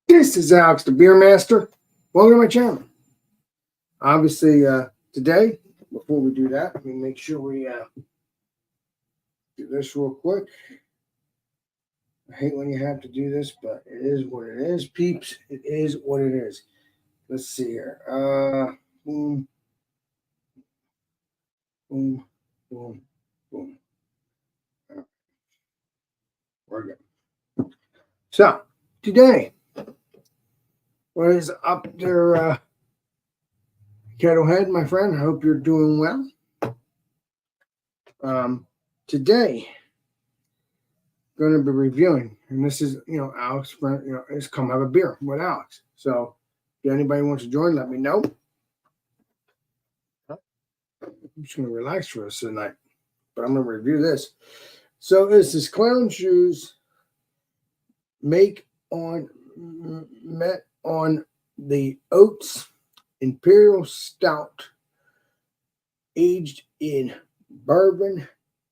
This is Alex, the Beer Master. Welcome to my channel. Obviously, today, before we do that, let me make sure we do this real quick. I hate when you have to do this, but it is what it is, peeps. It is what it is. Let's see here. Boom, boom, boom, boom. We're good. So, today, what is up there, Kettlehead, my friend? I hope you're doing well. Today, going to be reviewing, and this is, Alex, friend, it's Come Have a Beer with Alex. So, if anybody wants to join, let me know. I'm just going to relax for us tonight, but I'm going to review this. So, this is Clown Shoes met on the Oats Imperial Stout, aged in bourbon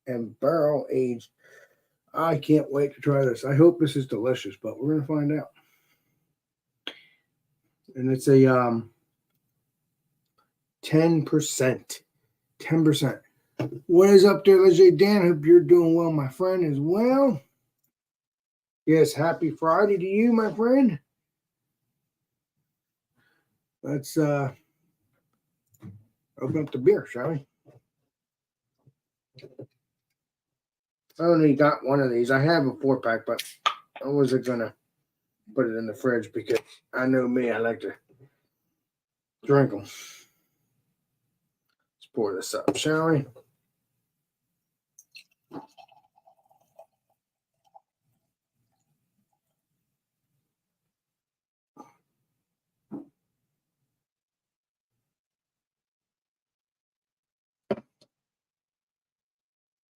and barrel aged. I can't wait to try this. I hope this is delicious, but we're going to find out. And it's a 10%. 10%. What is up there, Legit Dan? Hope you're doing well, my friend, as well. Yes, happy Friday to you, my friend. Let's open up the beer, shall we? I only got one of these. I have a 4-pack, but I wasn't going to put it in the fridge because I know me, I like to drink them. Let's pour this up, shall we?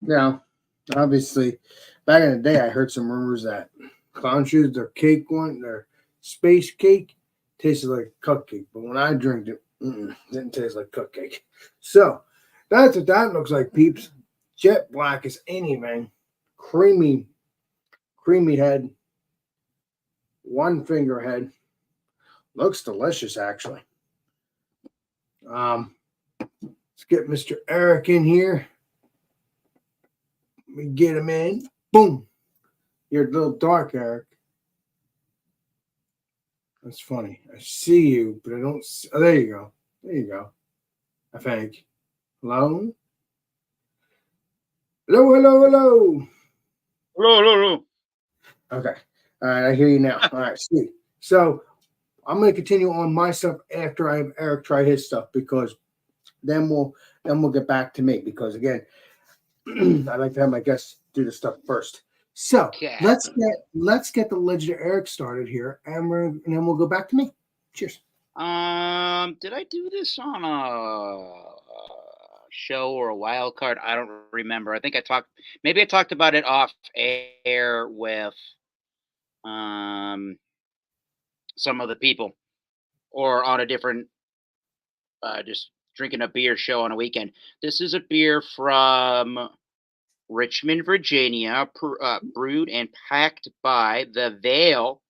Now, obviously, back in the day, I heard some rumors that Clown Shoes, their space cake, tasted like cupcake. But when I drank it, didn't taste like cupcake. So, that's what that looks like, peeps. Jet black as anything. Creamy head. One finger head. Looks delicious, actually. Let's get Mr. Eric in here. We get him in. Boom. You're a little dark, Eric. That's funny. I see you, but I don't see. Oh, there you go. There you go. I think. Hello? Hello, hello, hello. Hello. Okay. All right, I hear you now. All right, sweet. So I'm going to continue on my stuff after I have Eric try his stuff, because then we'll get back to me, because again, I like to have my guests do the stuff first. So let's get the Legend of Eric started here, and then we'll go back to me. Cheers. Did I do this on a show or a wild card? I don't remember. I think I talked about it off air with some of the people, or on a different just drinking a beer show on a weekend. This is a beer from Richmond, Virginia, brewed and packed by the Vale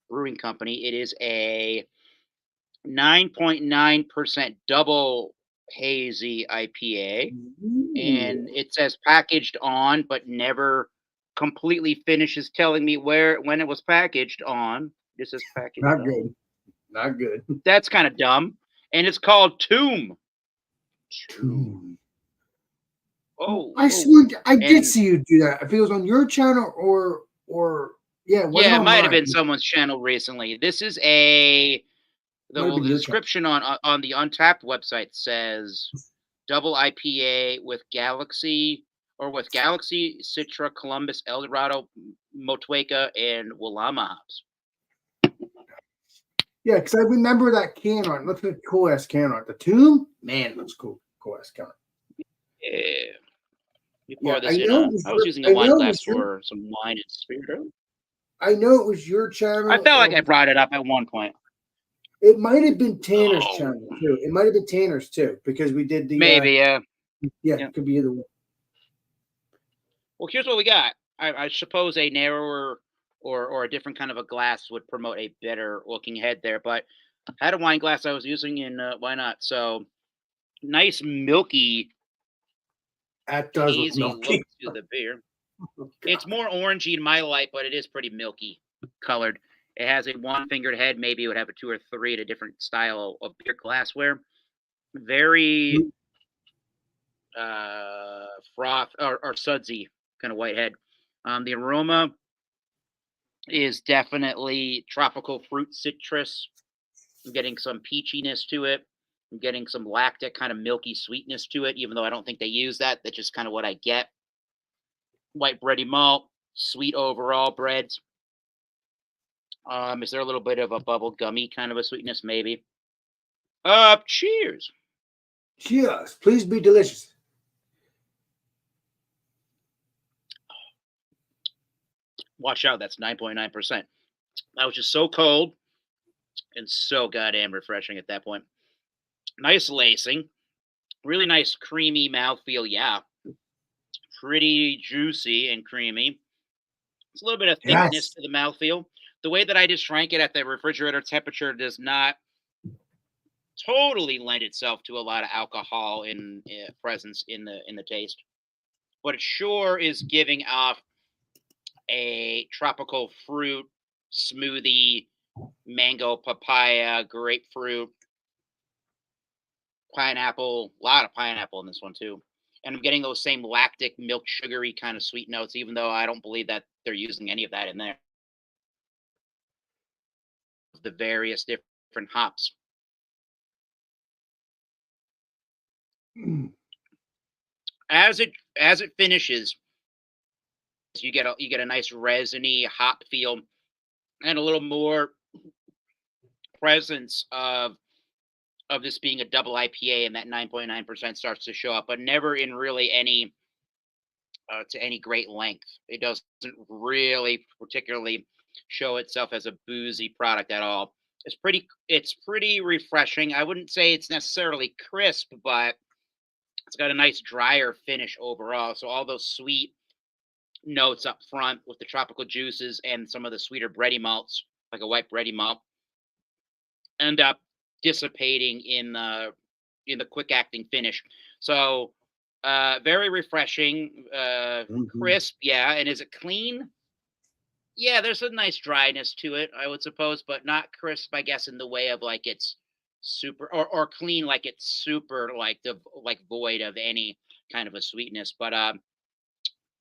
Brewing Company. It is a 9.9% double hazy IPA. Ooh. And it says packaged on, but never completely finishes telling me when it was packaged on. This is packaged Not on. good. Not good. That's kind of dumb. And it's called Tomb. I swear I did see you do that. If it was on your channel or yeah, it might have been someone's channel recently. This is the description on the Untapped website says double IPA with Galaxy, Citra, Columbus, Eldorado, Motueka, and Willama hops. Yeah, because I remember that can art. Looks like a cool ass can art. The Tomb, man, it looks cool. Cool ass can art. Yeah. You pour this in. I was using a wine glass for some wine and spirit. I know it was your channel. I felt like I brought it up at one point. It might have been Tanner's channel too. It might have been Tanner's too, because we did the maybe yeah. It could be either one. Well, here's what we got. I suppose a narrower or a different kind of a glass would promote a better looking head there. But I had a wine glass I was using, and why not? So nice milky, That does look hazy look milky. to the beer. Oh, It's God. more orangey in my light, but it is pretty milky colored. It has a one-fingered head. Maybe it would have a two or three at a different style of beer glassware. Very froth or sudsy kind of white head. The aroma is definitely tropical fruit citrus. I'm getting some peachiness to it. I'm getting some lactic kind of milky sweetness to it, even though I don't think they use that. That's just kind of what I get. White bready malt, sweet overall breads. Is there a little bit of a bubble gummy kind of a sweetness? Maybe. Cheers. Cheers. Please be delicious. Watch out, that's 9.9%. That was just so cold and so goddamn refreshing at that point. Nice lacing, really nice creamy mouthfeel. Yeah, pretty juicy and creamy. It's a little bit of thickness Yes. to the mouthfeel. The way that I just drank it at the refrigerator temperature does not totally lend itself to a lot of alcohol in presence in the taste, but it sure is giving off a tropical fruit smoothie, mango, papaya, grapefruit, pineapple. A lot of pineapple in this one too. And I'm getting those same lactic, milk, sugary kind of sweet notes, even though I don't believe that they're using any of that in there. The various different hops. Mm. As it finishes, you get a nice resiny hop feel and a little more presence of this being a double IPA, and that 9.9% starts to show up, but never in really any to any great length. It doesn't really particularly show itself as a boozy product at all. It's pretty refreshing. I wouldn't say it's necessarily crisp, but it's got a nice drier finish overall. So all those sweet notes up front with the tropical juices and some of the sweeter bready malts, like a white bready malt, end up dissipating in the quick acting finish. So very refreshing, Mhm. crisp, yeah. And is it clean? Yeah, there's a nice dryness to it, I would suppose, but not crisp, I guess, in the way of like it's super or clean like it's super like void of any kind of a sweetness. But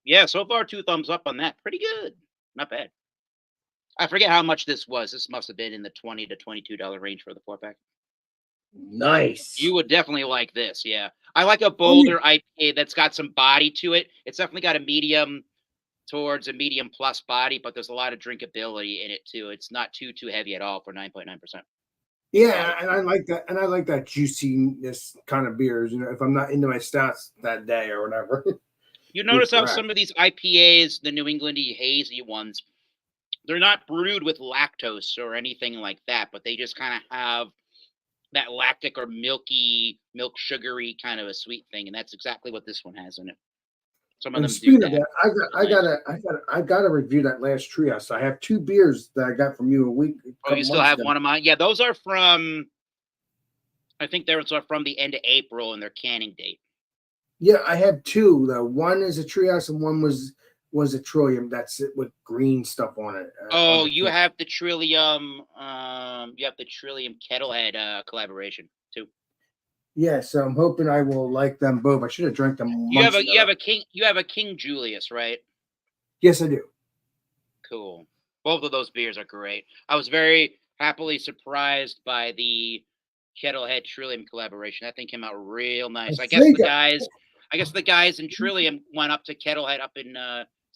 yeah, so far two thumbs up on that. Pretty good. Not bad. I forget how much this was. This must have been in the $20 to $22 range for the 4 pack. Nice. You would definitely like this, yeah. I like a Oh, yeah. bolder IPA that's got some body to it. It's definitely got a medium towards a medium plus body, but there's a lot of drinkability in it too. It's not too heavy at all for 9.9% Yeah, body. and I like that, and I like that juiciness kind of beers. You know, if I'm not into my stouts that day or whatever, You you're notice how correct. some of these IPAs, the New Englandy hazy ones, they're not brewed with lactose or anything like that, but they just kind of have that lactic or milky, milk sugary kind of a sweet thing, and that's exactly what this one has in it. Some of And them do speaking of that. that, Real nice. I gotta review that last Trios. I have two beers that I got from you a Oh, you couple still months have ago. one of mine? Yeah, those are from. I think those are from the end of April and their canning date. Yeah, I have two. The one is a Trios, and one was a Trillium. That's it with green stuff on it on Oh, the you can. have the Trillium. You have the Trillium Kettlehead collaboration too. Yeah, so I'm hoping I will like them both. I should have drank them months ago. You have a King Julius, right? Yes, I do. Cool. Both of those beers are great. I was very happily surprised by the Kettlehead Trillium collaboration. That thing came out real I nice. think I guess the guys in Trillium went up to Kettlehead up in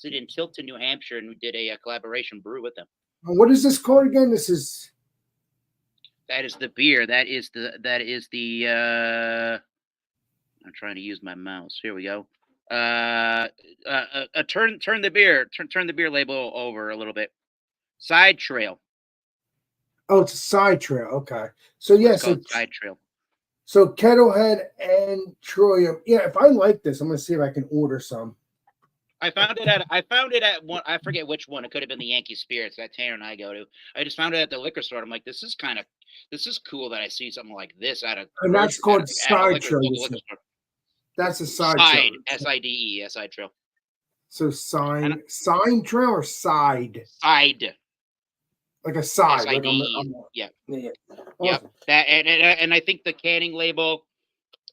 in Tilton, New Hampshire, and we did a collaboration brew with them. what is this called again? This is That is the beer. That is the. I'm trying to use my mouse. Here we go. Turn the beer label over a little bit. Side Trail. oh, it's a side trail. Okay, so yeah, It's called Side Trail. so Kettlehead and Trillium. Yeah, if I like this, I'm gonna see if I can order some. I found it at one. I forget which one. It could have been the Yankee Spirits that Tanner and I go to. I just found it at the liquor store. I'm like, this is cool that I see something like this at a And that's called at a sideshow. local liquor store. That's a sideshow. SIDE, side trail. So sign trail or side? Side. Like a side. SIDE. Like yeah. Yeah. Yep. Awesome. That and I think the canning label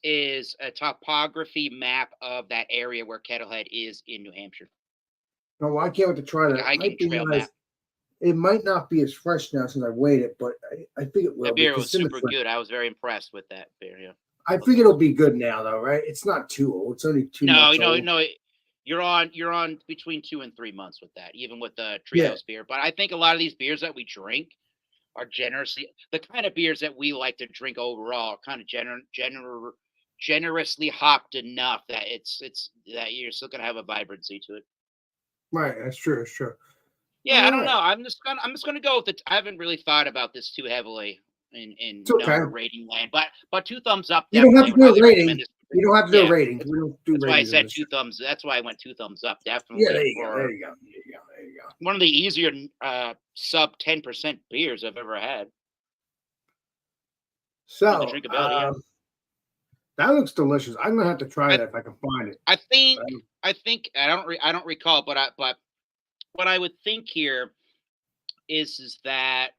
is a topography map of that area where Kettlehead is in New Hampshire. No, I can't wait to try Like that. a hiking trail map. It might not be as fresh now since I waited, but I think it will. The be, beer 'cause was it's in the super fridge. good. I was very impressed with that beer. Yeah. I think it'll be good now, though, right? It's not too old. It's only 2 months old. No. You're on between 2 and 3 months with that, even with the Trios beer. But I think a lot of these beers that we drink are the kind of beers that we like to drink overall, kind of generously hopped enough that it's that you're still gonna have a vibrancy to it. Right, that's true. It's true. Yeah, I don't know. I'm just gonna go with it. I haven't really thought about this too heavily in number rating land, but 2 thumbs up. You don't have to do a rating. You don't have to do a Yeah. rating. We don't do That's why I ratings in said this 2 show. thumbs. That's why I went 2 thumbs up. Definitely. Yeah, there you go. One of the easier sub 10% beers I've ever had. So The drinkability, that looks delicious. I'm gonna have to try that if I can find it. I think I don't recall, but what I would think here is that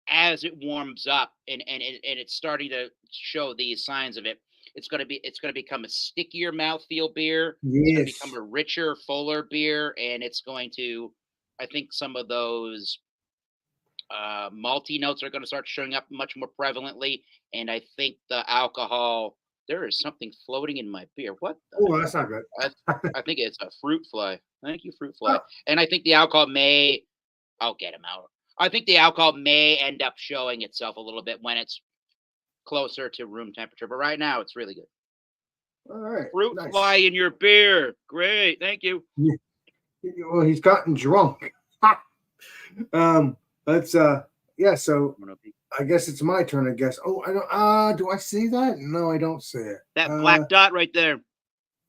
as it warms up and it's starting to show these signs of it, it's gonna become a stickier mouthfeel beer. It's gonna Yes. become a richer, fuller beer, and it's going to, I think, some of those malty notes are going to start showing up much more prevalently, and I think the alcohol. There is something floating in my beer. What? Oh, that's not good. I think it's a fruit fly. Thank you, fruit fly. And I think the alcohol may. I'll get him out. I think the alcohol may end up showing itself a little bit when it's closer to room temperature. But right now, it's really good. All right. Fruit Nice. fly in your beer. Great. Thank you. Well, he's gotten drunk. Let's yeah, so I guess it's my turn, I guess. Oh, I don't do I see that? No, I don't see it. That black dot right there.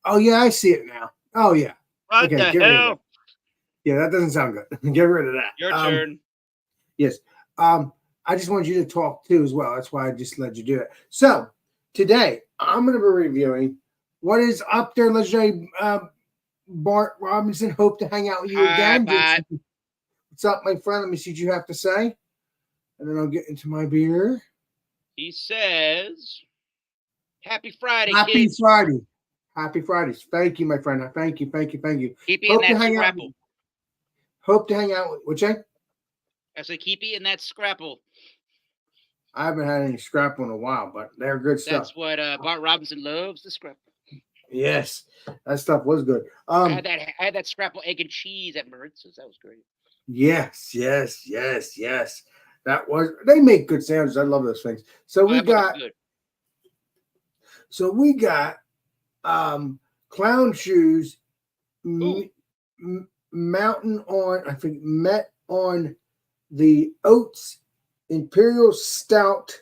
Oh yeah, I see it now. Oh yeah. What the hell? Yeah, that doesn't sound good. Get rid of that. Your turn. Yes. I just wanted you to talk too as well. That's why I just let you do it. So today I'm going to be reviewing what is up there. Legendary Bart Robinson. Hope to hang out with you again. What's up, my friend? Let me see what you have to say, and then I'll get into my beer. He says, "Happy Friday, Happy kids. Friday. Happy Fridays. Thank you, my friend. Thank you. Keep eating that scrapple. Hope to hang out with. What's that? I said, keep eating that scrapple. I haven't had any scrapple in a while, but they're good stuff. That's what Bart Robinson loves, the scrapple. Yes, that stuff was good. I had that scrapple egg and cheese at Maritz's. That was great. Yes. That was. They make good sandwiches. I love those things. So we got Clown Shoes, Mountain on. I think Met on the Oats Imperial Stout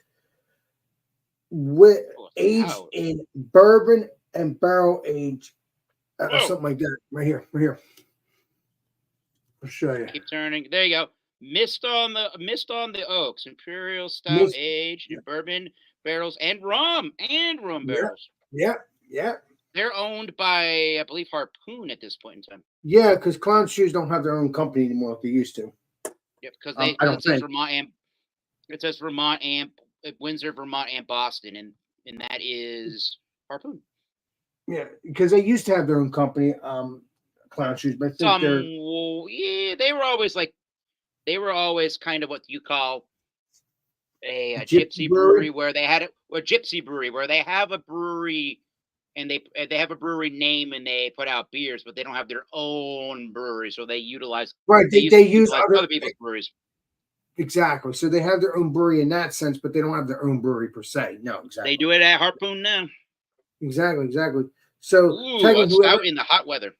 with aged in bourbon and barrel aged, something like that. Right here. I'll show you. Keep turning. There you go. Mist on the Oaks Imperial Stout aged in bourbon barrels and rum barrels. Yeah. They're owned by, I believe, Harpoon at this point in time. Yeah, because Clown Shoes don't have their own company anymore like they used to. Yep, because it says Vermont and it says Vermont and Windsor, Vermont, and Boston, and that is Harpoon. Yeah, because they used to have their own company, Clown Shoes, but I think they were always kind of what you call a gypsy brewery where they had it, or gypsy brewery where they have a brewery. And they have a brewery name and they put out beers, but they don't have their own brewery, so they utilize they use other people's breweries. Exactly. So they have their own brewery in that sense, but they don't have their own brewery per se. No, exactly. They do it at Harpoon now. Exactly. So out in the hot weather.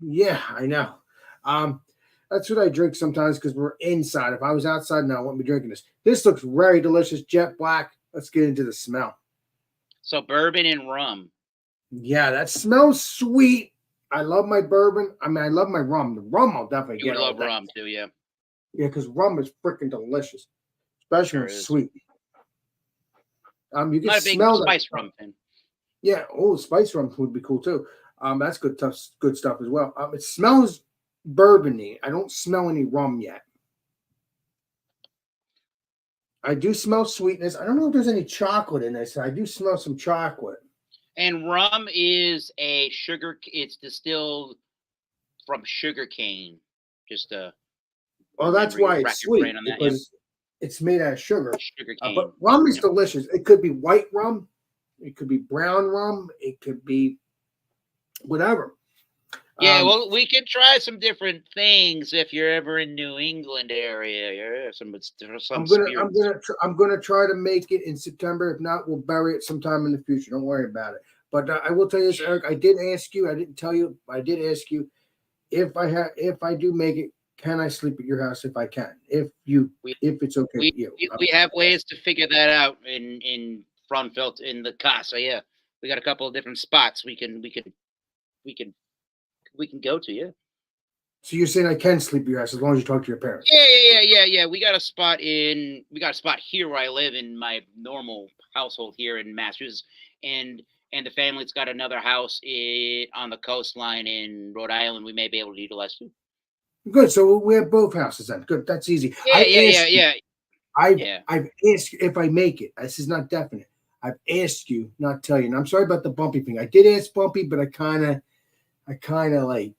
Yeah, I know. That's what I drink sometimes because we're inside. If I was outside now, I wouldn't be drinking this. This looks very delicious, jet black. Let's get into the smell. So bourbon and rum. Yeah, that smells sweet. I love my bourbon. I mean, I love my rum. The rum I'll definitely You get would all love day. rum too, yeah. Yeah, because rum is freaking delicious, especially when Sure it's is. sweet. You can Not a big smell that. spice rum fan. Yeah. Oh, spice rum would be cool too. That's good stuff as well. It smells bourbony. I don't smell any rum yet. I do smell sweetness. I don't know if there's any chocolate in this. I do smell some chocolate. And rum is a sugar. It's distilled from sugar cane. Just Oh, that's remember, why rack it's your sweet brain on that. Yeah, because it's made out of sugar. sugar But cane. rum is Yep. delicious. It could be white rum. It could be brown rum. It could be whatever. Yeah, Um, well, we can try some different things if you're ever in New England area. Yeah, some spirits. I'm gonna try to make it in September. If not, we'll bury it sometime in the future. Don't worry about it. But I will tell you this, Eric. I did ask you. I didn't tell you. I did ask you if I do make it. Can I sleep at your house if I can? If We it's okay we with you. we have ways to figure that out in Frauenfeld in the Casa. Yeah, we got a couple of different spots we can we can go to. Yeah. So you're saying I can sleep at your house as long as you talk to your parents. Yeah. We got a spot here where I live in my normal household here in Massachusetts, and the family's got another house on the coastline in Rhode Island. We may be able to utilize too. Good. So we have both houses then. Good. That's easy. Yeah. I've asked you if I make it. This is not definite. I've asked you, not tell you. And I'm sorry about the bumpy thing. I did ask Bumpy, but I kind of like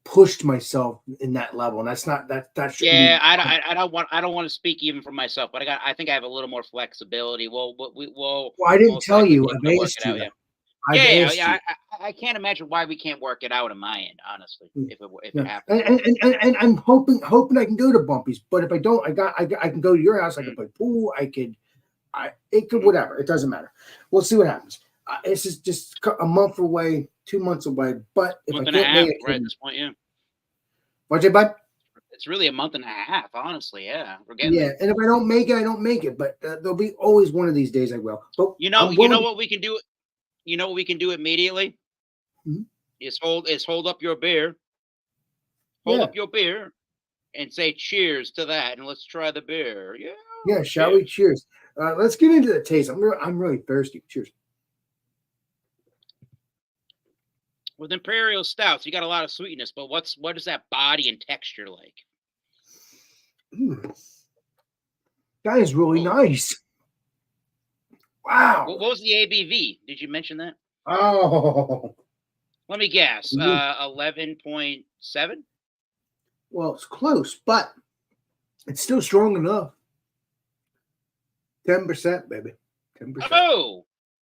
pushed myself in that level, and that's not that shouldn't Yeah, be. I don't want to speak even for myself, but I think I have a little more flexibility. We'll Well, I didn't most tell likely you. be able I've to work asked it you out. that. Yeah, I've yeah, asked yeah. you. I can't imagine why we can't work it out in my end, honestly. If it Yeah. happens, And I'm hoping I can go to Bumpy's, but if I don't, I can go to your house. I can play pool. It could whatever. It doesn't matter. We'll see what happens. This is just a month away, 2 months away. But if month I and a can't half, make it, right at this point. Yeah, what's it, bud? it's really a month and a half, honestly. Yeah, we're getting Yeah, there. and if I don't make it, I don't make it. But there'll be always one of these days I will. But You I'm know willing. what we can do. You know what we can do immediately Mhm. is hold up your beer, hold Yeah, up your beer, and say cheers to that, and let's try the beer. Yeah, yeah. Shall we? cheers. Cheers. Let's get into the taste. I'm really thirsty. Cheers. With imperial stouts, you got a lot of sweetness, but what is that body and texture like? Mm, that is really Oh, nice. Wow. what was the ABV? Did you mention that? Oh. Let me guess. Mhm. 11.7. Well, it's close, but it's still strong enough. 10%, baby. 10%. Oh,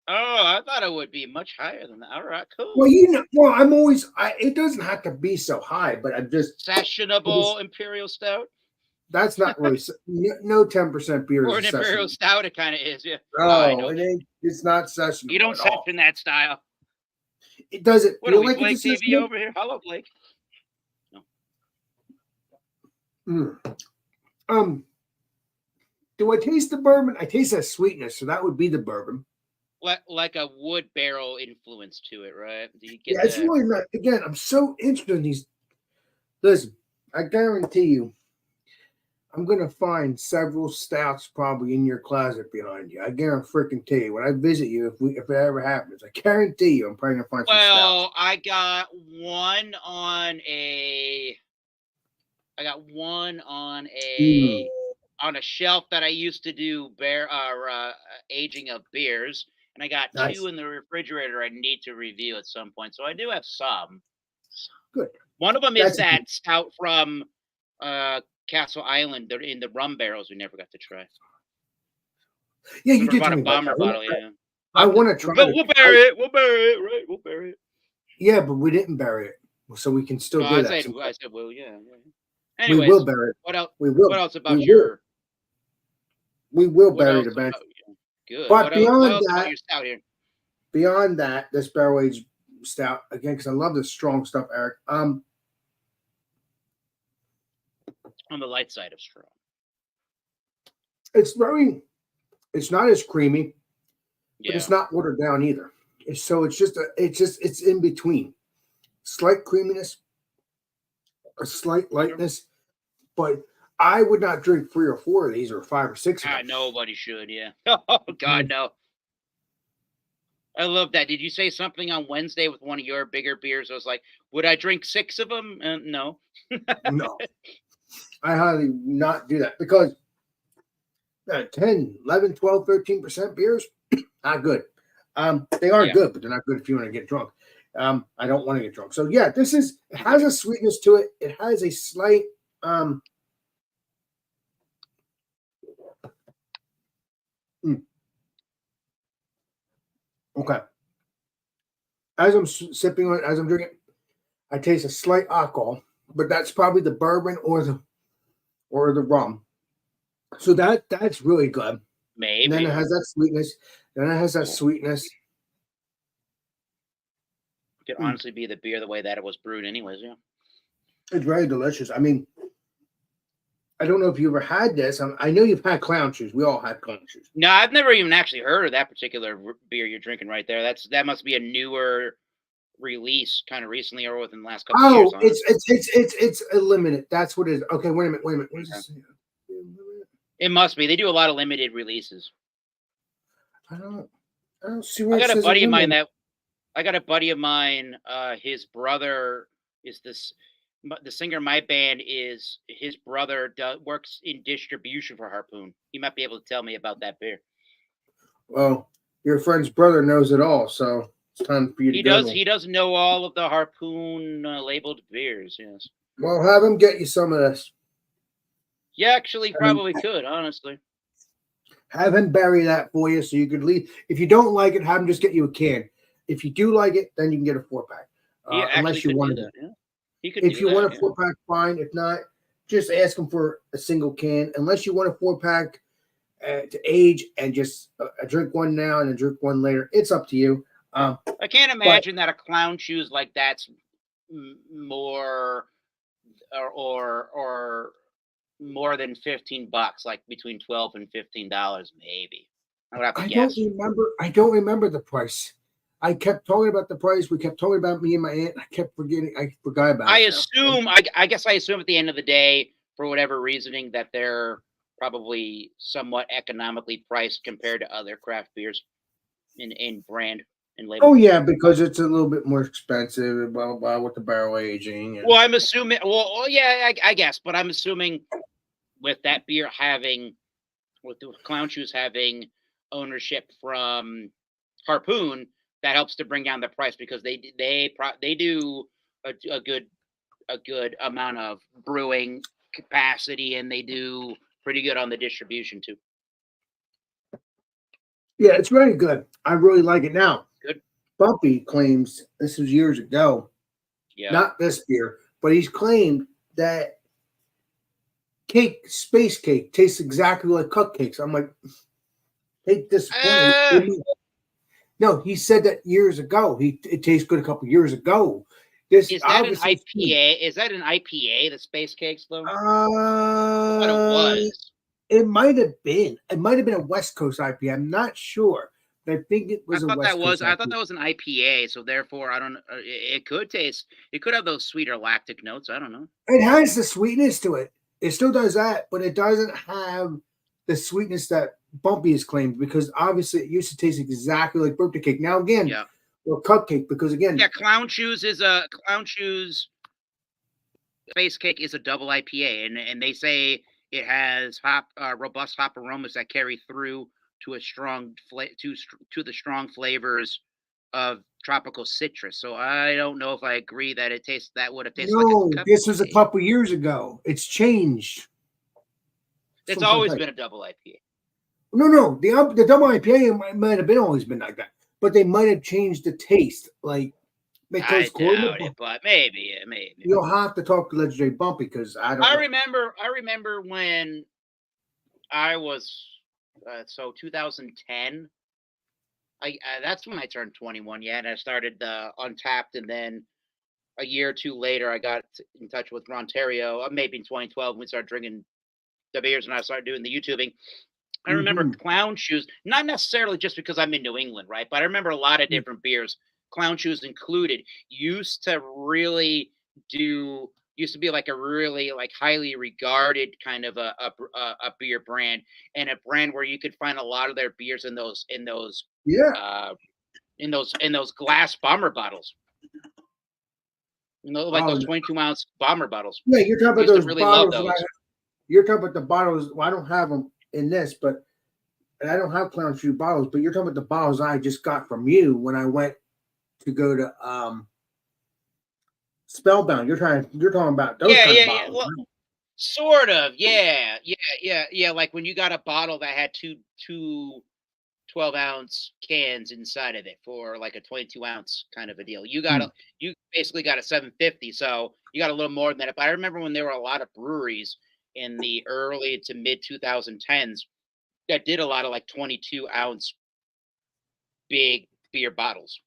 I thought it would be much higher than that. All right, cool. Well, I'm always. It doesn't have to be so high, but I'm just. Sessionable imperial stout That's not really no 10% beer or is an a session. imperial stout. It kind of is. Yeah. I No, know it that. ain't. It's not session. You don't session that style. It doesn't What are feel we, like Blake it's a TV session. over here? Hello, Blake. Do I taste the bourbon? I taste that sweetness, so that would be the bourbon. Like a wood barrel influence to it, right? Do you get Yeah, it's that? really not. Again, I'm so interested in these. Listen, I guarantee you, I'm gonna find several stouts probably in your closet behind you. I guarantee freaking tell you when I visit you, if it ever happens, I guarantee you, I'm probably gonna find some stouts. Well, I got one on a Mm, on a shelf that I used to do aging of beers, and I got nice, two in the refrigerator I need to review at some point. So I do have some. good. One of them is That's that stout from Castle Island. They're in the rum barrels we never got to try. Yeah, you Remember did about tell a me about bomber that. bottle, yeah. I want to try But it. we'll bury it. We'll bury it, right? We'll bury it. Yeah, but we didn't bury it, so we can still No, do I that. said, well, yeah. We Anyways, will bury it. what else? We will. What else We about will. your? We will What bury it else eventually. about? Good. But What beyond else about that, your stout here? this barrel aged stout again because I love this strong stuff, Eric. On the light side of strong. It's not as creamy, but Yeah. it's not watered down either. It's in between. slight creaminess, a slight lightness, but I would not drink 3 or 4 of these or 5 or 6 of them. Nobody should. Yeah. Oh God, no. I love that. Did you say something on Wednesday with one of your bigger beers? I was like, would I drink 6 of them? No. No, I highly not do that because 10, 11, 12, 13% beers, not good. They are good, but they're not good if you want to get drunk. I don't want to get drunk. So yeah, it has a sweetness to it. It has a slight okay. As I'm sipping on it, as I'm drinking it, I taste a slight alcohol, but that's probably the bourbon or the rum. So that's really good. Maybe. And then it has that sweetness. It could honestly be the beer the way that it was brewed, anyways. Yeah. It's very delicious. I mean, I don't know if you ever had this. I know you've had Clown Shoes. We all had Clown Shoes. No, I've never even actually heard of that particular beer you're drinking right there. That must be a newer release, kind of recently or within the last couple of years. Oh, it's a limited. That's what it is. Okay, wait a minute. What is this? It must be. They do a lot of limited releases. I don't see where I got a buddy of mine his brother is the singer of my band is his brother works in distribution for Harpoon. He might be able to tell me about that beer. Well, your friend's brother knows it all, so it's time for you to go. He does know all of the Harpoon labeled beers, yes. Well, have him get you some of this. Yeah, actually, probably could, honestly. Have him bury that for you so you could leave. If you don't like it, have him just get you a can. If you do like it, then you can get a 4-pack. Unless you want it. Yeah. If you want a 4-pack, fine. If not, just ask him for a single can. Unless you want a 4-pack to age and just drink one now and then drink one later. It's up to you. I can't imagine that a Clown Shoes like that's more or more than $15, like between $12 and $15, maybe. I would have to guess. I don't remember the price. I kept talking about the price. We kept talking about me and my aunt. I kept forgetting. I forgot about it. I guess I assume at the end of the day, for whatever reasoning, that they're probably somewhat economically priced compared to other craft beers in brand and label. Oh yeah, because it's a little bit more expensive, blah blah blah, with the barrel aging. Well, I'm assuming. Well, yeah, I guess, but I'm assuming with that beer with the Clown Shoes having ownership from Harpoon, that helps to bring down the price because they do a good amount of brewing capacity, and they do pretty good on the distribution too. Yeah, it's really good. I really like it now. Good. Bumpy claims, this was years ago, not this beer, but he's claimed that space cake tastes exactly like cupcakes. I'm like, take this. No, he said that years ago. It tastes good a couple years ago. Is that an IPA? Is that an IPA, the space cakes, though? I thought it was. It might have been. It might have been a West Coast IPA. I'm not sure. I think it was I thought that was an IPA, so therefore I don't. It could taste. It could have those sweeter lactic notes. I don't know. It has the sweetness to it. It still does that, but it doesn't have the sweetness that Bumpy has claimed, because obviously it used to taste exactly like birthday cake. Now again, or cupcake, because again, Clown Shoes space cake is a double IPA, and they say it has robust hop aromas that carry through to a strong to the strong flavors of tropical citrus. So I don't know if I agree that that would have tasted like a this was a couple years ago. It's changed. It's always been a double IPA. No, the double IPA might have always been like that, but they might have changed the taste, like because I doubt it, but maybe. You'll have to talk to Legendary Bumpy because I don't. I remember when I was 2010. That's when I turned 21. Yeah, and I started Untapped, and then a year or two later, I got in touch with Rontario. Maybe in 2012, when we started drinking the beers, and I started doing the YouTubing. I remember Clown Shoes, not necessarily just because I'm in New England, right? But I remember a lot of different beers Clown Shoes included, used to really do used to be like a really like highly regarded kind of a beer brand, and a brand where you could find a lot of their beers Yeah. uh in those glass bomber bottles. You know, like Oh, those 22-ounce bomber bottles. yeah. You're talking about Used to those really love bottles. That those. you're talking about the bottles. Well, I don't have them in this, but and I don't have Clown Shoe bottles. But you're talking about the bottles I just got from you when I went to go to Spellbound. You're talking about those Yeah, kind of yeah, yeah. bottles, Well, right? sort of. Yeah, yeah, yeah, yeah. Like when you got a bottle that had two 12-ounce cans inside of it for like a 22-ounce kind of a deal. Hmm. You basically got a 750, so you got a little more than that. But I remember when there were a lot of breweries in the early to mid 2010s that did a lot of like 22-ounce big beer bottles.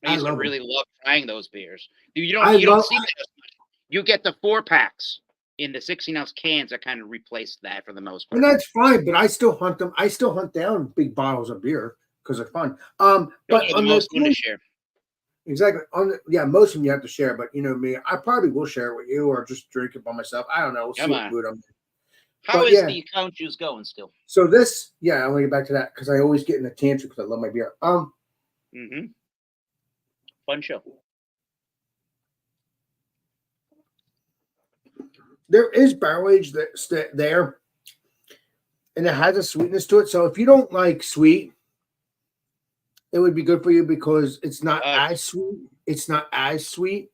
I I used to love them. really love trying those beers. I You don't love, see that as much. You get the 4 packs in the 16-ounce cans that kind of replace that for the most and part. that's fine. But I still hunt them. I still hunt down big bottles of beer because they're fun. Those But are the on the most fun to share. exactly on the, yeah, most of them you have to share. But you know me, I probably will share it with you or just drink it by myself. I don't know. We'll see Come what on. mood I'm in. How But is yeah, the count juice going still? so this, yeah, I want to get back to that because I always get in a tantrum because I love my beer. Mm-hmm. Fun show. There is barrel age that's there, and it has a sweetness to it. So if you don't like sweet, it would be good for you because it's not Uh, as sweet. It's not as sweet.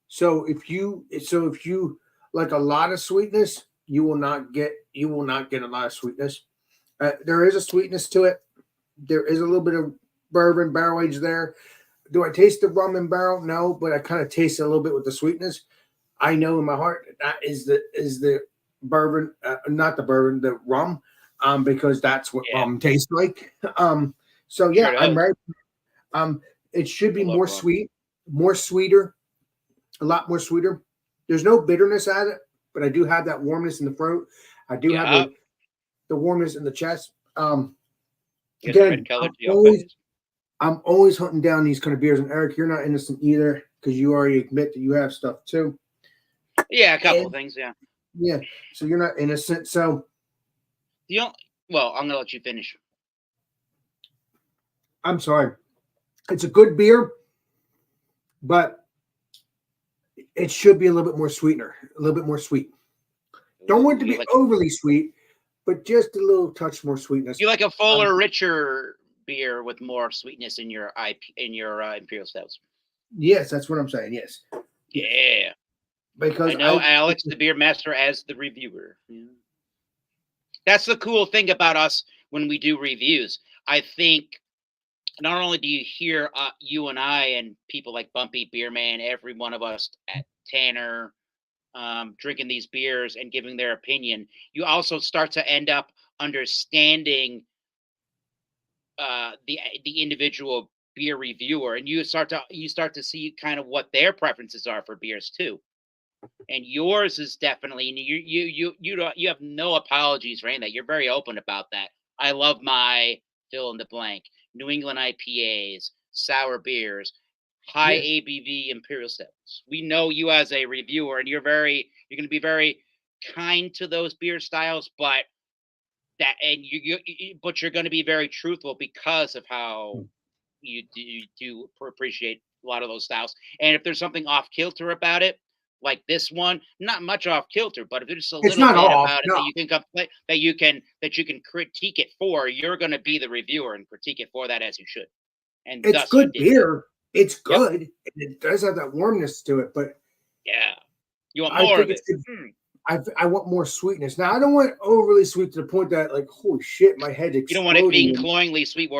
So if you like a lot of sweetness, you will not get a lot of sweetness. There is a sweetness to it. There is a little bit of bourbon barrel age there. Do I taste the rum and barrel? No, but I kind of taste it a little bit with the sweetness. I know in my heart that is the bourbon, not the bourbon, the rum, because that's what yeah, rum tastes like. So sure yeah, I'm does. right. It should I be love more rum. sweet, more sweeter, a lot more sweeter. There's no bitterness at it, but I do have that warmness in the throat. I do have Yeah, the warmness in the chest. get the red Again, color to your face. I'm always hunting down these kind of beers. And Eric, you're not innocent either because you already admit that you have stuff too. Yeah, a couple of And things. Yeah. yeah, so you're not innocent. So The only, well, I'm gonna let you finish. I'm sorry. It's a good beer, but it should be a little bit more sweetener, a little bit more sweet. Don't want Ooh, it to be overly sweet, but just a little touch more sweetness. you like a Um, fuller, richer beer with more sweetness in your imperial stouts. yes, that's what I'm saying. Yes, yes, Yeah, I because know Alex, the beer master, as the reviewer. Yeah. That's the cool thing about us when we do reviews. I think not only do you hear you and I and people like Bumpy Beerman, every one of us at Tanner, drinking these beers and giving their opinion, you also start to end up understanding the individual beer reviewer, and you start to see kind of what their preferences are for beers too. And yours is definitely, and you have no apologies for any of that. You're very open about that. I love my fill in the blank New England IPAs, sour beers, high yes, ABV imperial stouts. We know you as a reviewer, and you're going to be very kind to those beer styles, but but you're going to be very truthful because of how you do appreciate a lot of those styles. And if there's something off kilter about it, like this one, not much off kilter, but if there's a it's little not bit off. about it No, that you can critique it for, you're going to be the reviewer and critique it for that as you should, and it's thus you good did that. beer. It's Yep. good. And it does have that warmness to it, but Yeah. You want I more think of it's it. good. I want more sweetness. Now I don't want overly sweet to the point that like holy shit, my head's You don't want it being exploding. cloyingly sweet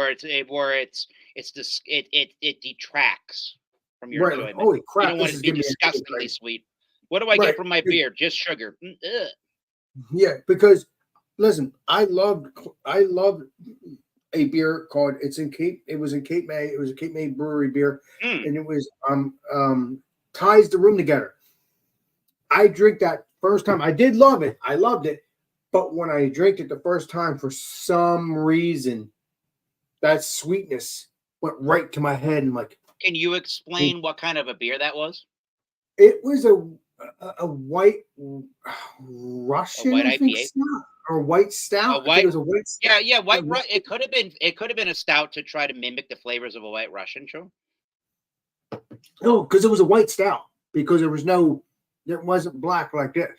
it's this it detracts from your Right, like enjoyment. holy You crap, don't want this it to is be giving me a headache. disgustingly Right, sweet. What do I get right. from my beer? Just sugar. Ugh. Yeah, because listen, I loved a beer called it was in Cape May. It was a Cape May brewery beer, Mm. and it was ties the room together. I drink that first time. I did love it. I loved it. But when I drank it the first time, for some reason, that sweetness went right to my head and like Can you explain what kind of a beer that was? it was a white Russian, white I think, IPA? stout or white A stout. I think it white was a white stout. Yeah, white Ru it could have been a stout to try to mimic the flavors of a White Russian, sure. No, because it was a white stout because it wasn't black like this.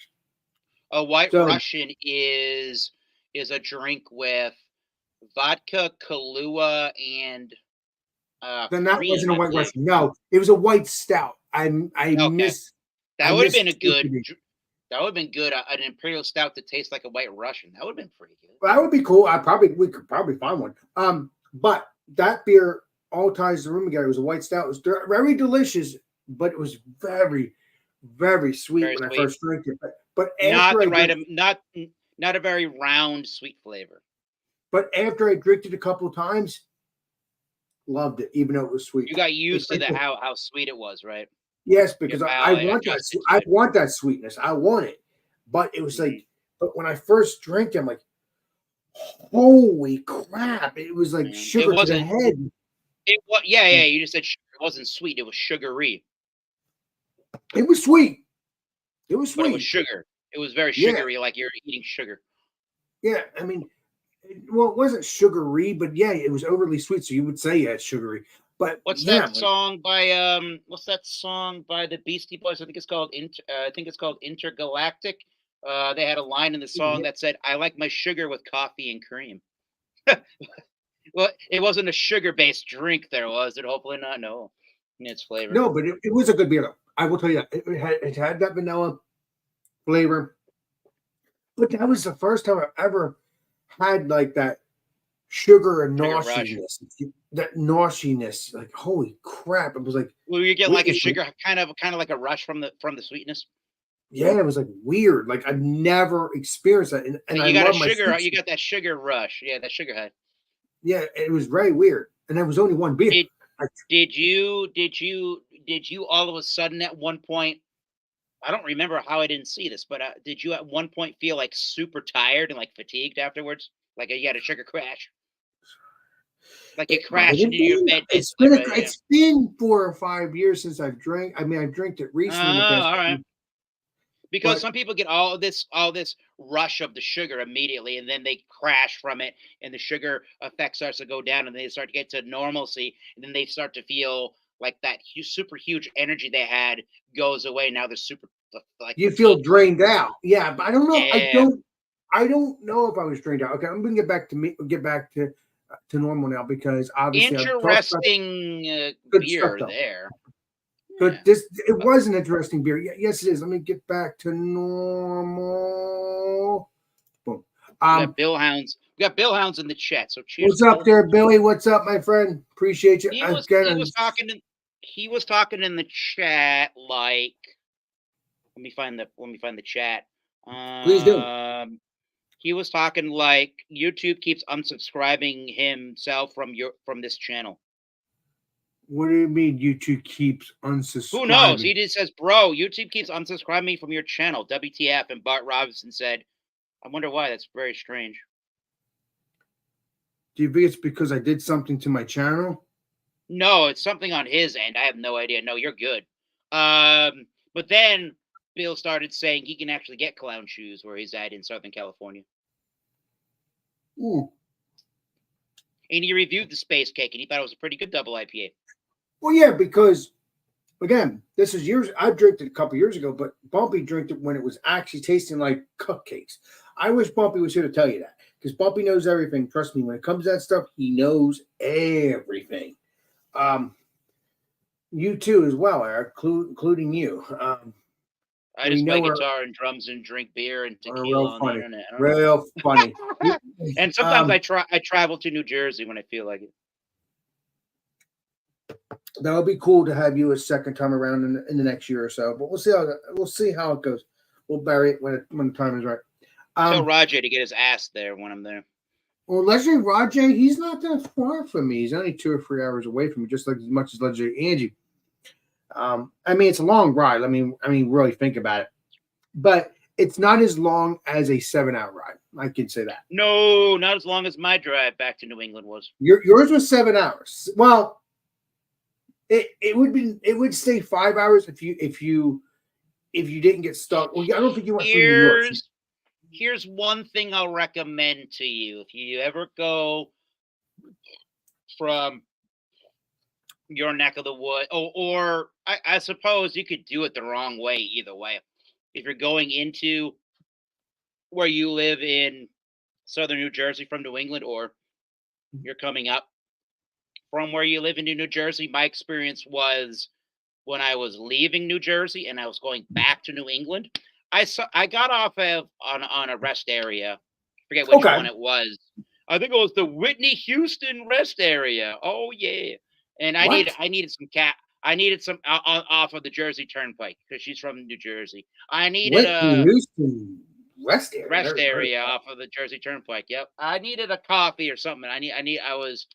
A White So Russian is a drink with vodka, Kahlua, and, then that cream, wasn't a I white believe. Russian. No, it was a white stout. I Okay. miss I That would have been a mistaken good it. that would have been good, an imperial stout that tastes like a White Russian. That would have been pretty good. Well, that would be cool. We could probably find one. But that beer all ties the room together. It was a white stout. It was very delicious, but it was very, very sweet Very when I sweet. first drank it. But Not after the right not a very round, sweet flavor. but after I drank it a couple of times, loved it, even though it was sweet. You got It's used to like how sweet it was, right? yes, Your because I palate want that. adjusted to I it. want that sweetness. I want it. But it was Mhm. like, but when I first drank it, I'm like, holy crap! It was like Yeah. sugar to the head. Yeah, you just said sugar. It wasn't sweet, it was sugary, It was sweet. It was but it was sweet. sugar. It was very Yeah, sugary, like you're eating sugar. yeah. I mean, well, it wasn't sugary, but yeah, it was overly sweet. So you would say yeah, it's sugary. But What's yeah, that song by what's that song by the Beastie Boys? I think it's called Intergalactic. They had a line in the song that said, "I like my sugar with coffee and cream." Well, it wasn't a sugar-based drink there, was it? Hopefully not, no. In its flavor. no, but it was a good beer. Though. I will tell you that it had that vanilla flavor. But that was the first time I ever had like that sugar and Sugar rush. nauseousness. That nauseousness, like holy crap! It was like Will you get like a it was sugar kind of like a rush from the sweetness? yeah, it was like weird. Like I've never experienced that, and I You got love my you sweet. got that sugar rush. Yeah, that sugar high. Yeah, it was very weird, and there was only one beer. Did I, did you all of a sudden at one point, I don't remember how I didn't see this, but did you at one point feel like super tired and like fatigued afterwards? Like you had a sugar crash? Like you it might crashed have into your been. bed basically, right? Yeah. It's been 4 or 5 years since I've drank. I mean, I drank it Oh, recently in the past, all right. Because but some people get all this rush of the sugar immediately, and then they crash from it, and the sugar effect starts to go down, and they start to get to normalcy, and then they start to feel like that super huge energy they had goes away. Now they're super like you feel fatigued. drained out. Yeah, but I don't know. Yeah, I don't know if I was drained out. Okay, I'm gonna get back to normal now because obviously I've talked about interesting good stuff beer though. there. But Yeah. it was an interesting beer. Yes, it is. Let me get back to normal. Boom. We got Bill Hounds. We got Bill Hounds in the chat. So cheers. What's up there, Billy? What's up, my friend? Appreciate you. He was Again, talking in the chat like, let me find the chat. please do. He was talking like YouTube keeps unsubscribing himself from this channel. What do you mean YouTube keeps unsubscribing? Who knows? He just says, "Bro, YouTube keeps unsubscribing me from your channel." WTF? And Bart Robinson said, "I wonder why. That's very strange." Do you think it's because I did something to my channel? No, it's something on his end. I have no idea. No, you're good. But then Bill started saying he can actually get clown shoes where he's at in Southern California. Ooh. And he reviewed the Space Cake, and he thought it was a pretty good double IPA. Well, yeah, because again, this is years. I drank it a couple years ago, but Bumpy drank it when it was actually tasting like cupcakes. I wish Bumpy was here to tell you that because Bumpy knows everything. Trust me, when it comes to that stuff, he knows everything. You too, as well, Eric, including you. I just play guitar and drums and drink beer and tequila on the internet. Real funny. And sometimes I travel to New Jersey when I feel like it. That would be cool to have you a second time around in the next year or so. But we'll see how it goes. We'll bury it when the time is right. Tell Rajay to get his ass there when I'm there. Well, Legendary Rajay, he's not that far from me. He's only 2 or 3 hours away from me, just like as much as Legendary Angie. I mean, it's a long ride. I mean, really think about it. But it's not as long as a 7-hour ride. I can say that. No, not as long as my drive back to New England was. Yours was 7 hours. Well, it would stay 5 hours if you didn't get stuck. Well, I don't think you went through New York. Here's one thing I'll recommend to you. If you ever go from your neck of the wood, or I suppose you could do it the wrong way either way. If you're going into where you live in southern New Jersey from New England, or you're coming up from where you live in New Jersey, my experience was when I was leaving New Jersey and I was going back to New England, I got off on a rest area. I forget which one it was. I think it was the Whitney Houston rest area. Oh yeah, and I needed some I needed some off of the Jersey Turnpike because she's from New Jersey. I needed Whitney Houston rest area off of the Jersey Turnpike. Yep, I needed a coffee or something. I was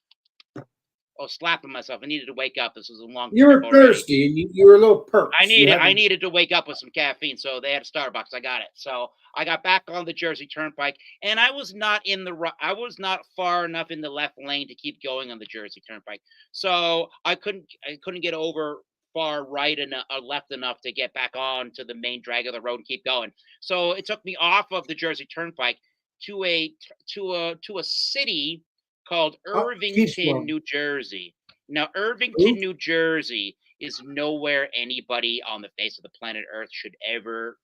slapping myself. I needed to wake up. This was a long. You were thirsty, and you were a little perked. I needed to wake up with some caffeine, so they had a Starbucks. I got it. So I got back on the Jersey Turnpike, and I was not far enough in the left lane to keep going on the Jersey Turnpike. So I couldn't get over far right enough or left enough to get back on to the main drag of the road and keep going. So it took me off of the Jersey Turnpike to a city called Irvington, New Jersey. Now, Irvington, New Jersey is nowhere anybody on the face of the planet Earth should ever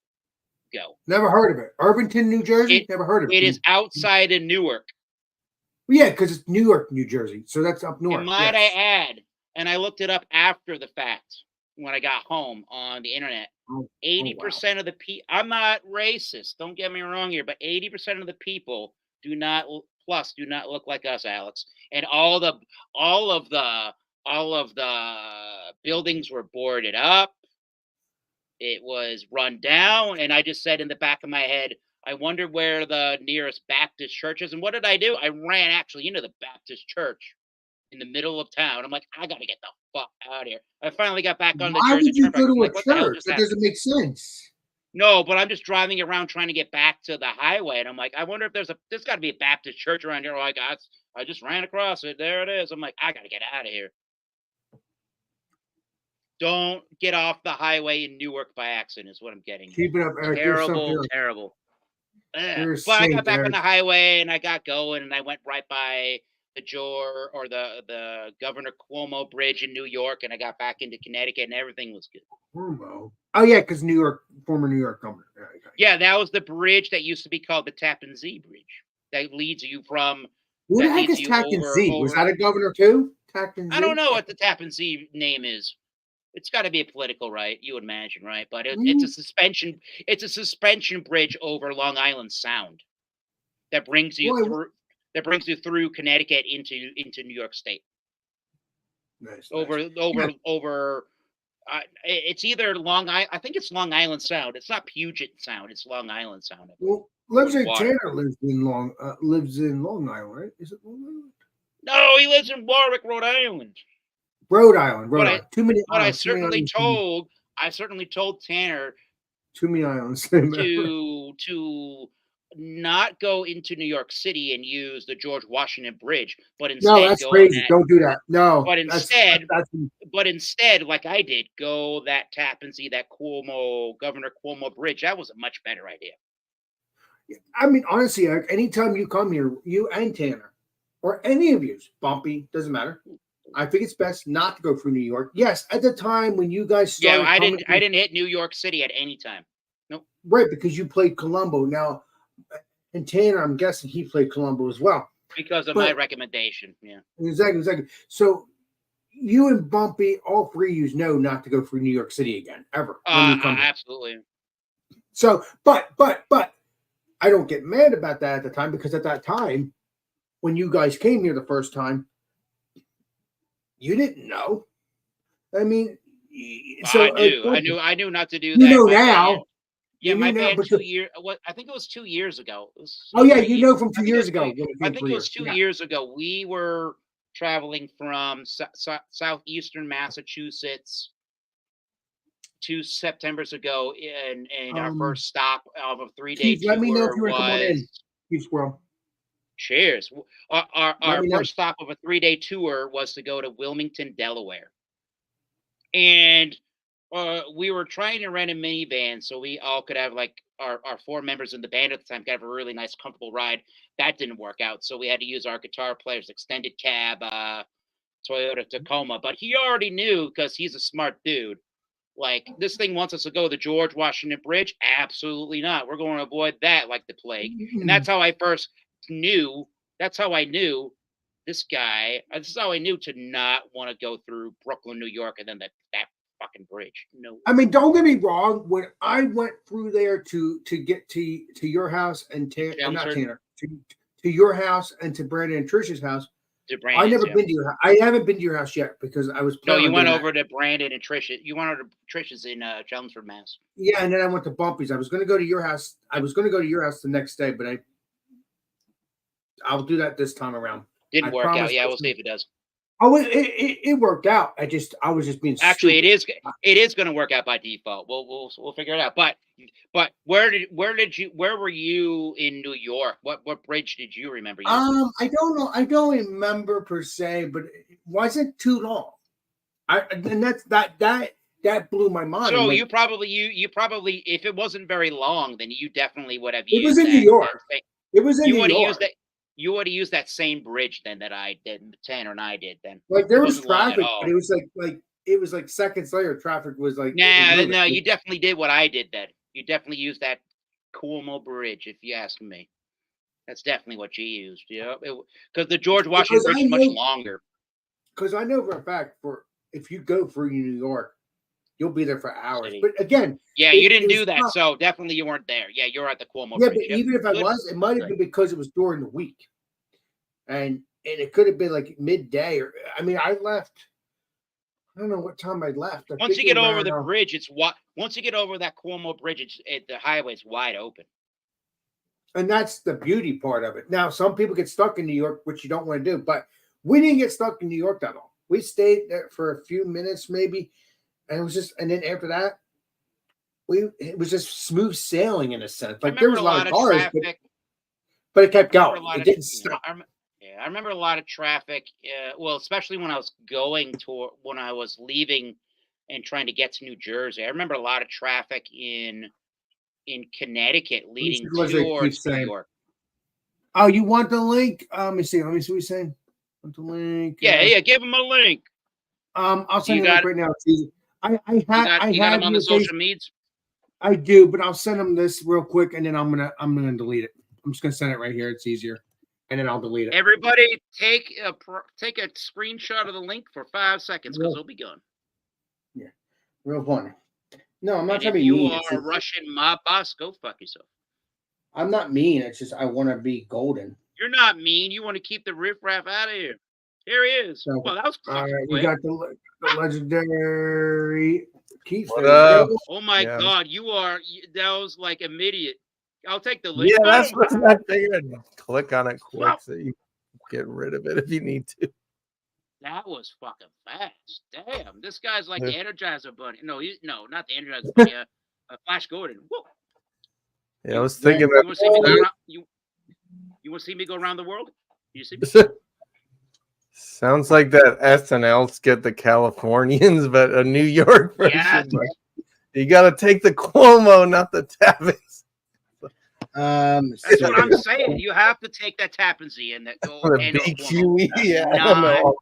go. Never heard of it. Irvington, New Jersey? Never heard of it. It is outside of Newark. Yeah, because it's Newark, New Jersey. So that's up north. And might I add, and I looked it up after the fact when I got home on the internet, 80% of the people, I'm not racist, don't get me wrong here, but 80% of the people do not look like us, Alex. And all of the buildings were boarded up. It was run down, and I just said in the back of my head, I wonder where the nearest Baptist church is. And what did I do? I ran actually into the Baptist church in the middle of town. I'm like, I gotta get the fuck out of here. I finally got back on the Jersey Turnpike. Why would you go to a church? That doesn't make sense. No, but I'm just driving around trying to get back to the highway, and I'm like, I wonder if there's got to be a Baptist church around here. Like, I just ran across it. There it is. I'm like, I gotta get out of here. Don't get off the highway in Newark by accident. Is what I'm getting. Keep it up, Eric. Terrible. But I got back on the highway and I got going, and I went right by the Governor Cuomo Bridge in New York, and I got back into Connecticut, and everything was good. Cuomo. Oh yeah, because former New York governor. Yeah, that was the bridge that used to be called the Tappan Zee Bridge. That leads you from. Who the heck is Tappan Zee? Was that a governor too? Tappan Zee? I don't know what the Tappan Zee name is. It's got to be a political right, you would imagine, right? But it's a suspension. It's a suspension bridge over Long Island Sound that brings you through. That brings you through Connecticut into New York State. Nice. Over. It's either I think it's Long Island Sound. It's not Puget Sound. It's Long Island Sound. Well, Lieutenant Tanner lives in Long Island, right? Is it Long Island? No, he lives in Warwick, Rhode Island. Rhode Island. Too many. But I certainly told Tanner. Too many islands. to not go into New York City and use the George Washington Bridge, but instead no, that's crazy. Don't do that. No, but instead, like I did, go that Tappan Zee, that Governor Cuomo Bridge. That was a much better idea. I mean, honestly, anytime you come here, you and Tanner, or any of you, Bumpy, doesn't matter. I think it's best not to go through New York. Yes, at the time when you guys started. Yeah, I didn't hit New York City at any time. Nope. Right, because you played Colombo. Now, and Tanner, I'm guessing he played Colombo as well. Because of my recommendation, yeah. Exactly. So you and Bumpy, all three of you know not to go through New York City again, ever. Absolutely. So, but I don't get mad about that at the time, because at that time, when you guys came here the first time, you didn't know. I mean, so I knew not to do that. You know now. Yeah, my bad. 2 years. What I think it was 2 years ago. You know from 2 years ago. I think it was 2 years ago. We were traveling from southeastern Massachusetts 2 Septembers ago, and our first stop of a 3-day tour. Let me know if you want to come on in. Peace, world. Cheers. Our Let me know. first stop of a 3-day tour was to go to Wilmington, Delaware. And we were trying to rent a minivan so we all could have like our 4 members in the band at the time could have a really nice, comfortable ride. That didn't work out. So we had to use our guitar player's extended cab Toyota Tacoma. But he already knew because he's a smart dude. Like, this thing wants us to go to the George Washington Bridge? Absolutely not. We're going to avoid that like the plague. And that's how I first knew. That's how I knew this guy. This is how I knew to not want to go through Brooklyn, New York, and then that fucking bridge. No. I mean, don't get me wrong. When I went through there to get to your house and not Tanner, to your house and to Brandon and Trish's house, I never been to your house. I haven't been to your house yet because I was. No, you went over to Brandon and Trish. You went over to Trish's in Chelmsford, Mass. Yeah, and then I went to Bumpy's. I was going to go to your house. I was going to go to your house the next day, but I'll do that this time around. Didn't work out. Yeah, we'll see if it does. Oh, it worked out. I was just being actually stupid. it is going to work out by default. We'll figure it out. But where were you in New York? What bridge did you remember using? I don't know. I don't remember per se, but it wasn't too long. And that blew my mind. So like, you probably if it wasn't very long, then you definitely would have used. It was in New York. It was in New York. Used that. You would have used that same bridge then that I did, Tanner and I did then. Like there was traffic, but it was it was like seconds later. Traffic was like. No, you definitely did what I did then. You definitely used that Cuomo Bridge, if you ask me. That's definitely what you used. Yeah, because the George Washington Bridge is much longer. Because I know for a fact, if you go through New York, you'll be there for hours. But again, yeah, you didn't do that, so definitely you weren't there. Yeah, you're at the Cuomo Bridge. Yeah, but even if I was, it might have been because it was during the week, and it could have been like midday. Or I mean, I left. I don't know what time I left. Once you get over the bridge, once you get over that Cuomo Bridge, the highway's wide open. And that's the beauty part of it. Now, some people get stuck in New York, which you don't want to do, but we didn't get stuck in New York that long. We stayed there for a few minutes, maybe, and it was just. And then after that, it was just smooth sailing in a sense. Like there was a lot of cars, but it kept going. It didn't stop. I remember a lot of traffic. Well, especially when I was when I was leaving and trying to get to New Jersey. I remember a lot of traffic in Connecticut leading towards New York. Oh, you want the link? Let me see what he's saying. Want the link? Yeah, give him a link. I'll send you the link right now. It's easy. I have him on the social medias. I do, but I'll send him this real quick, and then I'm gonna delete it. I'm just gonna send it right here. It's easier, and then I'll delete it. Everybody, take a screenshot of the link for 5 seconds because it'll be gone. Yeah, real funny. No, I'm not trying to be mean. If you are a Russian mob boss, go fuck yourself. I'm not mean. It's just I want to be golden. You're not mean. You want to keep the riffraff out of here. Here he is. So, well, that was all right. You got the legendary Keith. Oh my God, that was like immediate. I'll take the link. Yeah, that's what I figured. Click on it quick so you get rid of it if you need to. That was fucking fast. Damn, this guy's like the Energizer Bunny. No, not the Energizer Bunny. Flash Gordon. Whoa. Yeah, I was thinking that. You want to see me go around the world? You see me? Sounds like that SNL skit, the Californians, but a New York version. Yeah. You got to take the Cuomo, not the Tappings. That's what I'm saying. You have to take that Tappan Zee and that go the BQE. Yeah, I don't know.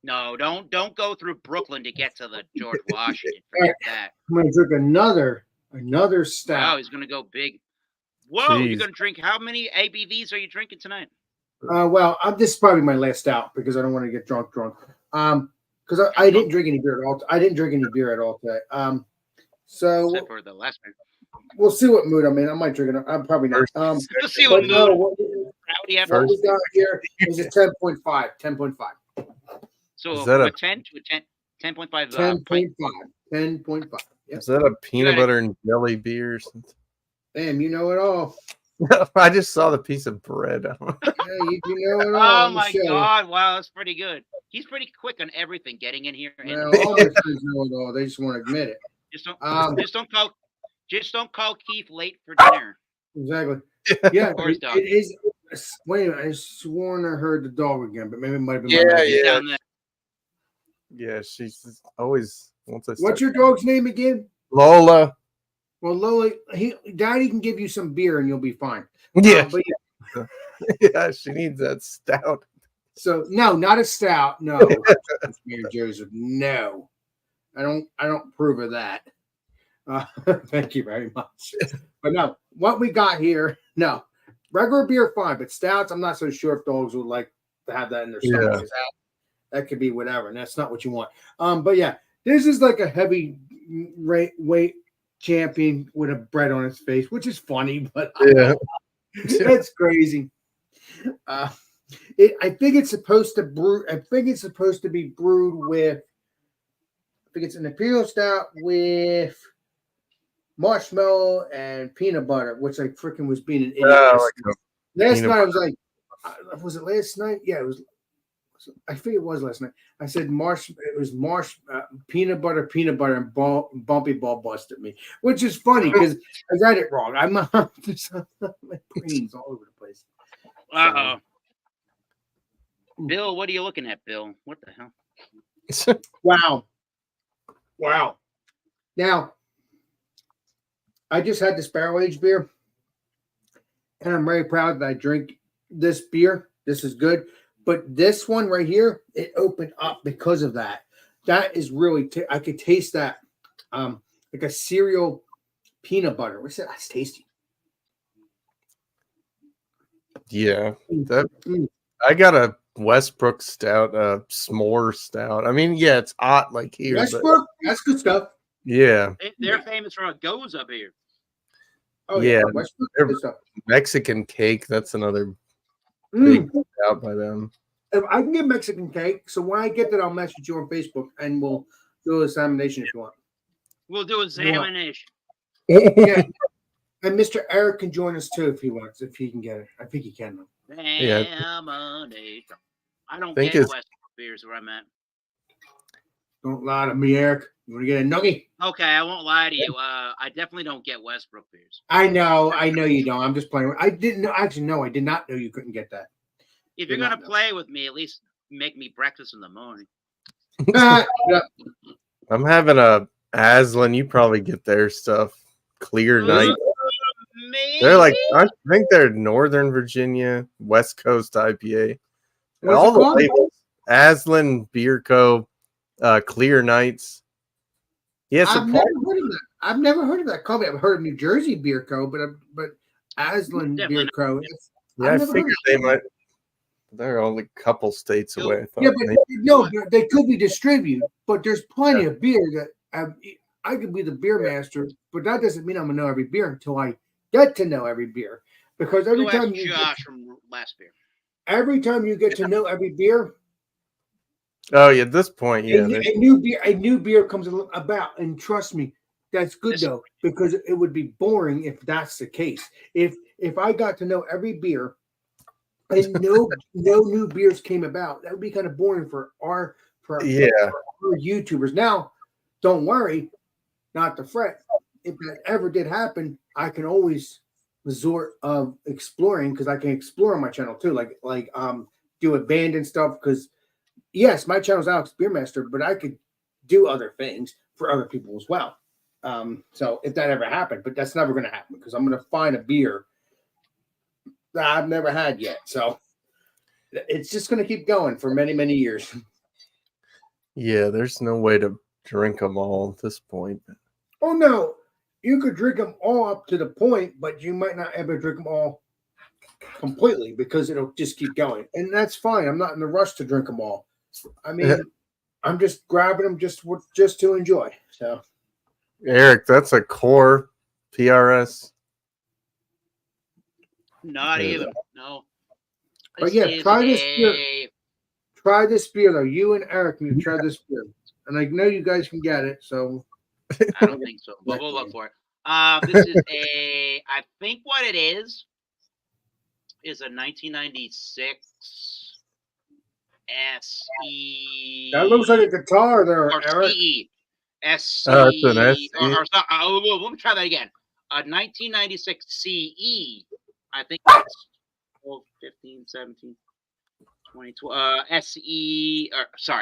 No, don't go through Brooklyn to get to the George Washington. Forget that. I'm gonna drink another stout. Wow, he's gonna go big. Whoa, you're gonna drink how many ABVs are you drinking tonight? Well, this is probably my last stout because I don't want to get drunk. Because I didn't drink any beer at all. I didn't drink any beer at all today. So except for the last one. We'll see what mood I'm in. I might drink it. I'm probably not. We'll see what mood. What we got here is a 10.5. 10.5. So is that a 10 to a 10.5? 10.5. 10.5. Yep. Is that a peanut butter and jelly beer? Damn, you know it all. I just saw the piece of bread. Yeah, you know it all. Oh my God! Wow, that's pretty good. He's pretty quick on everything, getting in here. Well, all my friends know it all. They just want to admit it. Just don't call Keith late for dinner. Exactly. Yeah, Of course, dog. it is. Wait a minute, I sworn I heard the dog again, but maybe it might have been my Yeah, imagination. Down there. Yeah, she's always once I start. What's your dog's name again? Lola? Well, Lola, Daddy can give you some beer and you'll be fine. Yeah, But yeah, yeah, she needs that stout. so no, not a stout. No, Mayor Joseph. No, I don't approve of that. Thank you very much. But no, what we got here, no, regular beer fine, but stouts, I'm not so sure if dogs would like to have that in their stomach. 'Cause that could be whatever, and that's not what you want. But yeah, this is like a heavy weight champion with a bread on its face, which is funny, but Yeah. that's crazy. I think it's supposed to brew. I think it's supposed to be brewed with. I think it's an imperial stout with marshmallow and peanut butter, which I freaking was being an idiot. Last peanut night I was like, was it last night? Yeah, it was. I think it was last night. I said it was peanut butter, and Bumpy Ball busted me, which is funny because I read it wrong. I'm my brain's all over the place. Uh oh. Bill, what are you looking at, Bill? What the hell? Wow. Now, I just had this barrel aged beer, and I'm very proud that I drink this beer. This is good. But this one right here, it opened up because of that. That is really, I could taste that like a cereal peanut butter. What's that? That's tasty. Yeah, I got a Westbrook stout, s'more stout. I mean, yeah, it's hot like here. Westbrook, that's good stuff. Yeah, they're famous for what goes up here. Oh yeah, Westbrook, good stuff. Mexican cake. That's another big stout by them. If I can get Mexican cake, so when I get that, I'll message you on Facebook and we'll do an examination if you want. We'll do examination. Yeah. And Mr. Eric can join us too if he wants, if he can get it. I think he can. Yeah. Examination. I don't Think get it's- Westbrook beers where I'm at. Don't lie to me, Eric. You want to get a nugget? Okay, I won't lie to you. I definitely don't get Westbrook beers. I know you don't. I'm just playing. I didn't know. Actually, no, I did not know you couldn't get that. If you're gonna play with me, at least make me breakfast in the morning. Yeah. I'm having a Aslan. You probably get their stuff. Clear Night. They're like, I think they're Northern Virginia, West Coast IPA. What's All it the called? labels. Aslan, Beer Co., Clear Nights. Yes, I've never heard of that. I've never heard of that company. I've heard of New Jersey Beer Co., but Aslan Definitely Beer Co. yeah, I I've never heard figured of they that. might. They're only a couple states away. I thought Yeah, but maybe- no, they could be distributed. But there's plenty of beer that I could be the beer master, but that doesn't mean I'm gonna know every beer until I get to know every beer. Because every Go ask time you Josh from last beer. get to know every beer, Oh yeah, at this point, yeah. a new beer comes about, and trust me, that's good though, because it would be boring if that's the case. If I got to know every beer and no new beers came about, that would be kind of boring for our YouTubers. Now, don't worry, not to fret. If that ever did happen, I can always resort of exploring because I can explore on my channel too, like do abandoned stuff. Because yes, my channel is Alex Beermaster, but I could do other things for other people as well. So if that ever happened, but that's never going to happen because I'm going to find a beer that I've never had yet. So it's just going to keep going for many, many years. Yeah, there's no way to drink them all at this point. Oh no, you could drink them all up to the point, but you might not ever drink them all completely because it'll just keep going, and that's fine. I'm not in a rush to drink them all. I mean, I'm just grabbing them just to enjoy. So, Eric, that's a core PRS. Not even. No. But yeah, try this beer. Try this beer though. You and Eric need to try this beer, and I know you guys can get it. So I don't think so, but we'll look for it. This is I think what it is a 1996 SE. that looks like a guitar there, or Eric. CE. SC. Oh, it's an SE. Let me try that again. A 1996 CE I think it's 12, 15, 17, 20,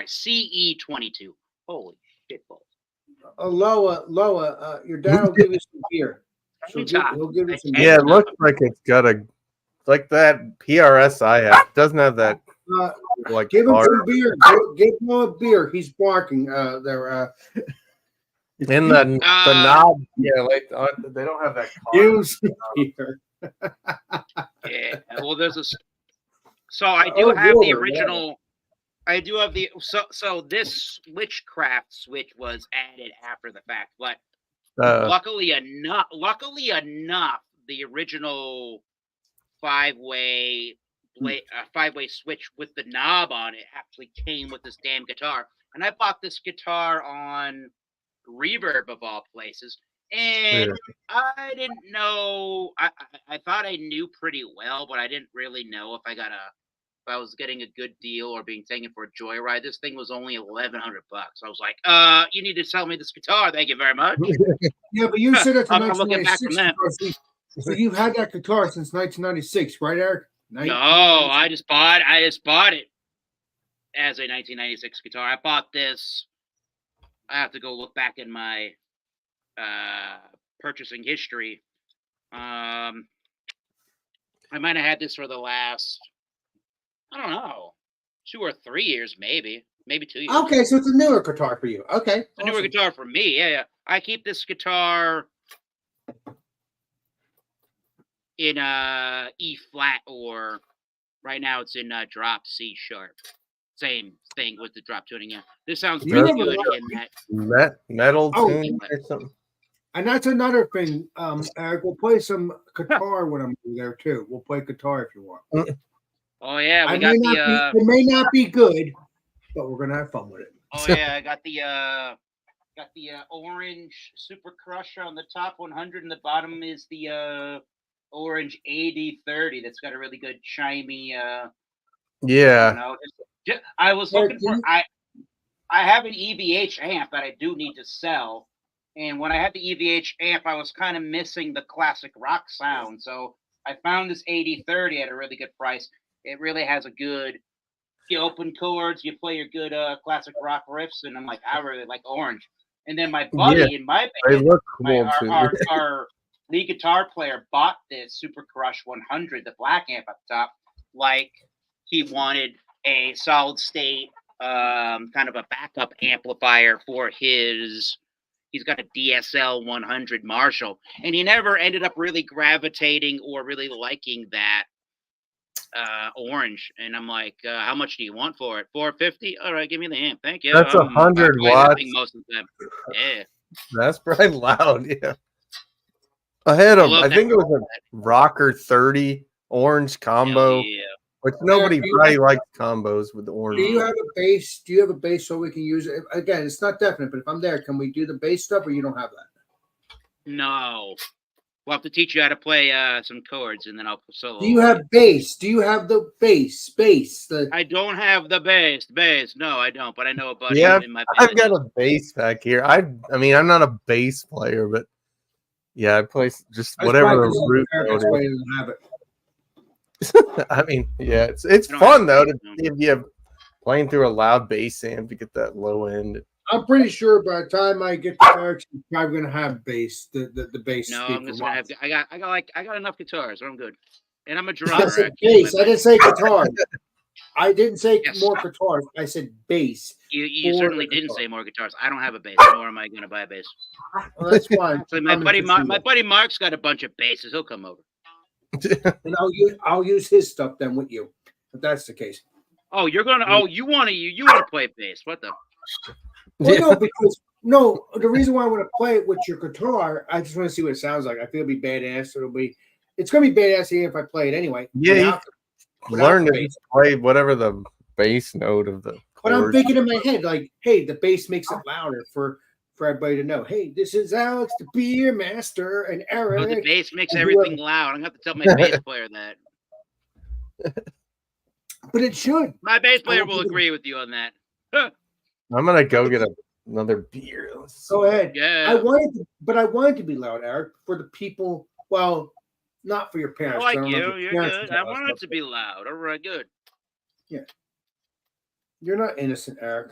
CE22. Holy shit balls. Loa, your dad will give you some beer. He'll give you some beer. Yeah, it looks like it's got a like that PRS I have. It doesn't have that like Give him bar. some beer. Give him a beer. He's barking. There. In the knob. Yeah, like they don't have that car. Give him some beer. Yeah. Well, there's a. So I do have the original. I do have the so this Switchcraft switch was added after the fact, but luckily enough, the original five-way switch with the knob on it actually came with this damn guitar. And I bought this guitar on Reverb of all places, and I didn't know. I thought I knew pretty well, but I didn't really know if I was getting a good deal or being taken for a joyride. This thing was only $1,100. I was like, you need to sell me this guitar. Thank you very much. Yeah, but you said it's a I'm looking back from that. So you've had that guitar since 1996, right, Eric? No, I just bought it as a 1996 guitar. I bought this. I have to go look back in my purchasing history. I might have had this for the last, I don't know, 2 or 3 years, maybe 2 years. Okay, so it's a newer guitar for you. Okay, a newer guitar for me. Yeah. I keep this guitar in E flat, or right now it's in drop C sharp. Same thing with the drop tuning. Yeah, this sounds pretty good in that metal tuning or something. And that's another thing, Eric. We'll play some guitar when I'm there too. We'll play guitar if you want. Oh yeah, it may not be good, but we're gonna have fun with it. Oh yeah, I got the orange Super Crusher on the top 100, and the bottom is the orange AD30. That's got a really good chimey. Yeah. I was looking for. I have an EVH amp that I do need to sell, and when I had the EVH amp, I was kind of missing the classic rock sound. So I found this AD30 at a really good price. It really has a good. You open chords, you play your good classic rock riffs, and I'm like, I really like orange. And then my buddy in my band, our lead guitar player, bought this Super Crush 100, the black amp up top, like he wanted a solid state kind of a backup amplifier for his. He's got a DSL 100 Marshall, and he never ended up really gravitating or really liking that orange. And I'm like, how much do you want for it? $450? All right, give me the amp. Thank you. That's 100 watts. Most of the time. Yeah. That's pretty loud. Yeah. I had I think it was a Rocker 30 orange combo. Yeah. Which nobody probably likes combos with the orange. Do you have a bass? Do you have a bass so we can use it? Again, it's not definite, but if I'm there, can we do the bass stuff, or you don't have that? No. We'll have to teach you how to play some chords, and then I'll solo. Do you have bass? Do you have the bass? I don't have the bass. No, I don't, but I know a buddy in my band. I've got a bass back here. I mean, I'm not a bass player, but yeah, I play just whatever the root note is. I mean, yeah, it's fun though if you have playing through a loud bass amp to get that low end. I'm pretty sure by the time I get to Eric's, I'm probably gonna have bass, the bass. No, I'm just gonna have. I got enough guitars. So I'm good, and I'm a drummer. I said bass. I didn't say guitar. I didn't say more guitars. I said bass. You certainly didn't say more guitars. I don't have a bass, nor am I gonna buy a bass. Well, that's fine. So my buddy Mark's got a bunch of basses. He'll come over. And I'll use his stuff then with you, if that's the case. Oh, you're gonna. Oh, you want to play bass? What the? Well, no, the reason why I want to play it with your guitar, I just want to see what it sounds like. I feel it'll be badass. It's gonna be badass even if I play it anyway. Yeah, learn to play whatever the bass note of the. But I'm thinking in my head, like, hey, the bass makes it louder for everybody to know. Hey, this is Alex, the beer master, and Eric. Oh, the bass makes everything loud. I'm gonna have to tell my bass player that. But it should. My bass player will agree with you on that. I'm gonna go get another beer. Go ahead. Yeah. I wanted to be loud, Eric, for the people. Well, Not for your parents. I I like don't know if you. your You're parents good. would I tell us, want it but to be loud. All right, good. You're not innocent, Eric.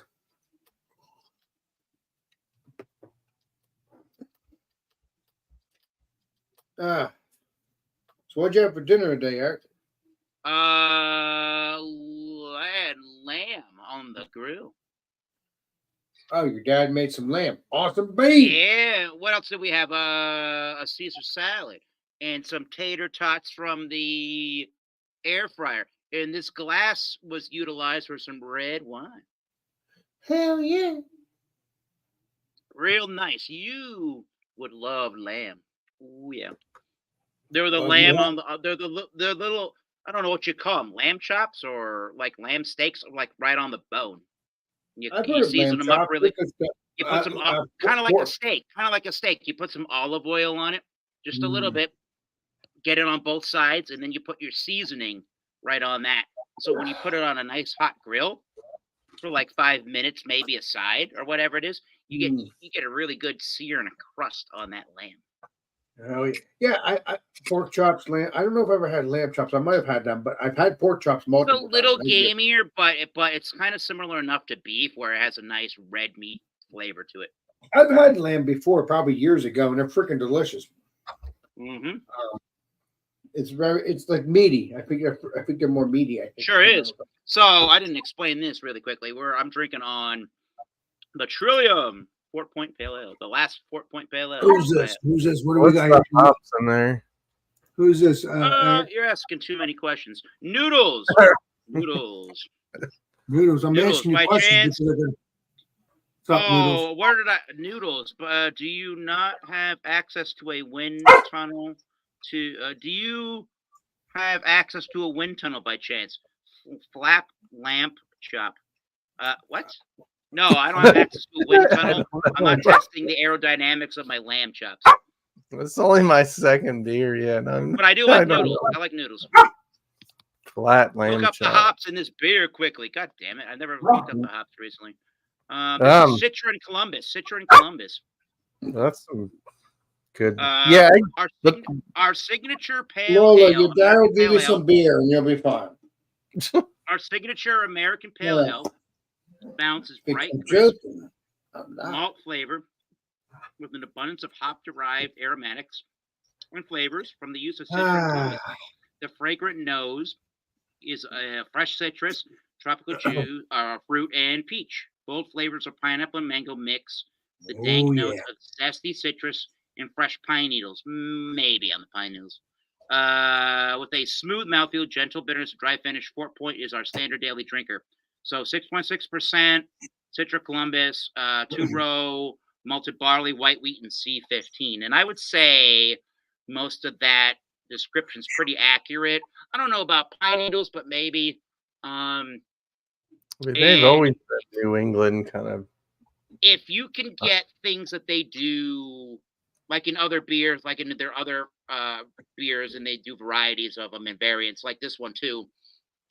Ah. So what'd you have for dinner today, Eric? I had lamb on the grill. Oh, your dad made some lamb. Awesome beef. Yeah. What else did we have? A Caesar salad and some tater tots from the air fryer. And this glass was utilized for some red wine. Hell yeah. Real nice. You would love lamb. Oh yeah. They're the Oh, lamb yeah. on the. They're little. I don't know what you call them. Lamb chops or like lamb steaks, like right on the bone. You I've you heard of season lamb them up chops really. because You put some kind of like a steak. Kind of like a steak. You put some olive oil on it, just a little bit. Get it on both sides, and then you put your seasoning right on that. So when you put it on a nice hot grill for like 5 minutes, maybe a side or whatever it is, you get a really good sear and a crust on that lamb. Hell yeah. I pork chops, lamb. I don't know if I ever had lamb chops. I might have had them, but I've had pork chops It's a multiple little times. gamier, but it's kind of similar enough to beef where it has a nice red meat flavor to it. I've had lamb before, probably years ago, and they're freaking delicious. Mm-hmm. It's like meaty. I think they're more meaty. I think. Sure is. So I didn't explain this really quickly. I'm drinking on the Trillium Fort Point Pale Ale, the last Fort Point Pale Ale. Who's this? What do we What's got? the hops in there? Who's this? You're asking too many questions. Noodles. Noodles. Noodles. I'm Noodles, asking you by questions. chance? What's up, Noodles? Where did I noodles? But do you not have access to a wind tunnel? Do you have access to a wind tunnel by chance? Flap lamp chop. What? No, I don't have access to a wind tunnel. I'm not testing the aerodynamics of my lamb chops. It's only my second beer, yeah. But I do like noodles. I like noodles. Flat lamb Look up chop. the hops in this beer quickly. God damn it. I never looked up the hops recently. This is Citra and Columbus. That's some good. Yeah. Our signature pale Lola, ale. your dad will give you some beer and you'll be fine. Our signature American pale ale bounces bright malt flavor with an abundance of hop-derived aromatics and flavors from the use of citrus and Columbus. The fragrant nose is fresh citrus, tropical juice, fruit, and peach. Bold flavors of pineapple and mango mix. The dank notes of zesty citrus and fresh pine needles, maybe on the pine needles. With a smooth mouthfeel, gentle bitterness, dry finish, Fort Point is our standard daily drinker. So 6.6%, Citra Columbus, 2-row, malted barley, white wheat, and C15. And I would say most of that description's pretty accurate. I don't know about pine needles, but maybe. They've always been New England kind of. If you can get things that they do, like in other beers, like in their other beers, and they do varieties of them and variants, like this one too.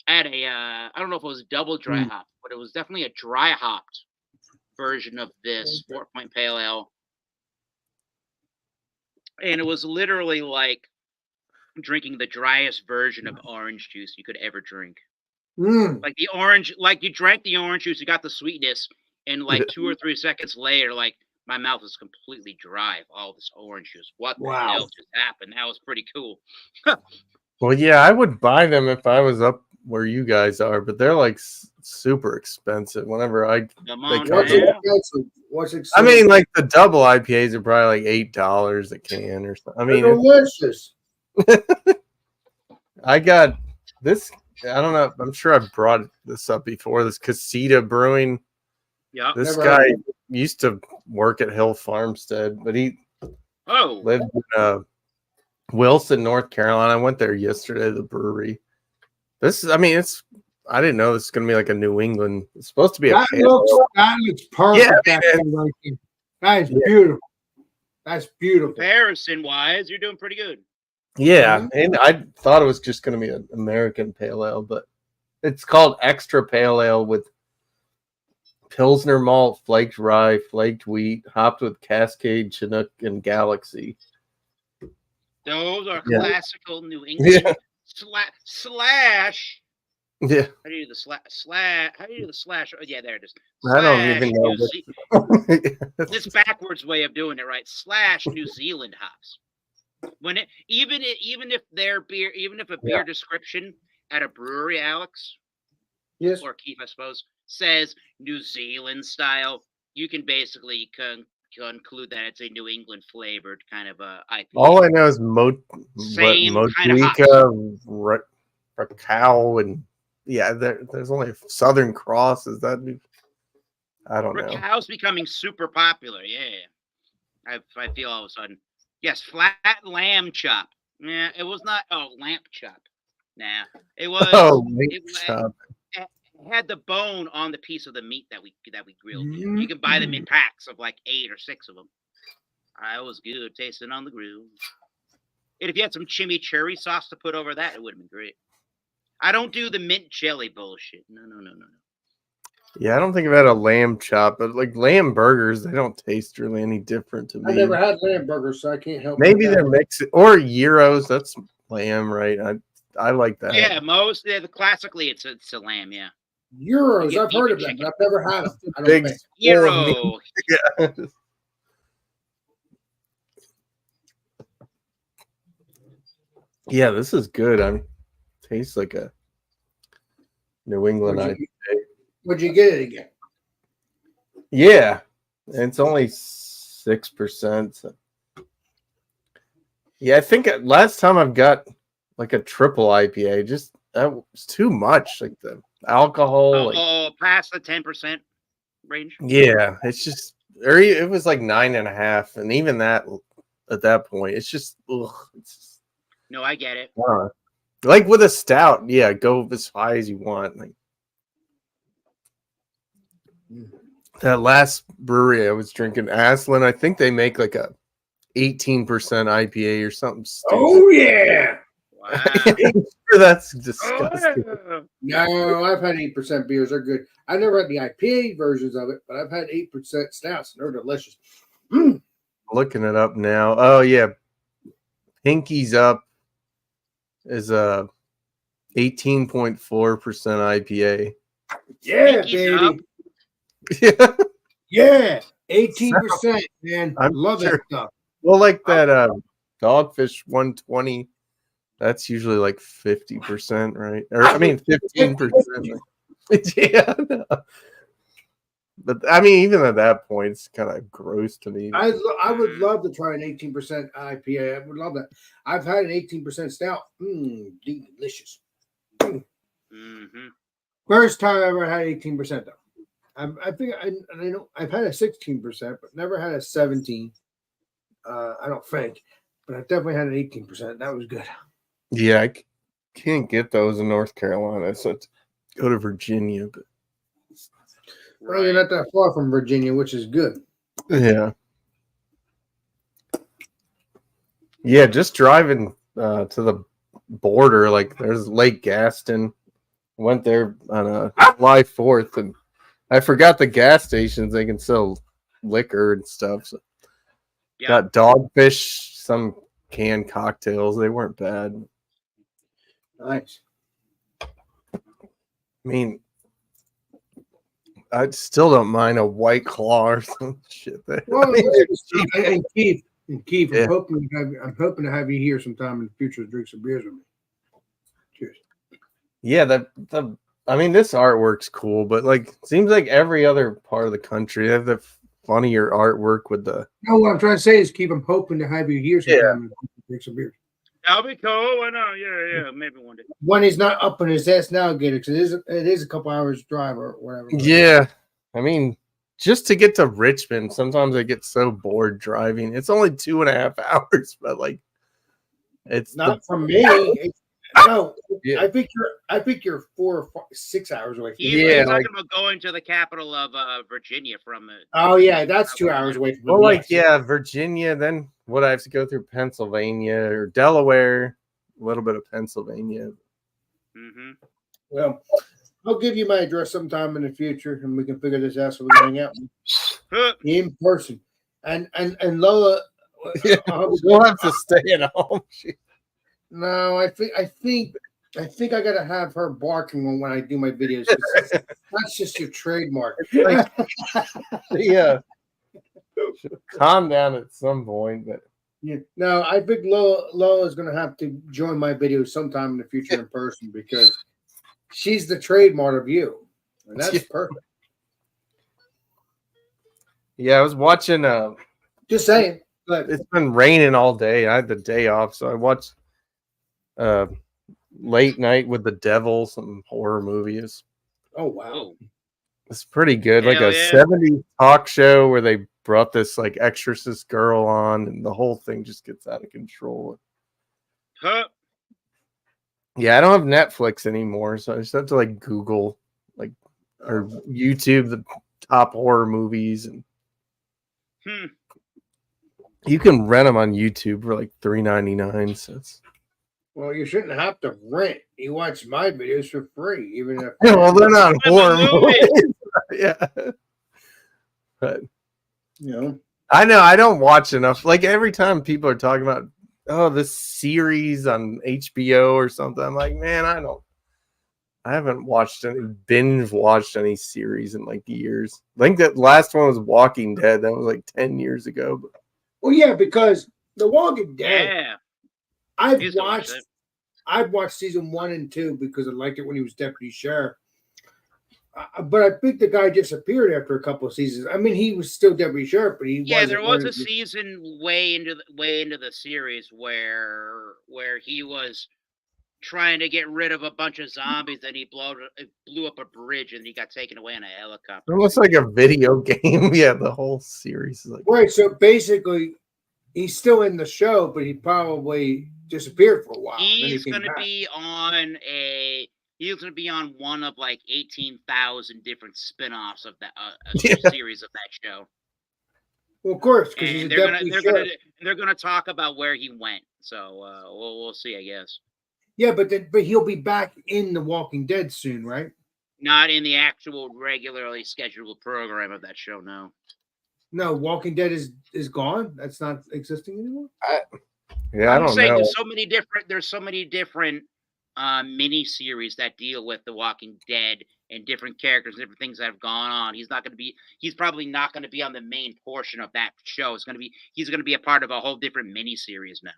I had I don't know if it was double dry hop, but it was definitely a dry hopped version of this Fort Point Pale Ale. And it was literally like drinking the driest version of orange juice you could ever drink. Like the orange, like you drank the orange juice, you got the sweetness, and like 2 or 3 seconds later, like my mouth was completely dry of all this orange juice. What the hell just happened? That was pretty cool. Well, yeah, I would buy them if I was up where you guys are, but they're like super expensive. Whenever I, what's expensive? I mean, like the double IPAs are probably like $8 a can or something. I mean, delicious. I got this. I don't know. I'm sure I've brought this up before. This Casita Brewing. Yeah. This guy used to work at Hill Farmstead, but he lived in Wilson, North Carolina. I went there yesterday, the brewery. I didn't know this is going to be like a New England. It's supposed to be that looks perfect. Yeah, that is beautiful. That's beautiful. Comparison-wise, you're doing pretty good. Yeah, and I thought it was just going to be an American pale ale, but it's called Extra Pale Ale with Pilsner malt, flaked rye, flaked wheat, hopped with Cascade, Chinook, and Galaxy. Those are Yeah. classical New England Yeah. slash. Yeah. How do you do the slash? How do you do the slash? Oh, yeah, there it is. I don't even know. This backwards way of doing it, right? Slash New Zealand hops. When it even if their beer, even if a beer description at a brewery, Alex, Yes. or Keith, I suppose, says New Zealand style, you can basically conclude that it's a New England flavored kind of a IPA. All I know is Same kind of Motueka, Raquel, and there's only Southern Cross. Is that new? I don't know. Raquel's becoming super popular. Yeah, I feel all of a sudden. Yes, flat lamb chop. Yeah, it was not. Oh, lamp chop. Nah, it was. Oh, lamp chop. It had the bone on the piece of the meat that we grilled. You can buy them in packs of like 8 or 6 of them. It was good tasting on the grill. And if you had some chimichurri sauce to put over that, it would have been great. I don't do the mint jelly bullshit. No. Yeah, I don't think I've had a lamb chop, but like lamb burgers, they don't taste really any different to me. I never had lamb burgers, so I can't help. Maybe they're mixed or gyros. That's lamb, right? I like that. Yeah, classically it's a lamb. Yeah. Euros, I've heard of them, but I've never had them. I don't Big think. Euro. Yeah. Yeah, this is good. Tastes like a New England IPA. Would you get it again? Yeah, and it's only 6%. So. Yeah, I think last time I've got like a triple IPA, just that was too much. Like the alcohol. Past the 10% range. Yeah, it's just, or it was like 9.5, and even that at that point, it's just, No, I get it. Like with a stout, yeah, go as high as you want. Like that last brewery I was drinking, Aslan, I think they make like a 18% IPA or something stupid. Oh yeah. Wow. That's disgusting. No, I've had 8% beers. They're good. I've never had the IPA versions of it, but I've had 8% stouts, and they're delicious. Looking it up now. Oh yeah, Pinky's Up is a 18.4% IPA. Yeah, Pinky's baby. Up. Yeah. Yeah, 18%, man. I'm Love sure. that stuff. Well, like that Dogfish 120, that's usually like 50%, right? Or I mean 15%. Yeah. No. But I mean, even at that point, it's kind of gross to me. I would love to try an 18% IPA. I would love that. I've had an 18% stout. Delicious. Mm-hmm. First time I ever had 18% though. I think I know I've had a 16%, but never had a 17. I don't think, but I definitely had an 18%. That was good. Yeah, I can't get those in North Carolina, so it's go to Virginia. But Well, you're not that far from Virginia, which is good. yeah, just driving to the border, like there's Lake Gaston. Went there on July 4th, and I forgot the gas stations they can sell liquor and stuff. So got Dogfish, some canned cocktails. They weren't bad. Nice. I mean, I still don't mind a White Claw or some shit. Well, and Keith, Yeah. I'm hoping to have you here sometime in the future to drink some beers with me. Cheers. Yeah, I mean, this artwork's cool, but like, seems like every other part of the country they have the funnier artwork with the. No, what I'm trying to say is, keep. I'm hoping to have you here sometime and drink some beers. That'll be cool. I know. Yeah. Maybe one day. When he's not up in his ass now, get it, because it is a couple hours drive or whatever. Yeah, I mean, just to get to Richmond, sometimes I get so bored driving. It's only 2.5 hours, but like, it's not from me. No, yeah. I think you're 4 or 6 hours away. From You're talking about going to the capital of Virginia from it. Oh yeah, that's 2 hours away from. Well, like Virginia. Then what I have to go through Pennsylvania or Delaware, a little bit of Pennsylvania. Mm-hmm. Well, I'll give you my address sometime in the future, and we can figure this out so we can hang out in person. And Lola, Yeah, I'll- we'll have to stay at home. No, I think I gotta have her barking when I do my videos. 'Cause that's just your trademark. Like, yeah. Calm down at some point, but Yeah. No, I think Lola is gonna have to join my videos sometime in the future in person because she's the trademark of you, and that's Yeah. perfect. yeah, I was watching. Just saying. But It's been raining all day. I had the day off, so I watched Late Night with the Devil, some horror movies. oh wow, Oh, It's pretty good, like Hell a yeah. 70s talk show where they brought this like exorcist girl on, and the whole thing just gets out of control. huh? Yeah, I don't have Netflix anymore, so I just have to like Google like or YouTube the top horror movies, and Hmm. you can rent them on YouTube for like $3.99. So it's well, you shouldn't have to rent. You watch my videos for free, even if well, they're not I'm a horror movie. movies. Yeah, but you know. I know I don't watch enough. Like every time people are talking about, oh, this series on HBO or something, I'm like, man, I haven't watched any binge watched any series in like years. I think that last one was Walking Dead. That was like 10 years ago. But Well, yeah, because The Walking Dead, Yeah. I've Used to watch watched. I've watched season 1 and 2 because I liked it when he was deputy sheriff. But I think the guy disappeared after a couple of seasons. I mean, he was still deputy sheriff, but he Yeah, wasn't there one was of a the- season way into the series where he was trying to get rid of a bunch of zombies, and he blew up a bridge, and he got taken away in a helicopter. almost like a video game. Yeah, the whole series is like Right. So basically, he's still in the show, but he probably disappeared for a while. and then he He's came gonna back. be on He's gonna be on one of like 18,000 different spin-offs of that Yeah. series of that show. Well, of course, because he's a And they're deputy gonna sheriff. they're gonna talk about where he went. So we'll see, I guess. Yeah, but he'll be back in The Walking Dead soon, right? Not in the actual regularly scheduled program of that show, no. No, Walking Dead is gone. That's not existing anymore. yeah, I I'm don't saying know. there's so many different mini series that deal with The Walking Dead and different characters and different things that have gone on. He's probably not gonna be on the main portion of that show. He's gonna be a part of a whole different mini series now.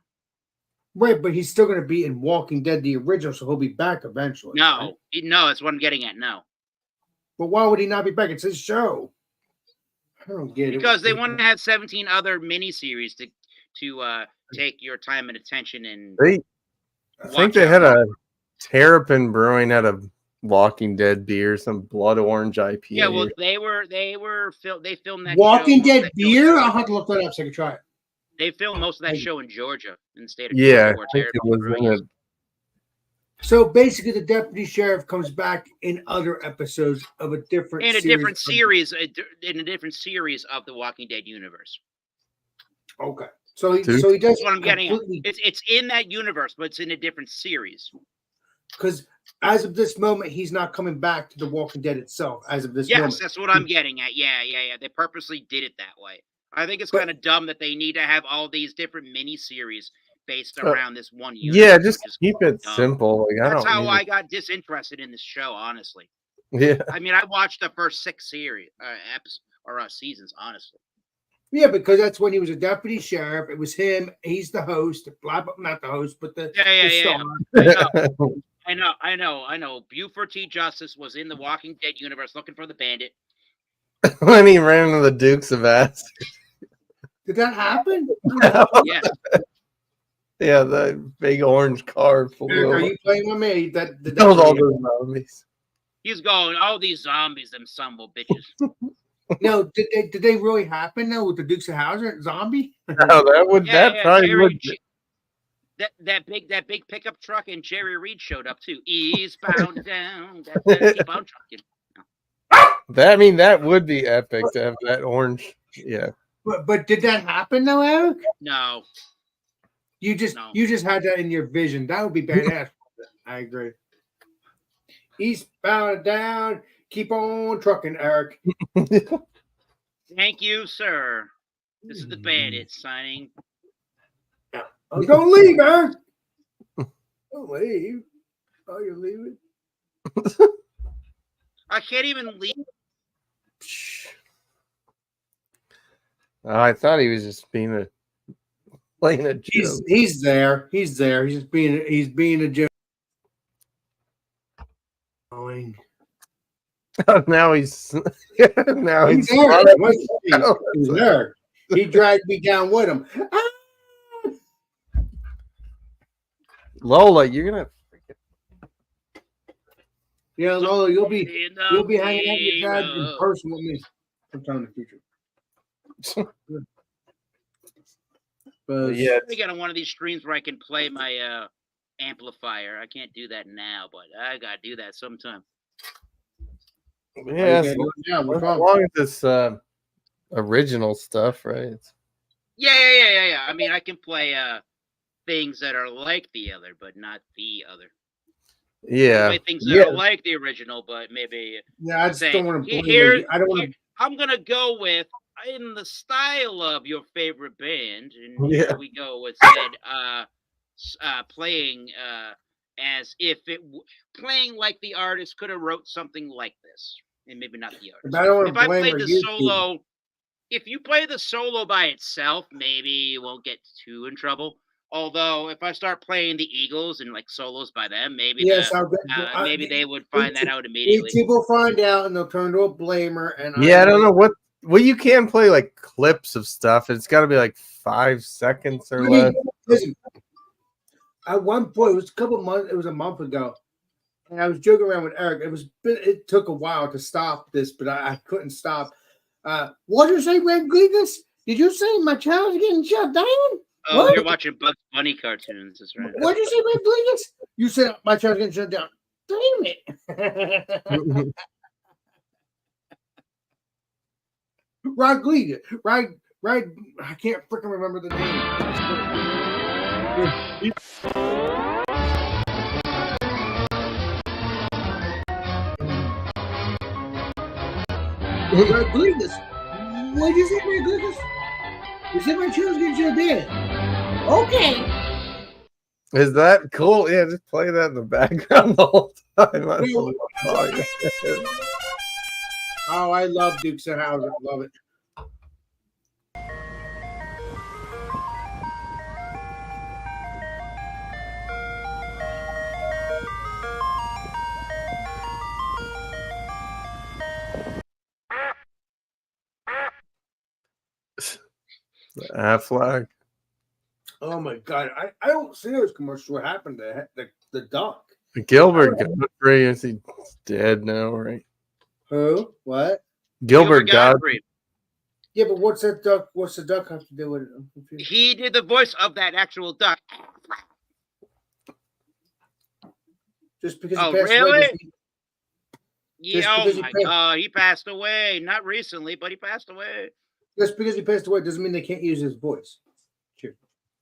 Right, but he's still going to be in Walking Dead, the original, so he'll be back eventually. right? No, that's what I'm getting at. No, But why would he not be back? It's his show. I don't get it. because they want to have 17 other miniseries to take your time and attention and I think watch they out. had a Terrapin Brewing had a Walking Dead beer, some blood orange IPA. Yeah, well, they filmed that Walking show, most of Dead that show in beer. I'll Georgia. have to look that up so I can try it. They filmed most of that Hey. show in Georgia, in the state of yeah, Georgia, where I think it Terrapin was Brewing in is. a, So basically, the deputy sheriff comes back in other episodes of a different in a series different of- series of the Walking Dead universe. Okay, so he Dude. does That's what I'm getting at. completely It's in that universe, but it's in a different series. because as of this moment, he's not coming back to the Walking Dead itself. As of this Yes, moment, that's what I'm getting at. Yeah. They purposely did it that way. I think it's But- kind of dumb that they need to have all these different mini-series based Uh, around this one universe. yeah, just which is keep it dumb. simple. Like I That's don't. how need I got disinterested in this show, honestly. Yeah, I mean, I watched the first 6 seasons, honestly. yeah, because that's when he was a deputy sheriff. It was him. He's the host. Blah, blah, not the host, but the Yeah. star. I know. Buford T. Justice was in the Walking Dead universe looking for the bandit. when he ran into the Dukes of Hazzard. Did that happen? Yes. Yeah, the big orange car full Eric, are of you playing with me? That did that killed all really- those zombies. He's going, all these zombies, them son of a bitches. No, did they really happen though with the Dukes of Hazzard zombie? No, that probably Jerry, would. that big pickup truck and Jerry Reed showed up too. Eastbound down. Keep on trucking. That would be epic to have that orange. Yeah. But did that happen though, Eric? No. You just No. had that in your vision. That would be badass. I agree. Eastbound down. Keep on trucking, Eric. Thank you, sir. This is the bandit signing. Oh, don't leave, man. Don't leave. Oh, you're leaving? I can't even leave. Oh, I thought he was just playing a joke. He's there. He's there. He's being a joke. Now he's now He's he's there. He dragged me down with him. Lola, you're gonna. Yeah, Lola, you'll be hanging out with your dad in person with me sometime in the future. But Yeah, I got on one of these streams where I can play my amplifier. I can't do that now, but I gotta do that sometime. yeah. as long as it's original stuff, right? Yeah. I mean, I can play things that are like the other, but not the other. Yeah, Play things that are like the original, but maybe. Yeah, I just don't want to. I'm gonna go with in the style of your favorite band, and Yeah. here we go with said playing as if playing like the artist could have wrote something like this, and maybe not the artist. I don't want If to I blame played her, the you solo, if you play the solo by itself, maybe you won't get too in trouble. Although, if I start playing the Eagles and like solos by them, maybe maybe they would find that out immediately. YouTube will find out, and they'll turn to a blamer. And I don't know what. Well, you can play like clips of stuff. It's got to be like 5 seconds or less. Listen, at one point, it was a couple months. It was a month ago, and I was joking around with Eric. It took a while to stop this, but I couldn't stop. What did you say, Rodriguez? Did you say my child's getting shut down? Oh, What? you're watching Bugs Bunny cartoons. That's right. What did you say, Rodriguez? You said my child's getting shut down. Damn it. Rodriguez. Right. I can't freaking remember the name. Rodriguez. What did you say, Rodriguez? You said my child's getting shut down. Okay. Is that cool? Yeah, just play that in the background the whole time. Oh, I love Dukes of Hazzard. Love it. Affleck. Oh my god, I don't see those commercials. What happened to the duck? Gilbert Godfrey, is he dead now, right? Who? What? Gilbert Godfrey. Yeah, but what's that duck? What's the duck have to do with it? I'm confused. He did the voice of that actual duck. Just because Oh, he passed really? away. Yeah, oh my god, he passed away. Not recently, but he passed away. Just because he passed away doesn't mean they can't use his voice. Sure.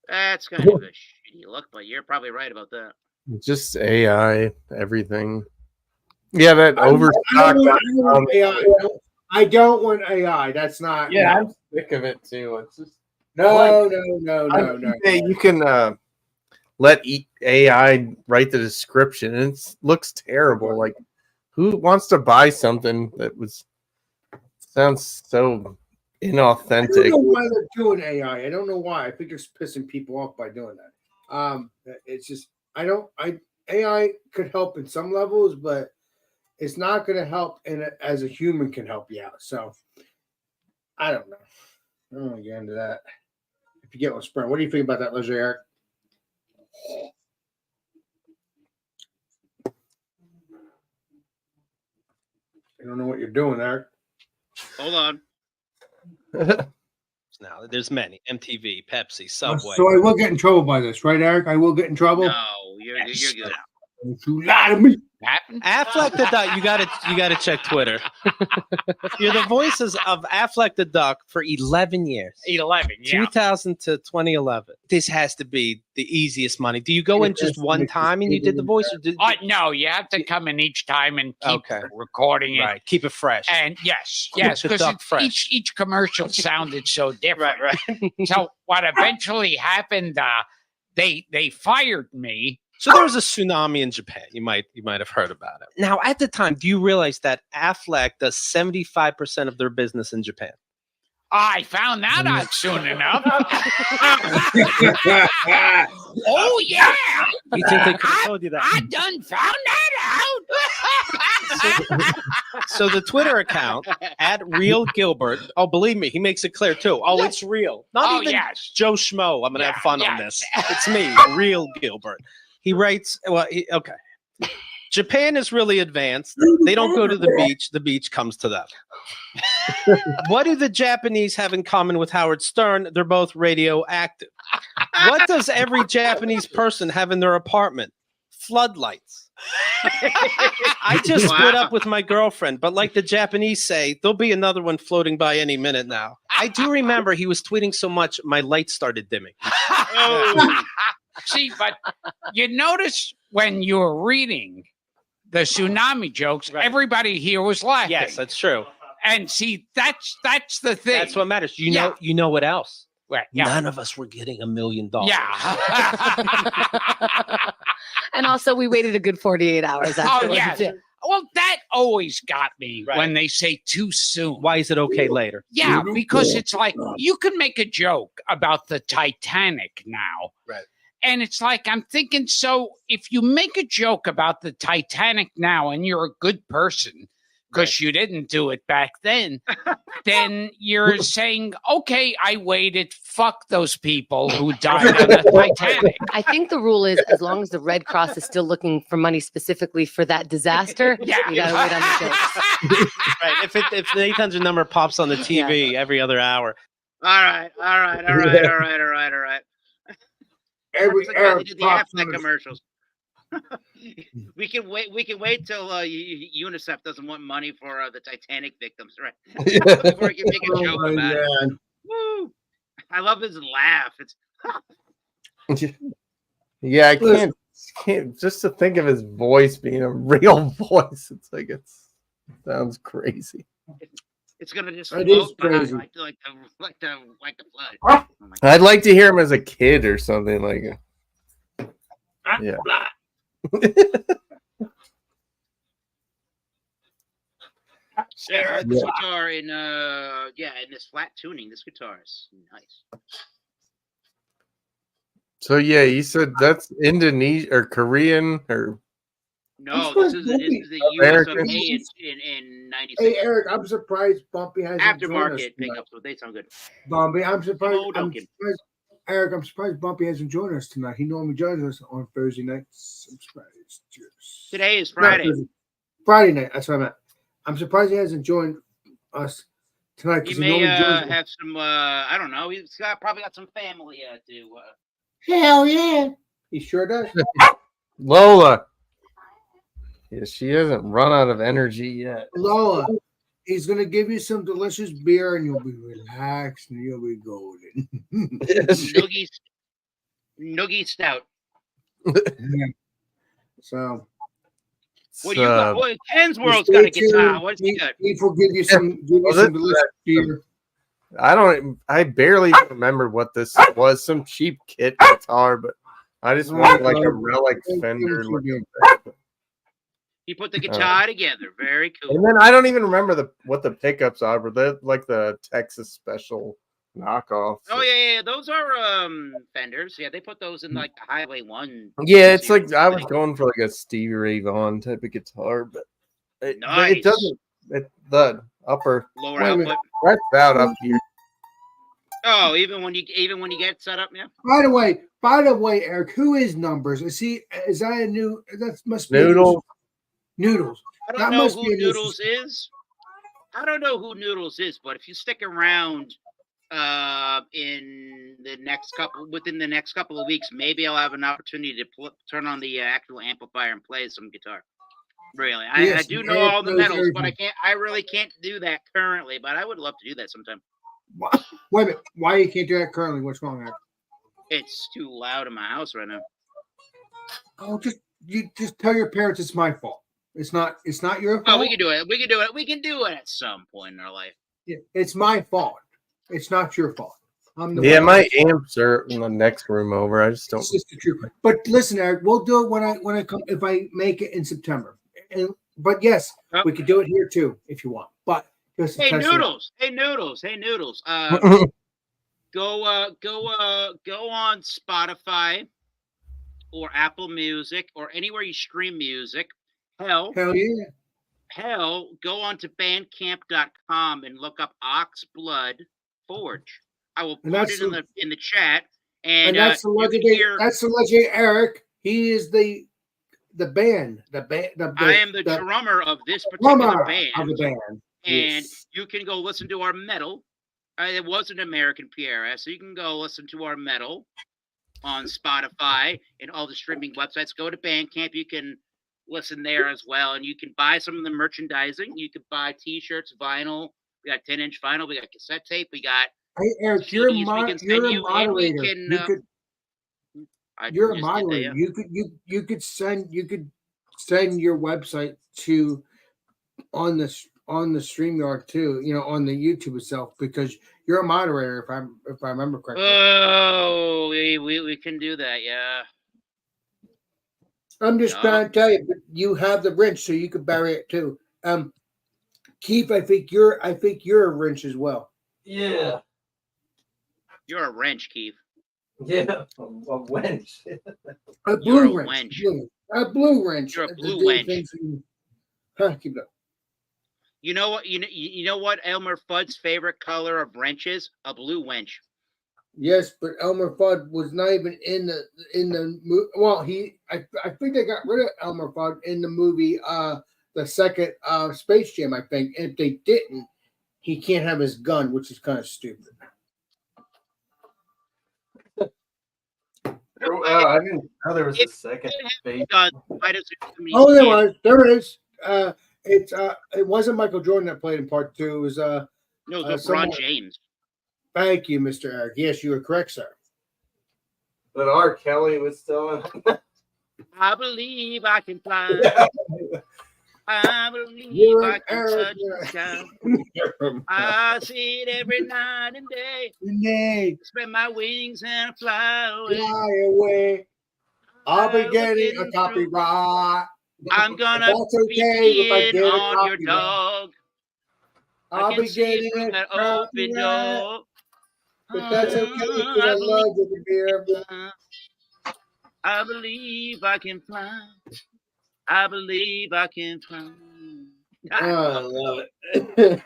That's kind of a shitty look, but you're probably right about that. Just AI, everything. Yeah, that overstock. I don't want AI. That's not. Yeah, I'm sick of it too. It's just no. You can let AI write the description, and it looks terrible. Like, who wants to buy something that sounds so inauthentic? I don't know why they're doing AI. I don't know why. I think it's pissing people off by doing that. It's just AI could help in some levels, but it's not going to help as a human can help you out. So I don't know. I don't want to get into that. If you get one, Sprint, what do you think about that, Leslie Eric? I don't know what you're doing, Eric. Hold on. Now there's many: MTV, Pepsi, Subway. So I will get in trouble by this, right, Eric? I will get in trouble. No, you're good. You lie to me. Affleck the Duck. You gotta check Twitter. You're the voices of Affleck the Duck for 11 years. 11, yeah. 2000 to 2011. This has to be the easiest money. Do you go in just one time and you did the voice? Or No, you have to come in each time and keep recording it. Right, keep it fresh. And yes, Keep the because duck fresh. each commercial sounded so different. Right. So what eventually happened, they fired me. So there was a tsunami in Japan. You might have heard about it. Now, at the time, do you realize that Aflac does 75% of their business in Japan? I found that out soon enough. Oh yeah, You think they could have told you that? I done found that out. So the Twitter account at Real Gilbert. Oh, believe me, he makes it clear too. Oh, it's real. Not Oh even yes. Joe Schmo. I'm gonna have fun on yeah. this. It's me, Real Gilbert. He writes. Well, okay. Japan is really advanced. They don't go to the beach. The beach comes to them. What do the Japanese have in common with Howard Stern? They're both radioactive. What does every Japanese person have in their apartment? Floodlights. I just split up with my girlfriend, but like the Japanese say, there'll be another one floating by any minute now. I do remember he was tweeting so much, my lights started dimming. Oh. See, but you notice when you were reading the tsunami jokes, Right. everybody here was laughing. Yes, that's true. And see, that's the thing. That's what matters. You Yeah. know what else? Right, yeah. None of us were getting $1 million. Yeah. And also, we waited a good 48 hours Oh, afterwards. yes. Yeah. Well, that always got me Right. when they say too soon. Why is it okay later? Yeah, because it's like you can make a joke about the Titanic now. Right. And it's like, I'm thinking, so if you make a joke about the Titanic now and you're a good person because you didn't do it back then, you're saying, okay, I waited. Fuck those people who died on the Titanic. I think the rule is as long as the Red Cross is still looking for money specifically for that disaster, Yeah. you gotta wait on the jokes. Right. If the 800 number pops on the TV every other hour. All right. Every That's the guy that Eric did the pops Aflac on his- commercials. We can wait till UNICEF doesn't want money for the Titanic victims, right? Before we can make a Oh joke my about it. God. Woo! I love his laugh. It's Yeah, I can't just to think of his voice being a real voice. It's like it sounds crazy. it's gonna just It is float by crazy. like the flood. Ah. Oh my I'd like to hear him as a kid or something like it. Yeah. Yeah, this guitar in in this flat tuning. This guitar is nice. So yeah, you said that's Indonesian or Korean or No, surprised this is the American. USOA in '96. Hey Eric, I'm surprised Bumpy hasn't joined us Aftermarket tonight. pickups, but they sound good. Bumpy, I'm surprised. Oh, Duncan. Eric, I'm surprised Bumpy hasn't joined us tonight. He normally joins us on Thursday nights. I'm surprised. Cheers. Today is Not Friday. Thursday. Friday night. That's what I meant. I'm surprised he hasn't joined us tonight. He 'cause may normally joins us. have some. I don't know. He's probably got some family to. Hell yeah. He sure does. Lola. Yeah, she hasn't run out of energy yet. Lola, he's gonna give you some delicious beer and you'll be relaxed and you'll be golden. Noogie Stout. So What do you got? Well, Ken's World's got a guitar. What's he got? He will give you some delicious beer. I barely even remember what this was. Some cheap kit guitar, but I just want like a relic Fender looking thing. He put the guitar together. Very cool. And then I don't even remember what the pickups are, but they're like the Texas Special knockoff. Oh yeah. Those are Fenders. Yeah, they put those in like the Highway 1. Yeah, it's like I was going for like a Stevie Ray Vaughan type of guitar, but it Nice. doesn't. The upper Lower Wait a minute. output. that's out up here. Oh, even when you get set up, yeah. By the way, Eric, who is Numbers? Is that a new? That must be Noodle. Noodles. I That don't know must who be a new- Noodles is. I don't know who Noodles is, but if you stick around within the next couple of weeks, maybe I'll have an opportunity to turn on the actual amplifier and play some guitar. Really, I Yes, do know Eric all the knows medals, but everything. I really can't do that currently. But I would love to do that sometime. Wait a minute. Why you can't do that currently? What's wrong, Eric? It's too loud in my house right now. Oh, just tell your parents it's my fault. It's not your fault. Oh, we can do it. We can do it at some point in our life. Yeah, it's my fault. It's not your fault. Yeah, my amps are in the next room over. I just don't. It's just the truth. But listen, Eric, we'll do it when I come if I make it in September. But yes, we could do it here too if you want. But just to Hey test it out. Noodles, hey Noodles, hey Noodles. Go on Spotify or Apple Music or anywhere you stream music. Hell yeah. Hell, go on to bandcamp.com and look up Oxblood Forge. I will put it in the chat. And that's the legendary Eric. He is the band. I am the drummer of this particular band. Of the band. And you can go listen to our metal. It was an American PRS, so you can go listen to our metal on Spotify and all the streaming websites. Go to Bandcamp. You can listen there as well, and you can buy some of the merchandising. You can buy T-shirts, vinyl. We got 10-inch vinyl. We got cassette tape. We got. Hey Eric, you're a moderator. You're a moderator. You could send your website to on the StreamYard too. On the YouTube itself because you're a moderator. If I remember correctly. Oh, we can do that. Yeah. I'm just trying to tell you, but you have the wrench, so you could bury it too. Keith, I think you're a wrench as well. Yeah. You're a wrench, Keith. Yeah, a wench. A blue wrench. A blue wrench. You're a blue wrench. Keep up. You know what? You know what Elmer Fudd's favorite color of wrench is? A blue wench. Yes, but Elmer Fudd was not even in the movie. Well, I think they got rid of Elmer Fudd in the movie, the second Space Jam. I think, and if they didn't, he can't have his gun, which is kind of stupid. I didn't know there was a second Space. Oh, there was. There is. It wasn't Michael Jordan that played in part 2. It was no, LeBron James. Thank you, Mr. Eric. Yes, you were correct, sir. But R. Kelly was still in. I believe I can fly. I believe I can touch the sky. I see it every night and day. Spread my wings and fly away. Fly away. I'll be getting a copyright. I'm gonna be peeing on your dog. I'll be getting it that open door. But that's okay because I love you, dear. I believe I can fly. I believe I can fly. Oh, I love it.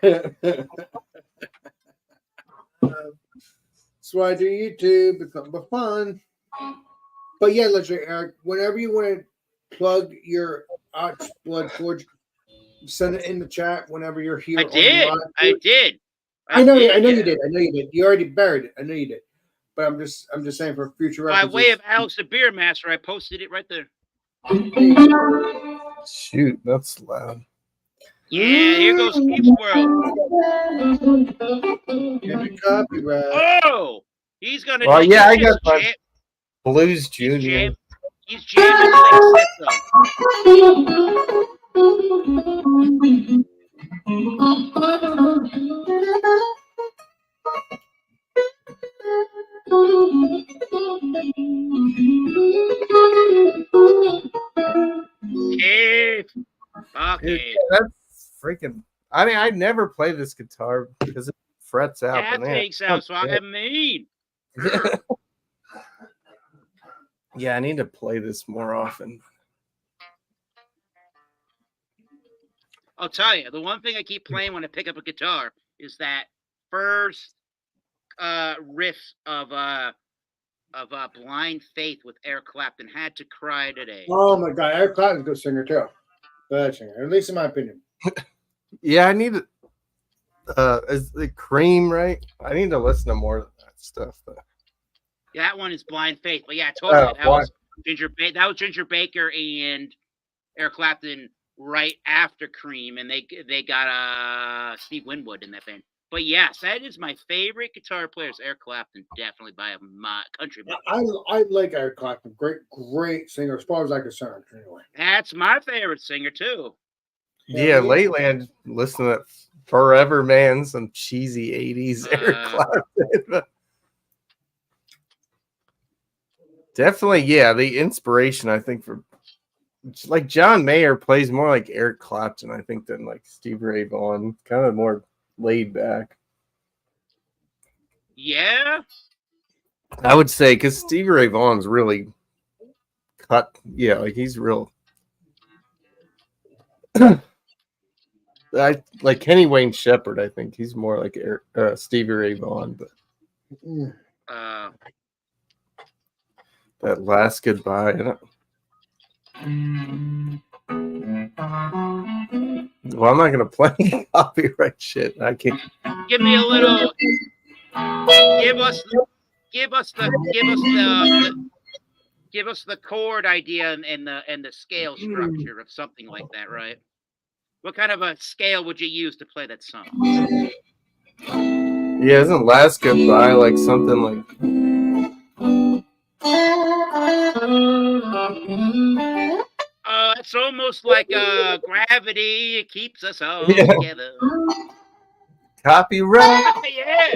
That's why I do YouTube. It's something fun. But yeah, literally, Eric, whenever you want to plug your Oxblood Forge, send it in the chat whenever you're here. I did. I know you did. You already buried it. I know you did. But I'm just saying for future references. By way of Alex the Beer Master, I posted it right there. Shoot, that's loud. Yeah, here goes Keith's World. Copyright. Oh, he's gonna. Well, yeah, I got my Blues Junior. He's jamming like Okay. That's freaking. I mean, I never play this guitar because it frets out. That takes out, so I mean. Yeah, I need to play this more often. I'll tell you, the one thing I keep playing when I pick up a guitar is that first riff of Blind Faith with Eric Clapton. Had to cry today. Oh my God, Eric Clapton's a good singer too. Bad singer, at least in my opinion. Yeah, I need is the Cream, right? I need to listen to more of that stuff. But. That one is Blind Faith, but yeah, totally. That was Ginger Baker and Eric Clapton right after Cream, and they got Steve Winwood in that band. But yes, that is my favorite guitar player. Is Eric Clapton, definitely by my country. I like Eric Clapton. Great singer, as far as I'm concerned. Anyway, that's my favorite singer too. Yeah, lately I listened to that Forever Man, some cheesy '80s Eric Clapton. Definitely, yeah. The inspiration, I think, for like John Mayer plays more like Eric Clapton, I think, than like Steve Ray Vaughan. Kind of more laid back. Yeah. I would say because Stevie Ray Vaughan's really cut. Yeah, like he's real. I like Kenny Wayne Shepherd. I think he's more like Stevie Ray Vaughan. But that last goodbye. Well, I'm not gonna play copyright shit. I can't. Give me a little. Give us the chord idea and the scale structure of something like that, right? What kind of a scale would you use to play that song? Yeah, isn't last goodbye like something like? It's almost like gravity. It keeps us all together. Copyright. Yeah.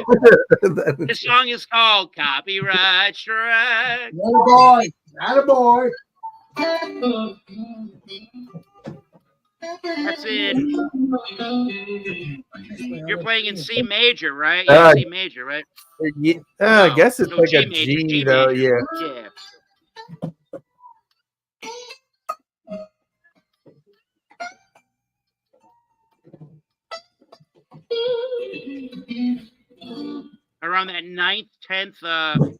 This song is called Copyright Strike. Attaboy. That's it. You're playing in C major, right? Yeah, C major, right? Yeah, I guess it's So like G a major, G G though. major. Yeah. Yeah. Around that 9th, 10th,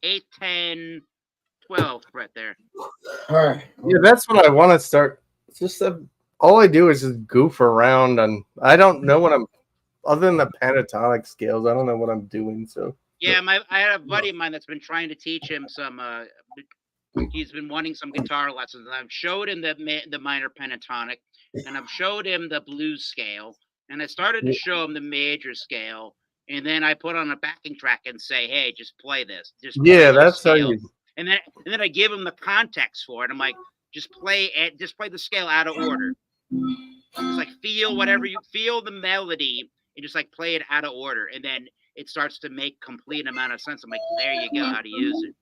8th, 10, 12th, right there. All right. Yeah, that's what I want to start. It's just all I do is just goof around, and I don't know what I'm. Other than the pentatonic scales, I don't know what I'm doing. So yeah, I had a buddy of mine that's been trying to teach him some. He's been wanting some guitar lessons. I've showed him the minor pentatonic, and I've showed him the blues scale, and I started to show him the major scale, and then I put on a backing track and say, "Hey, just play this." Just play that's how scale. you. And then I give him the context for it. I'm like, just play the scale out of order. Just like feel the melody and just like play it out of order, and then it starts to make complete amount of sense. I'm like, there you go, how to use it.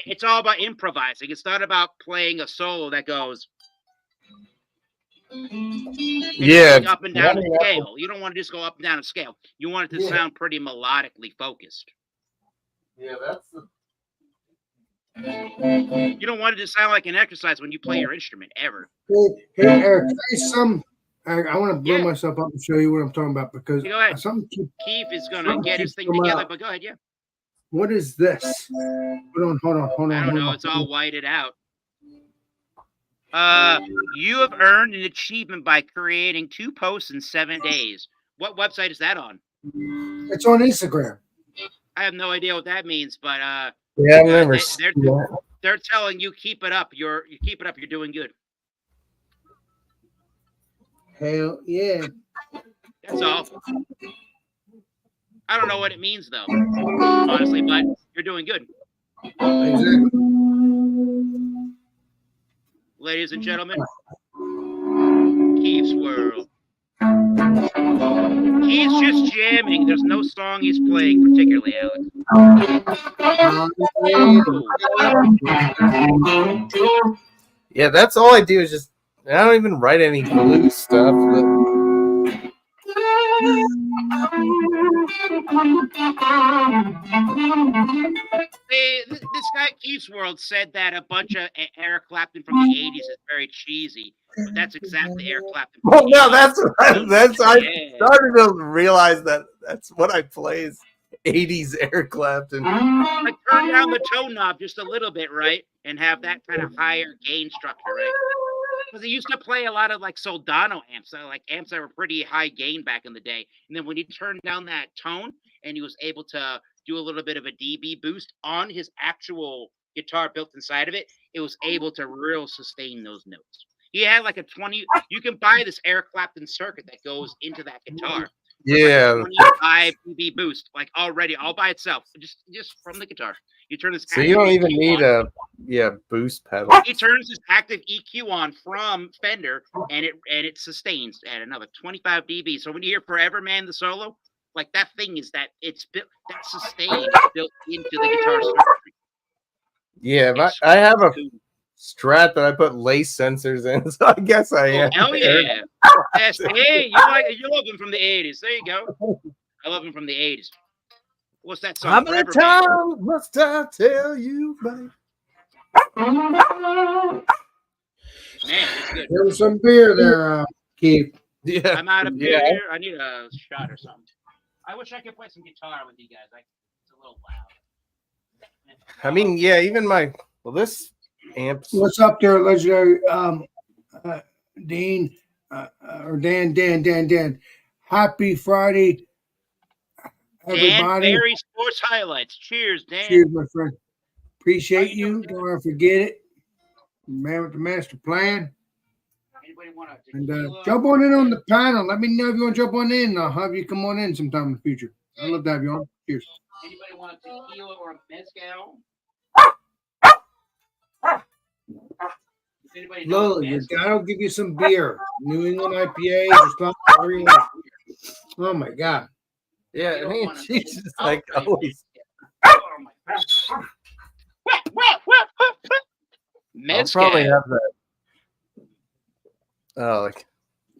It's all about improvising. It's not about playing a solo that goes up and down the scale. You don't want to just go up and down a scale. You want it to sound pretty melodically focused. Yeah, that's the. You don't want it to sound like an exercise when you play your instrument ever. Hey Eric, I want to blow myself up and show you what I'm talking about because go ahead. Keith is gonna get his thing together, but go ahead, yeah. What is this? Hold on. I don't know. It's all whited out. You have earned an achievement by creating 2 posts in 7 days. What website is that on? It's on Instagram. I have no idea what that means, but yeah, I've never they're telling you keep it up. You're doing good. Hell yeah. That's all. I don't know what it means though, honestly, but you're doing good. Exactly. Ladies and gentlemen, Keith's World. He's just jamming. There's no song he's playing particularly, Alex. Yeah, that's all I do is just. I don't even write any blues stuff. But... This guy Keith's World said that a bunch of Eric Clapton from the 80s is very cheesy, but that's exactly Eric Clapton. Well, no, that's I started to realize that that's what I play is 80s Eric Clapton. Like turn down the tone knob just a little bit, right, and have that kind of higher gain structure, right? Because he used to play a lot of like Soldano amps, like amps that were pretty high gain back in the day. And then when he turned down that tone and he was able to do a little bit of a dB boost on his actual guitar built inside of it, it was able to real sustain those notes. He had like a 20, you can buy this Eric Clapton circuit that goes into that guitar. Yeah. Like 25 dB boost, like already all by itself, just from the guitar. You turn this. So you don't even need a boost pedal. He turns his active EQ on from Fender, and it sustains at another 25 dB. So when you hear "Forever Man" the solo, like that thing is that it's built that sustain built into the guitar circuitry. Yeah, but I have a Strat that I put lace sensors in, so I guess I am. Hell yeah. Yes, hey, you love him from the 80s. There you go. I love him from the 80s. What's that song? How many Forever Man. times must I tell you, buddy? Man, it's good. There was some beer there, Keith. Yeah, I'm out of beer yeah. here. I need a shot or something. I wish I could play some guitar with you guys. It's a little loud. I mean, yeah, even this amps. What's up there, legendary Dean or Dan? Happy Friday, Dan everybody. Barry Sports Highlights. Cheers, Dan. Cheers, my friend. Appreciate How you you. doing, Don't ever forget it. Man with the master plan. Anybody want to And jump on in on the panel. Let me know if you want to jump on in. I'll have you come on in sometime in the future. I'd love to have you on. Cheers. Anybody want a tequila or a mezcal? Does anybody know Lola, what your mezcal- dad will give you some beer. New England IPAs or something. Whatever you want. Oh my God. Yeah, You I don't mean, wanna- she's just I'll like try always. mezcal. Oh my God. I'll probably Mezcal. have that. Oh, like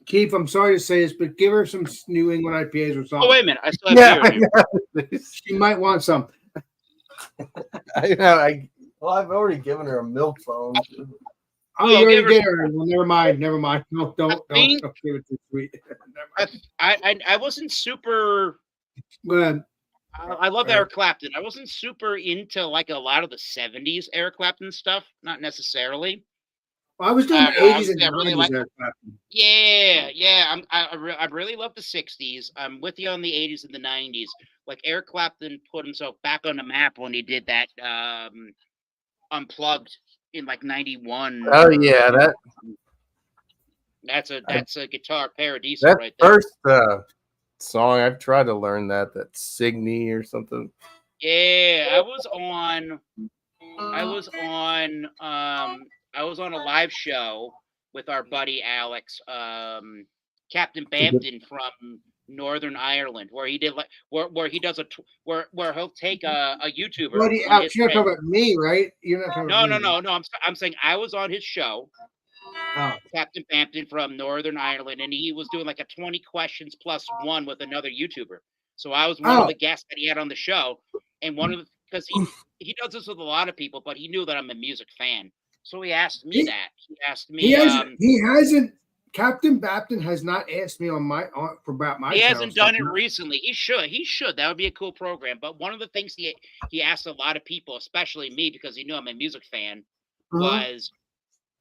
Keith, I'm sorry to say this, but give her some New England IPAs or something. Oh, wait a minute. I still have yeah, beer in here. She might want some. I know. Well, I've already given her a milk phone. Oh, Well, you already give her did her. Well, never mind. No, don't think- give it too sweet. Never mind. I wasn't super. Go ahead. I love Eric Clapton. I wasn't super into like a lot of the 70s Eric Clapton stuff. Not necessarily. Well, I was doing the I 80s and I really 90s like- Eric Clapton. Yeah. I really love the 60s. I'm with you on the 80s and the 90s. Like Eric Clapton put himself back on the map when he did that Unplugged in like 91. Oh yeah, That's a guitar paradiso that right there. first song I've tried to learn that Signy or something. Yeah, I was on a live show with our buddy Alex, Captain Bampton from Northern Ireland, where he did like where he does where he'll take a YouTuber. Buddy, one of his you're not talking friends- about me, right? You're not talking about me. No. I'm saying I was on his show, Oh. Captain Bampton from Northern Ireland, and he was doing like a 20 questions plus one with another YouTuber. So I was one of the guests that he had on the show, and one of the because he does this with a lot of people, but he knew that I'm a music fan, so he asked me that. He asked me. He hasn't. Captain Bampton has not asked me about my. He hasn't channel done it stuff. recently. He should. That would be a cool program. But one of the things he asked a lot of people, especially me, because he knew I'm a music fan, was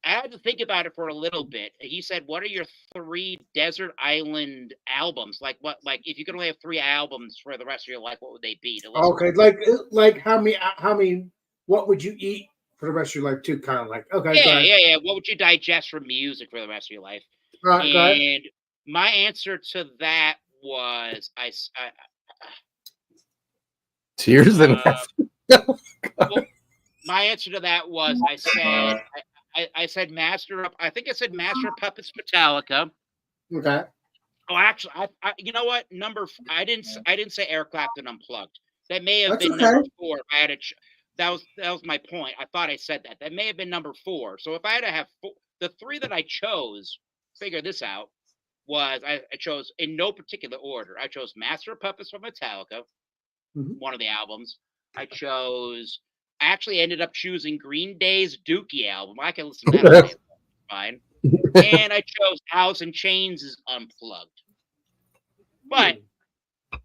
I had to think about it for a little bit. He said, "What are your 3 desert island albums? Like what? Like if you could only have 3 albums for the rest of your life, what would they be?" To listen Okay, to? like how many? What would you eat for the rest of your life? Too kind of like okay. Yeah. What would you digest from music for the rest of your life? Right, go ahead. And my answer to that was I Tears and well, my answer to that was I said Master of I think I said Master of Puppets Metallica. Okay. Oh, actually, you know what? I didn't say Eric Clapton Unplugged. That may have been number 4. If I had that was my point. I thought I said that. That may have been number 4. So if I had to have the 3 that I chose, figure this out, was I chose in no particular order. I chose Master of Puppets from Metallica, one of the albums. I actually ended up choosing Green Day's Dookie album. I can listen to that all day. Fine. And I chose Alice in Chains' Unplugged. But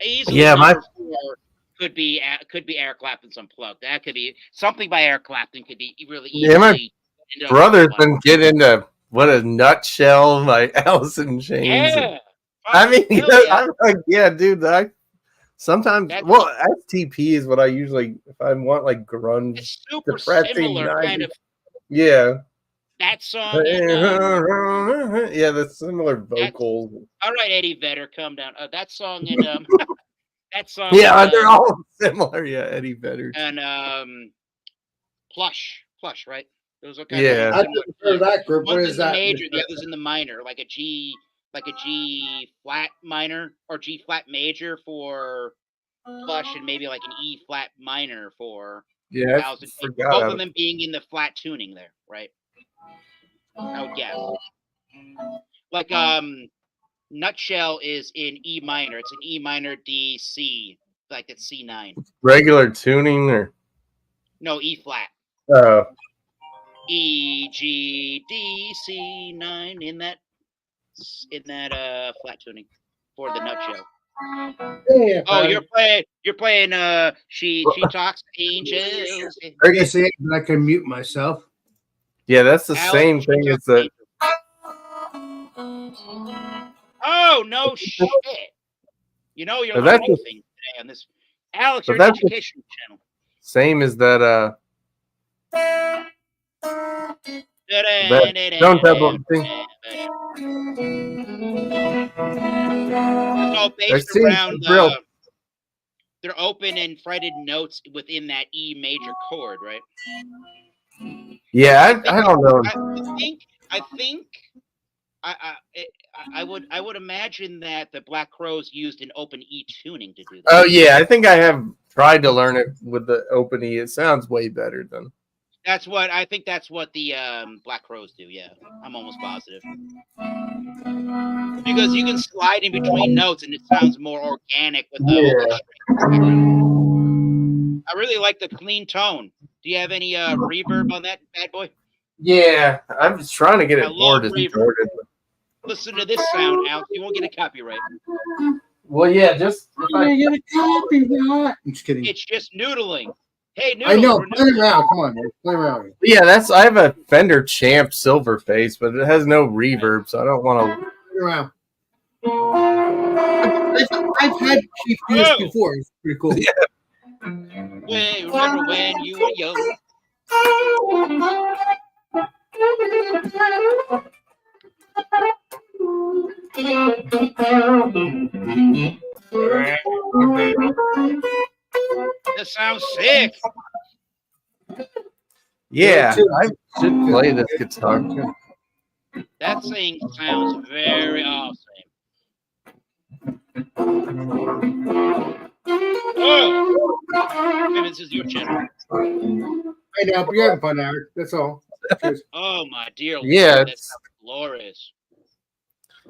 easily number 4 could be Eric Clapton's Unplugged. That could be something by Eric Clapton. Could be really easy. Yeah, my brother's been getting into What a Nutshell by Alice in Chains. Yeah. I mean, yeah. I'm like, yeah, dude. Sometimes, STP is what I usually, if I want like grunge, it's super depressing similar 90s. kind of. Yeah. That song. Yeah, the similar vocals. All right, Eddie Vedder, come down. That song and that song. Yeah, they're all similar. Yeah, Eddie Vedder. And Plush, right? Those are Yeah. I've never heard of that group. What One's is in the that? major, the other's in the minor, like a G flat minor or G flat major for Plush, and maybe like an E flat minor for Yeah, I 1,000. forgot. Both how of to- them being in the flat tuning there, right? I would guess. Like Nutshell is in E minor. It's an E minor D C, like it's C9. regular tuning or No, E flat. oh E G D C9 in that flat tuning for the Nutshell. Yeah, Oh, you're playing She Talks Angels. I can say it, but I can mute myself. yeah, that's the Alex, same She thing as Talks the. Oh no shit! You know you're But that's learning the- things today on this. Alex, but you're an that's the- educational channel. Same as that. Don't double think. It's all There based seems around to real. they're open and fretted notes within that E major chord, right? Yeah, I don't know. I think I would imagine that the Black Crows used an open E tuning to do that. Oh yeah, I think I have tried to learn it with the open E. It sounds way better than. That's what the Black Crows do. Yeah, I'm almost positive because you can slide in between notes and it sounds more organic with the open string. I really like the clean tone. Do you have any reverb on that bad boy? Yeah, I'm just trying to get I it more love reverb. distorted. Listen to this sound, Alex. You won't get a copyright. Well, yeah, just I get a copyright. I'm just kidding. It's just noodling. Hey, noodle. I know. we're Play noodling. around. Come on, man. Play around. yeah, that's I have a Fender Champ Silver Face, but it has no reverb, so I don't want to. Play around. I've had cheap deals Oh. before. It's pretty cool. Wait, remember when you were young? That sounds sick. Yeah, too. I should play this guitar. That thing sounds very awesome. Oh, maybe this is your channel. I know, but you're having fun, Eric. That's all. Cheers. Oh my dear Lord, Yeah, that it's- sounds glorious.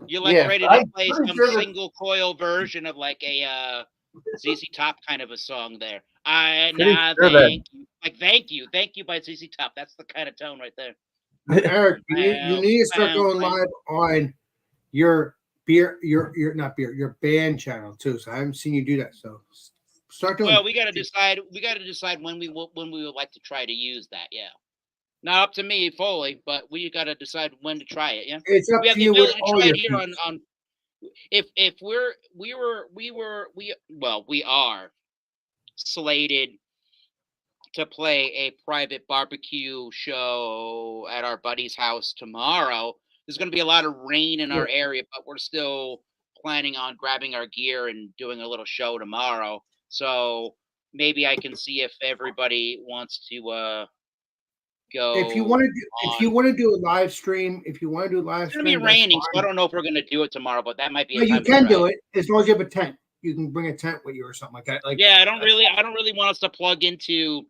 You're like Yeah, ready to I'm play pretty some sure that- single coil version of like a ZZ Top kind of a song there. I Pretty nah, sure that- thank you by ZZ Top. That's the kind of tone right there. Eric, you need to start going Wow. live on your your band channel too. So I haven't seen you do that. So start doing. Well, it. we got to decide. We got to decide when we would like to try to use that. Yeah, not up to me fully, but we got to decide when to try it. Yeah, It's up we have to the you with ability to all try your it here peeps. on. If we are slated to play a private barbecue show at our buddy's house tomorrow. There's going to be a lot of rain in our area, but we're still planning on grabbing our gear and doing a little show tomorrow. So maybe I can see if everybody wants to go. If you want to do a live stream, it's going to be raining, so I don't know if we're going to do it tomorrow, but that might be. But you can do it as long as you have a tent. You can bring a tent with you or something like that. Like Yeah, I don't really want us to plug into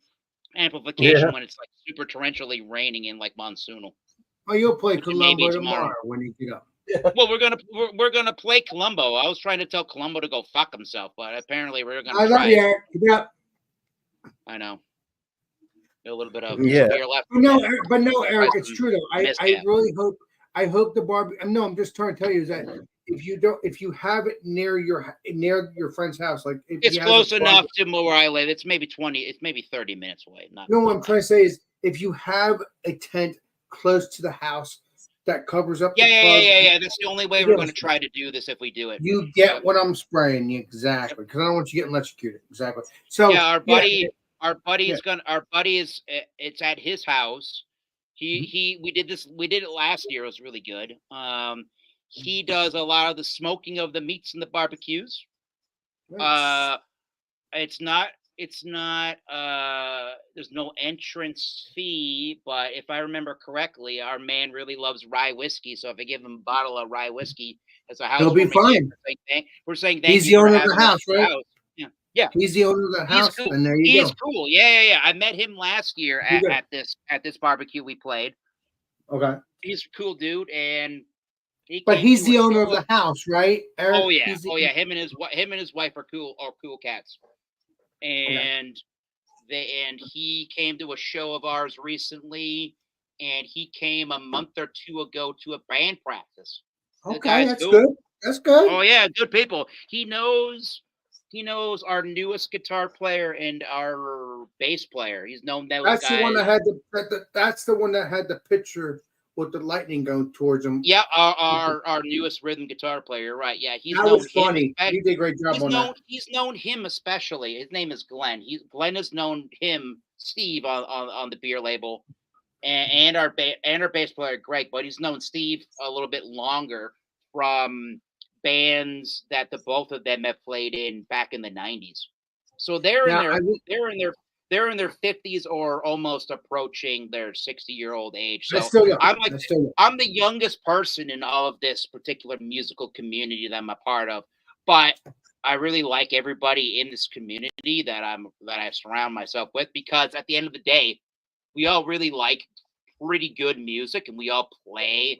amplification when it's like super torrentially raining in like monsoonal. Oh, you'll play Which maybe Columbo tomorrow. tomorrow when you get up. Well, we're gonna play Columbo. I was trying to tell Columbo to go fuck himself, but apparently we're gonna I love try. you, Eric. Keep it up. I know. A little bit of Yeah. spear left. But no, Eric, it's true though. I miscap. really hope the barbecue. No, I'm just trying to tell you is that if you have it near your friend's house, like if It's he has close a enough to where I live. It's maybe 30 minutes away. Not No, what I'm trying to say is if you have a tent close to the house that covers up. Yeah. the plug, That's the only way we're gonna try to do this if we do it. You get what I'm spraying exactly because I don't want you getting electrocuted exactly. So Yeah, our buddy is. It's at his house. We did it last year. It was really good. He does a lot of the smoking of the meats and the barbecues. It's not there's no entrance fee, but if I remember correctly, our man really loves rye whiskey. So if I give him a bottle of rye whiskey as a house, He'll be fine. We're saying thank He's you the for owner of the having us house, at your right? house. Yeah. Yeah. He's the owner of the He's house, cool. and there you He's go. cool. Yeah. I met him last year You at, go. at this barbecue we played. Okay. He's a cool dude, and he But came he's to the a owner show of the house, right, Eric? Oh yeah, He's the- Him and his wife are cool cats, and he came to a show of ours recently, and he came a month or two ago to a band practice. The Okay, guy's that's cool. good. That's good. Oh yeah, good people. He knows our newest guitar player and our bass player. He's known those That's guys. the one that had that's the one that had the picture with the lightning going towards him. Yeah, our newest rhythm guitar player, right? Yeah, he's That known was funny. him. You did a great job on that. He's known him especially. His name is Glenn. Glenn has known him, Steve, on the beer label, and our bass player Greg. But he's known Steve a little bit longer from bands that the both of them have played in back in the '90s. So they're in their 50s or almost approaching their 60-year-old age. So That's still young. I'm like That's still young. I'm the youngest person in all of this particular musical community that I'm a part of, but I really like everybody in this community that I surround myself with, because at the end of the day, we all really like pretty good music and we all play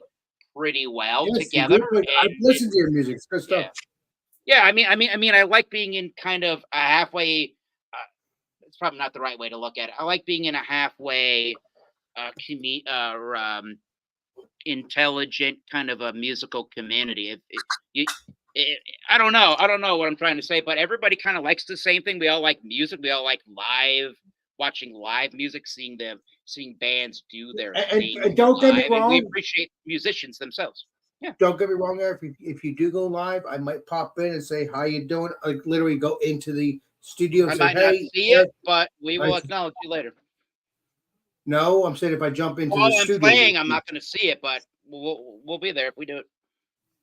pretty well Yes, you together. do. I've listened to your music. It's good stuff. Yeah, I mean, I like being in kind of a halfway. It's probably not the right way to look at it. I like being in a halfway, intelligent kind of a musical community. I don't know what I'm trying to say, but everybody kind of likes the same thing. We all like music. We all like watching live music, seeing bands do their thing. And don't get me live, and wrong. we appreciate musicians themselves. Yeah. Don't get me wrong, Eric. If you do go live, I might pop in and say, "How you doing?" Like literally go into the studio. I And say, might not "Hey, see it, but we will acknowledge you later. No, I'm saying if I jump into While the I'm studio, playing, I'm not going to see it, but we'll be there if we do it.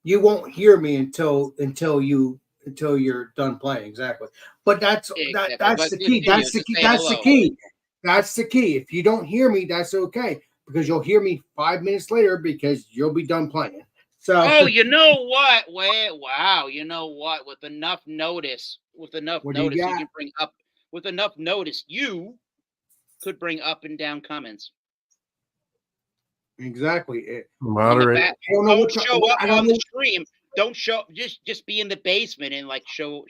you won't hear me until you're done playing. Exactly. But that's Exactly. that's But the key. continue That's the to key. say That's the hello. key. That's the key. If you don't hear me, that's okay, because you'll hear me 5 minutes later because you'll be done playing. So Oh, you know what? Wait, wow. You know what? With enough notice, What do you you got? can bring up. With enough notice, you could bring up and down comments. Exactly. Moderate. I don't know Don't what show up I don't on know. the stream. Don't show. Just be in the basement and like show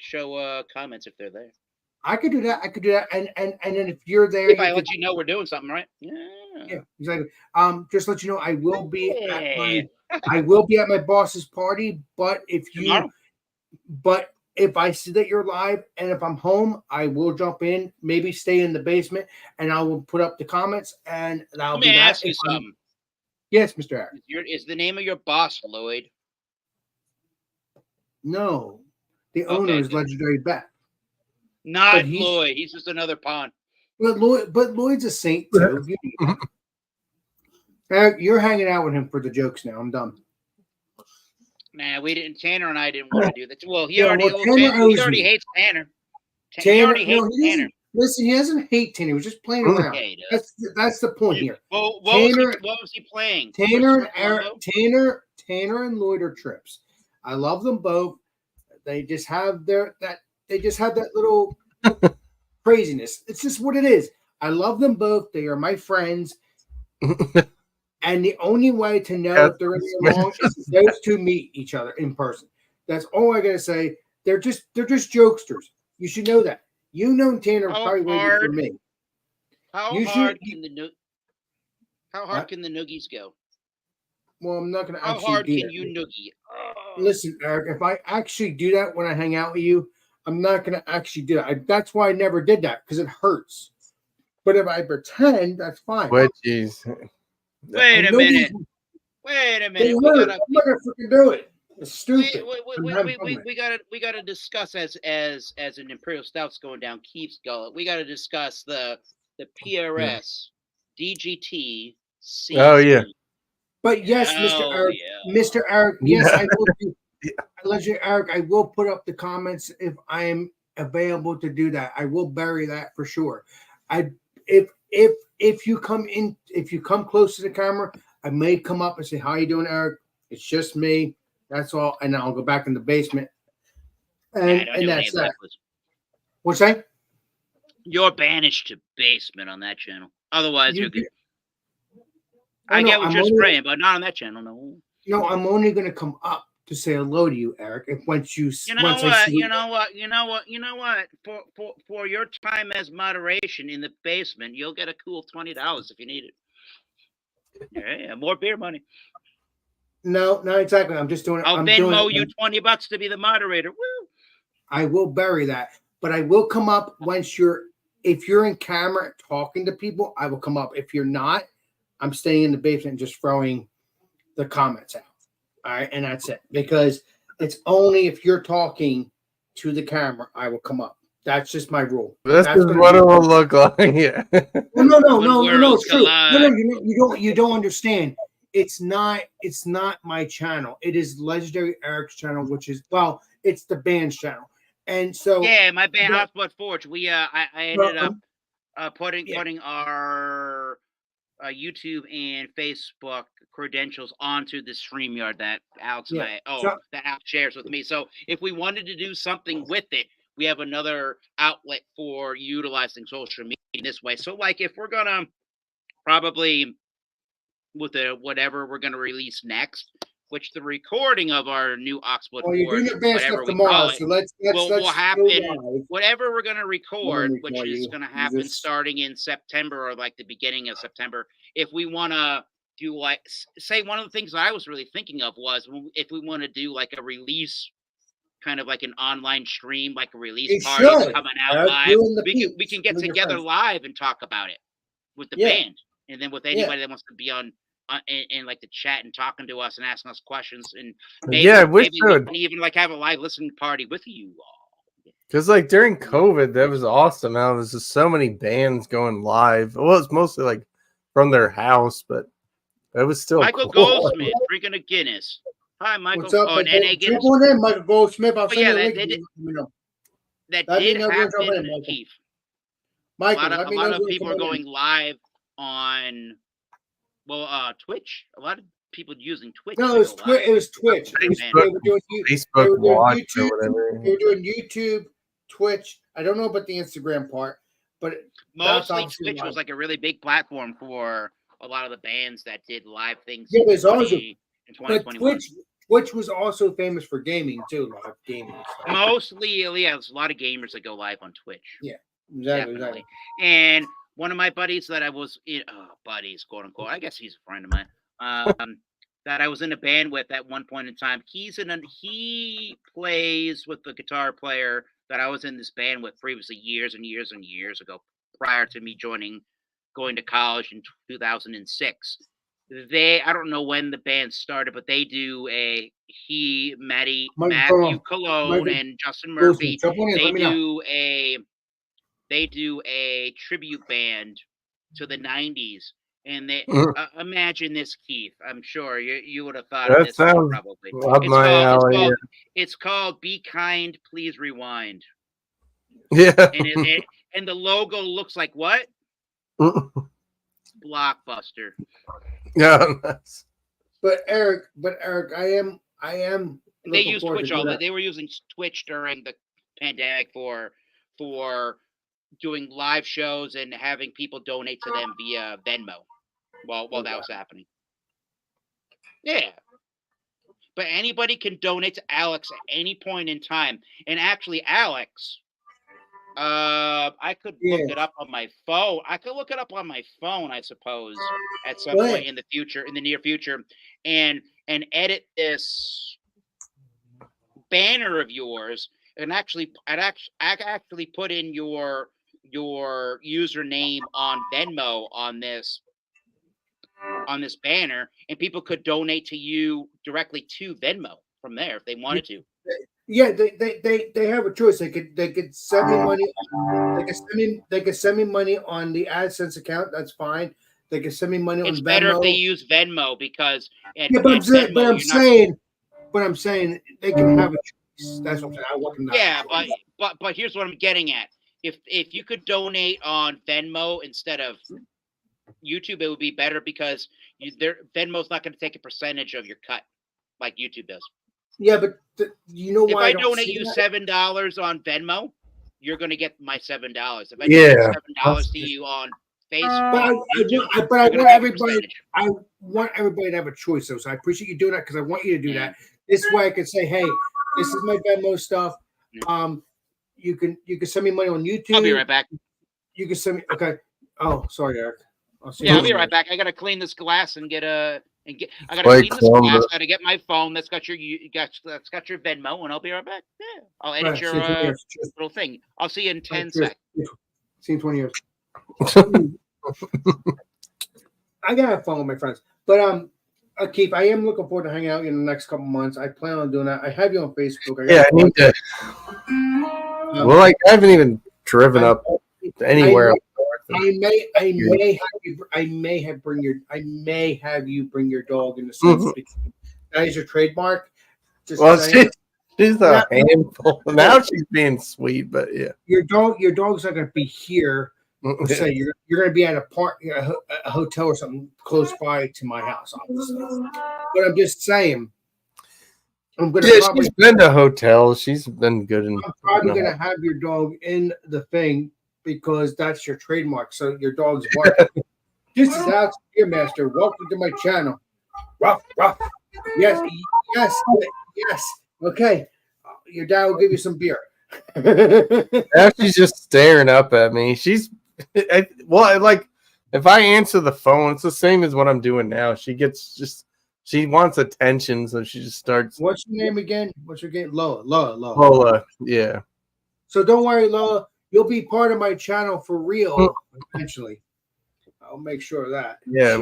comments if they're there. I could do that. And then if you're there, If I you let could, you know we're doing something, right? yeah, exactly. Just let you know, I will be Yeah. at my boss's party. But Tomorrow. if I see that you're live and if I'm home, I will jump in. Maybe stay in the basement, and I will put up the comments, and I'll Let do me that. ask you something. Yes, Mr. Eric. Is the name of your boss Lloyd? No, the owner is good. Legendary Bet. Not But he's- Lloyd. He's just another pawn. But Lloyd's a saint too. Eric, you're hanging out with him for the jokes now. I'm done. Nah, we didn't. Tanner and I didn't want to do that. Well, he Yeah, already well, Tanner owes already me. hates Tanner. He Tanner, already hates he Tanner. doesn't. Listen, he doesn't hate Tanner. He was just playing around. Yeah, he does. That's the point here. Well, Tanner- what was he playing? Tanner and Christopher Eric, Columbo? Tanner and Lloyd are trips. I love them both. They just have that little craziness. It's just what it is. I love them both. They are my friends. And the only way to know if they're in the wrong is if those two meet each other in person. That's all I gotta say. They're just jokesters. You should know that. You know Tanner How probably way before hard- me. How You hard should- can the How hard What? can the noogies go? Well, I'm not gonna How actually hard do can that. you noogie? Oh. Listen, Eric, if I actually do that when I hang out with you, I'm not going to actually do that. That's why I never did that, because it hurts. But if I pretend, that's fine. Wedgies. Wait I a know minute. these- Wait a They minute. hurt. I'm not going to freaking do it. It's stupid. We gotta discuss as an Imperial Stout's going down Keith's gullet. We gotta discuss the PRS DGT. Oh, yeah. But yes, Mr. Oh, Eric, yeah. Mr. Eric, yes, Yeah. I will. Legendary Eric, I will put up the comments if I am available to do that. I will bury that for sure. If you come close to the camera, I may come up and say, "How you doing, Eric? It's just me. That's all," and then I'll go back in the basement. I And don't do any that's of that. that. What's that? You're banished to basement on that channel. Otherwise, You you're good. get- I no, get what I'm you're only- spraying, but not on that channel. No. No, I'm only going to come up to say hello to you, Eric. If once you, You know once I what? see You know what? You know what? You know what? For your time as moderation in the basement, you'll get a cool $20 if you need it. Yeah, more beer money. No, not exactly. I'm just doing it. I'll I'm doing Venmo it. you $20 to be the moderator. Woo! I will bury that, but I will come up once you're. If you're in camera talking to people, I will come up. If you're not, I'm staying in the basement and just throwing the comments out. All right, and that's it. Because it's only if you're talking to the camera, I will come up. That's just my rule. This That's is gonna what be- it will look like. Yeah. No, it's true. No, Collide. you don't understand. It's not my channel. It is Legendary Eric's channel, which is it's the band's channel. And so Yeah, my band Yeah. Hotspot Forge. We I Well, ended up putting yeah. our YouTube and Facebook credentials onto the StreamYard that Alex and Yeah. that Alex shares with me. So if we wanted to do something with it, we have another outlet for utilizing social media this way. So like if we're gonna probably with whatever we're gonna release next, which the recording of our new Oxblood Well, you're doing Forge, the band whatever stuff we tomorrow, call it, so let's will go happen. live. Whatever we're going to record, which record is you. going to You happen just- starting in September or like the beginning of September. If we want to do like, say, one of the things that I was really thinking of was if we want to do like a release, kind of like an online stream, like a release It party should. coming out Eric, live. you and the We peeps, can get with your together friends. live and talk about it with the Yeah. band, and then with anybody that wants to be on. In like the chat and talking to us and asking us questions, and maybe, Yeah, we maybe we should. can even like have a live listening party with you all. Because like during COVID, that was awesome. Now there's just so many bands going live. Well, it's mostly like from their house, but it was still Michael cool. Goldsmith drinking a Guinness. Hi, Michael. What's up? Oh, and NA Guinness. Triple in, Michael Goldsmith. I'll send yeah, you a that- link. they if did- you let me know. That Let me did know when you're happen, in, Michael. Keith. A Michael, lot let of, me know when people you're are coming in. going live on, Twitch. A lot of people using Twitch. No, to it was go live. It was Twitch. It was, Facebook. they were doing they Facebook were doing Watch YouTube. or whatever. They were doing YouTube, Twitch. I don't know about the Instagram part, but Mostly obviously Twitch live. was like a really big platform for a lot of the bands that did live things. Yeah, there's also- 20 in but 2021. Twitch was also famous for gaming too, live gaming. Mostly, yeah, there's a lot of gamers that go live on Twitch. Exactly. And one of my buddies that I was in, buddies, quote unquote, I guess he's a friend of mine, that I was in a band with at one point in time. He plays with the guitar player that I was in this band with previously years and years and years ago, prior to me going to college in 2006. I don't know when the band started, but they do Matthew Cologne and Justin Murphy. Jump on in, They let me know. do a tribute band to the 90s, and they imagine this, Keith. I'm sure you would have thought That of this sounds probably. up my alley. It's called "Be Kind, Please Rewind," Yeah. and the logo looks like what? Blockbuster. Yeah. Nice. But Eric, I am. They looking use forward to Twitch do all that. that. They were using Twitch during the pandemic for doing live shows and having people donate to them via Venmo while that was happening. Yeah. But anybody can donate to Alex at any point in time. And actually, Alex, I could look it up on my phone. I could look it up on my phone, I suppose, at some point in the near future, and edit this banner of yours, and actually put in your username on Venmo on this banner, and people could donate to you directly to Venmo from there if they wanted to. Yeah, they have a choice. They could send me money. They could send me money on the AdSense account. That's fine. They could send me money It's on Venmo. better if they use Venmo because but I'm saying they can have a choice. That's what I'm saying. Yeah, but here's what I'm getting at. If you could donate on Venmo instead of YouTube, it would be better because Venmo's not going to take a percentage of your cut like YouTube does. Yeah, but you know why? If I donate you $7 on Venmo, you're going to get my $7. If I Yeah. give $7 to you on Facebook, But I YouTube, want you're gonna get a everybody. percentage. I want everybody to have a choice, though. So I appreciate you doing that because I want you to do that. This way, I can say, "Hey, this is my Venmo stuff. You can send me money on YouTube. I'll be right back. You can send me. Okay. Oh, sorry, Eric. I'll see Yeah, you I'll be later. right back. I gotta clean this glass and get a I gotta Like clean this glass. Columbus. I gotta get my phone. That's got your Venmo, and I'll be right back. Yeah, I'll edit Right, see you in 20 your years. Cheers. little thing. I'll see you in 10 Cheers. seconds. See you in 20 years. I gotta have fun with my friends, but Keith, I am looking forward to hanging out in the next couple months. I plan on doing that. I have you on Facebook. Yeah, I need to. Well, like I haven't even driven up anywhere. I may have you bring your dog in the sense because that is your trademark. Just Well, saying. she's a handful. Now she's being sweet, but yeah. Your dog's not going to be here. Say you're going to be at a hotel or something close by to my house, obviously. But I'm just saying, I'm going to She's been to hotels. She's been good. I'm probably going to have your dog in the thing because that's your trademark. So your dog's barking. This is Alex Beer Master. Welcome to my channel. Ruff, ruff. Yes. Okay. Your dad will give you some beer. Now she's just staring up at me. Like if I answer the phone, it's the same as what I'm doing now. She wants attention, so she just starts. What's your name again? What's your name? Lola. Lola, yeah. So don't worry, Lola. You'll be part of my channel for real eventually. I'll make sure of that. Yeah,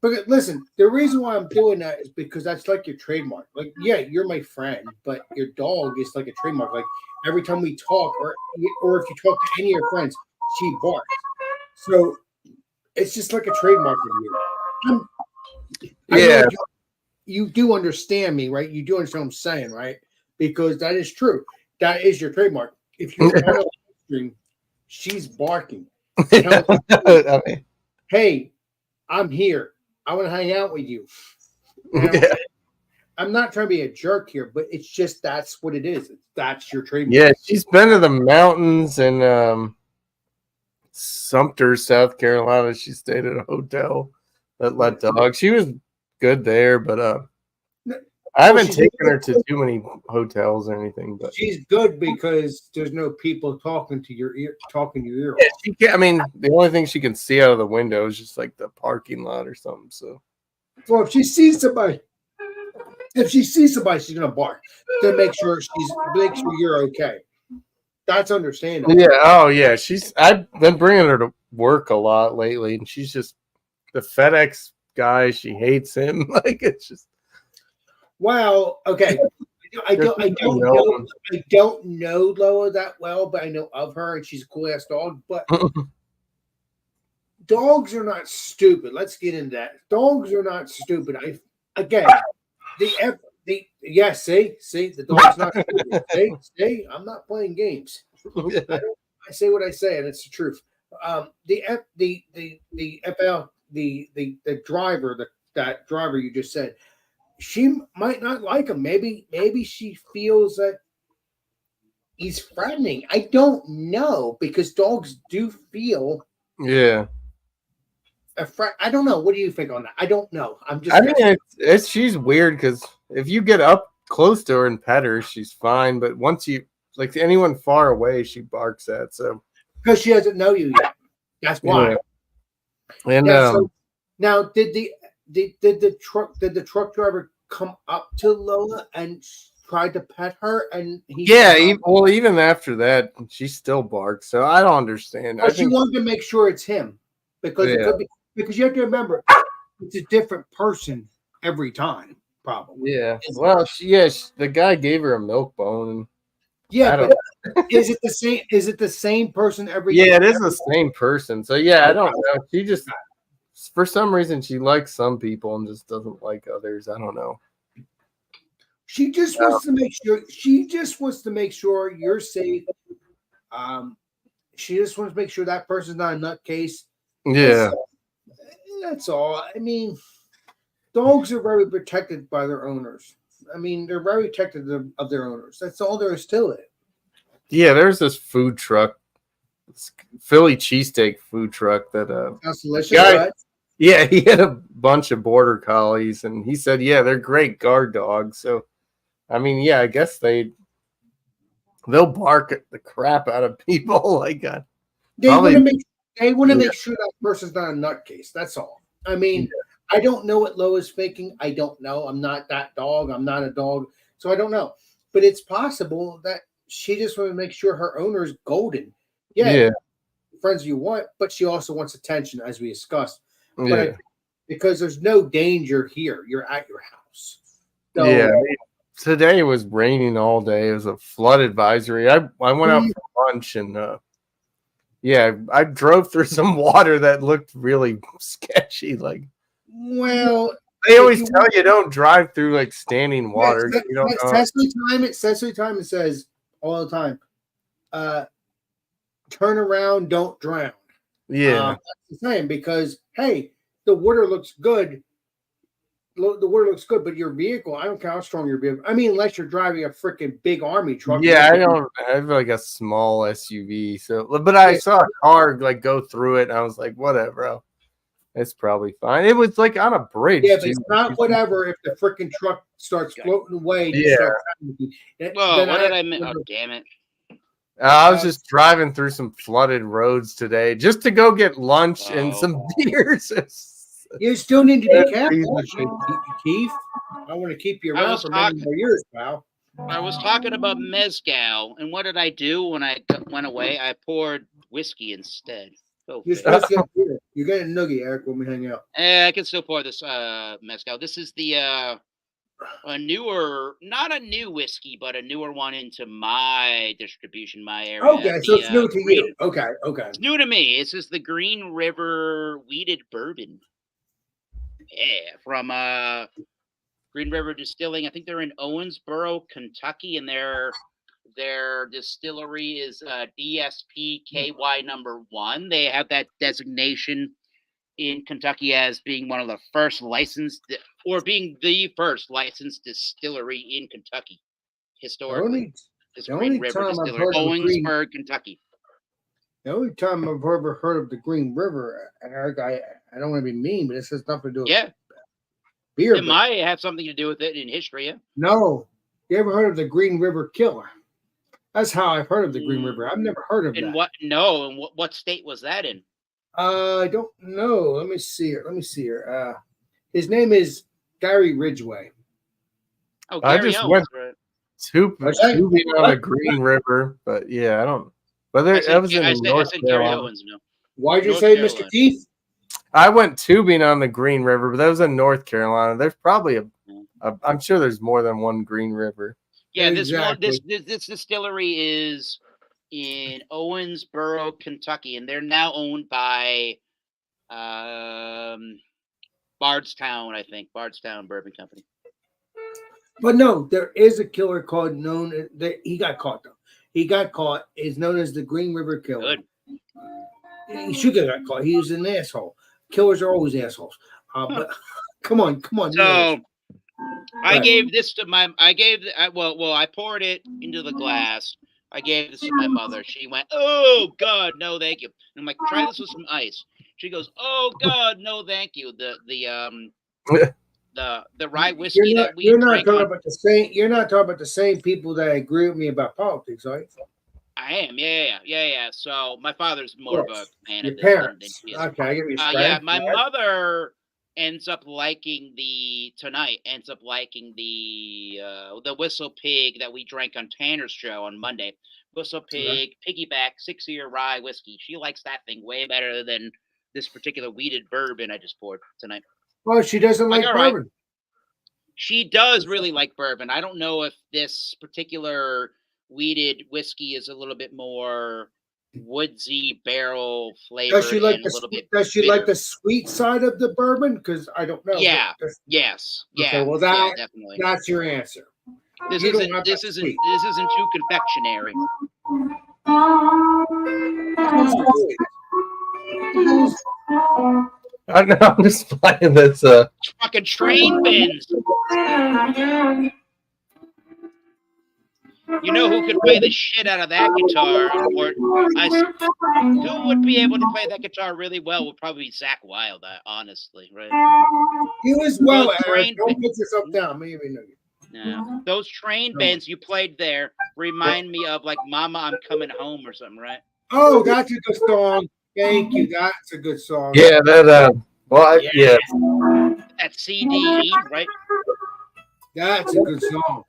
But listen, the reason why I'm doing that is because that's like your trademark. Like, yeah, you're my friend, but your dog is like a trademark. Like every time we talk, or if you talk to any of your friends, she barks. So it's just like a trademark of you. I know you do understand me, right? You do understand what I'm saying, right? Because that is true. That is your trademark. If you're on a live stream, she's barking. Hey, I'm here. I want to hang out with you. I'm not trying to be a jerk here, but it's just that's what it is. That's your trademark. Yeah, she's been to the mountains in Sumter, South Carolina. She stayed at a hotel that let dogs. She was good there, but I haven't taken her to too many hotels or anything. But she's good because there's no people talking to your ear. Yeah, she can, I mean, the only thing she can see out of the window is just like the parking lot or something. So, well, if she sees somebody, she's gonna bark to make sure you're okay. That's understandable. Yeah. Oh, yeah. I've been bringing her to work a lot lately, and she's just the FedEx guy. She hates him. Like it's just. Well, okay. I don't know Lola that well, but I know of her, and she's a cool ass dog. But dogs are not stupid. Let's get into that. Dogs are not stupid. See, the dog's not stupid. See, I'm not playing games. I say what I say, and it's the truth. The driver, that driver you just said. She might not like him. Maybe she feels that he's threatening. I don't know because dogs do feel. Yeah. I don't know. What do you think on that? I don't know. She's weird because if you get up close to her and pet her, she's fine. But once you like anyone far away, she barks at. So because she doesn't know you yet. That's why. Yeah. And so now did the truck driver come up to Lola and tried to pet her? And even after that, she still barks. So I don't understand. But she wanted to make sure it's him because it could be, because you have to remember it's a different person every time. Probably. Yeah. Well, the guy gave her a milk bone. Yeah, but is it the same? Is it the same person every? Yeah, it is the same person. So I don't know. She just. For some reason, she likes some people and just doesn't like others. I don't know. She just wants to make sure. She just wants to make sure you're safe. She just wants to make sure that person's not a nutcase. Yeah, that's all. I mean, dogs are very protected by their owners. I mean, they're very protected of their owners. That's all there is to it. Yeah, there's this food truck, this Philly cheesesteak food truck that That's delicious. Guy- right? yeah, he had a bunch of border collies, and he said, yeah, they're great guard dogs. So, I mean, yeah, I guess they'll bark at the crap out of people. Like, They Probably- want to Yeah. make sure that person's not a nutcase. That's all. I mean, I don't know what Lo is faking. I don't know. I'm not that dog. I'm not a dog, so I don't know. But it's possible that she just wants to make sure her owner is golden. Yeah, friends you want, but she also wants attention, as we discussed. But yeah. because there's no danger here, you're at your house. So, Yeah, I mean, today it was raining all day. It was a flood advisory. I went out for lunch and I drove through some water that looked really sketchy. Like well, they always tell you don't drive through like standing water. Yes, You don't know. Sensory time. It says all the time. Turn around, don't drown. Yeah, That's the same because hey, the water looks good. The water looks good, but your vehicle, I don't care how strong your vehicle. I mean, unless you're driving a freaking big army truck. yeah. I have like a small SUV. So, but I saw a car like go through it, and I was like, whatever. It's probably fine. It was like on a bridge. Yeah, but too. it's not whatever if the freaking truck starts floating away. Yeah. Whoa, what did I miss? Oh, damn it. I was just driving through some flooded roads today just to go get lunch and Oh. some beers. You still need to be That's careful, reasonable. Keith. I want to keep you I around was for many more years, pal. I was talking about mezcal, and what did I do when I went away? I poured whiskey instead. Go You're figure. supposed to get beer. You're getting nuggy, Eric, when we hang out. I can still pour this mezcal. This is the a newer, not a new whiskey, but a newer one into my distribution, my area. Okay, so it's new to you. Okay. It's new to me. This is the Green River Weeded Bourbon. Yeah, from Green River Distilling. I think they're in Owensboro, Kentucky, and their distillery is DSP KY number 1. They have that designation in Kentucky as being one of the first licensed, or being the first licensed distillery in Kentucky historically. This the only Green River time I've Distillery, heard of Green- Owensboro, Kentucky. The only time I've ever heard of the Green River, Eric, I don't want to be mean, but this has nothing to do with Yeah, beer. it but- might have something to do with it in history. Yeah. No. You ever heard of the Green River Killer? That's how I've heard of the Green River. I've never heard of In that. what? No, and what state was that in? I don't know. Let me see here. His name is Gary Ridgway. Oh, I Gary just Owens, went- right? What's that? Tubing on What? the Green River, but yeah, I don't. But I there, said, that was in I said North Gary Carolina. Owens. No. Why'd you North say Carolina. Mr. Keith? I went tubing on the Green River, but that was in North Carolina. There's probably I'm sure there's more than one Green River. Yeah, Exactly. this distillery is in Owensboro, Kentucky, and they're now owned by Bardstown, I think. Bardstown Bourbon Company. But no, there is a killer called he got caught though. He got caught. Is known as the Green River Killer. Good. He should have got caught. He was an asshole. Killers are always assholes. But come on. you know So I Right. gave this to my. I poured it into the glass. I gave this to my mother. She went, "Oh God, no, thank you." And I'm like, "Try this with some ice." She goes, "Oh God, no, thank you." The rye whiskey that we You're not drank talking on- about the same. You're not talking about the same people that agree with me about politics, are you? I am, yeah. So my father's more of a Yes. fan Your of this than parents. she is. Okay, I give you. Yeah, my mother ends up liking the Whistle Pig that we drank on Tanner's show on Monday. Whistle Pig Piggyback 6-year rye whiskey. She likes that thing way better than this particular weeded bourbon I just poured tonight. Well, she doesn't like All right. bourbon. She does really like bourbon. I don't know if this particular weeded whiskey is a little bit more woodsy barrel flavored Does she like and a little bit Does she like bitter. the sweet side of the bourbon? Because I don't know. but Yeah. that's- Yes. Okay, Yeah. well, yeah, that- definitely. That's your answer. This you don't isn't have this that isn't sweet. this isn't too confectionery. I know. I'm just playing this. Fucking train bins. You know who could play the shit out of that guitar? Or who would be able to play that guitar really well would probably be Zach Wilde, honestly, right? You as well, Those Eric. trained- Don't put yourself down. Maybe know you. Yeah. Those train bands you played there remind me of like Mama, I'm Coming Home or something, right? Oh, that's a good song. Thank you. That's a good song. Yeah, that. Well, yeah. That CDE, right? That's a good song.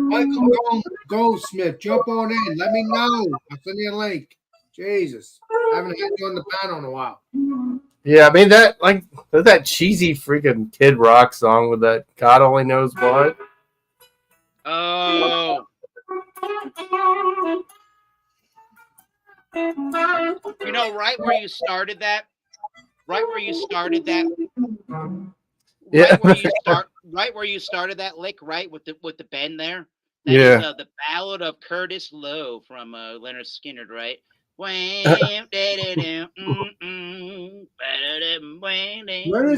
Michael Goldsmith, jump on in. Let me know. I'll send you a link. Jesus. I haven't had you on the panel in a while. Yeah, I mean that cheesy freaking Kid Rock song with that God only knows what. Oh. You know, right where you started that? Yeah. Right where you started that lick, right? With the bend there? Yeah. Is, the Ballad of Curtis Lowe from Leonard Skinner, right? Leonard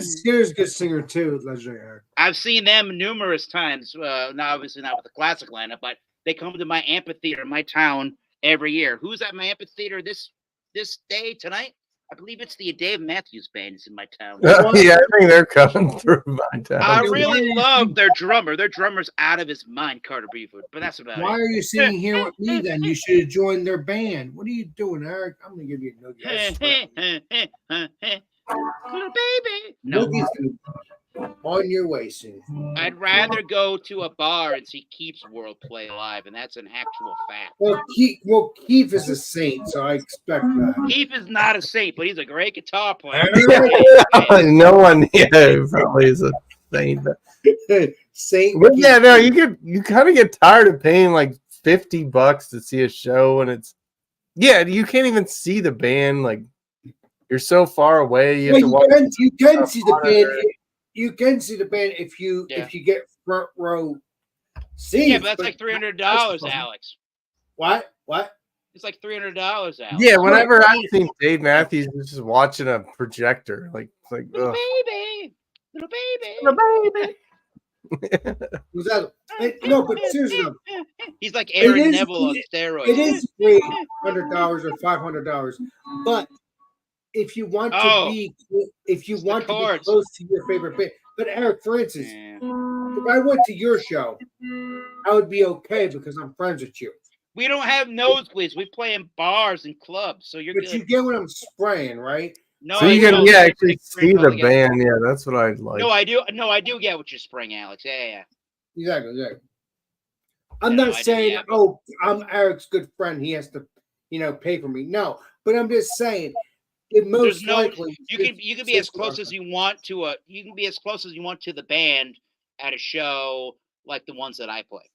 Skinner's a good singer too, legendary. I've seen them numerous times. Not obviously not with the classic lineup, but they come to my amphitheater in my town every year. Who's at my amphitheater this day tonight? I believe it's the Dave Matthews Band is in my town. Yeah, I think they're coming through my town. I really love their drummer. Their drummer's out of his mind, Carter Beeford. But that's about Why it. are you sitting here with me then? You should have joined their band. What are you doing, Eric? I'm gonna give you a nugget. Little baby. No, On your way soon. I'd rather go to a bar and see Keith's World play live, and that's an actual fact. Well, Keith is a saint, so I expect that. Keith is not a saint, but he's a great guitar player. No one here probably is a saint. Saint. But yeah, no, you kind of get tired of paying like $50 to see a show, and you can't even see the band. Like you're so far away. You have to watch. You can see the band. You can see the band if you get front row seats. Yeah, but that's like $300, Alex. What? It's like $300, Alex. Yeah, whenever I've seen Dave Matthews is just watching a projector, little baby. Was that? No, but seriously, though, he's like Aaron Neville on steroids. It is $300 or $500, but if you want to be close to your favorite band, but Eric, for instance, if I went to your show, I would be okay because I'm friends with you. We don't have nosebleeds. We play in bars and clubs, so you're good. But you get what I'm spraying, right? No, so you can actually see the band. Yeah, that's what I'd like. No, I do. No, I do get what you're spraying, Alex. Yeah. Exactly. I'm not saying, I'm Eric's good friend. He has to, pay for me. No, but I'm just saying. Likely, you can be as close as you want to the band at a show like the ones that I play.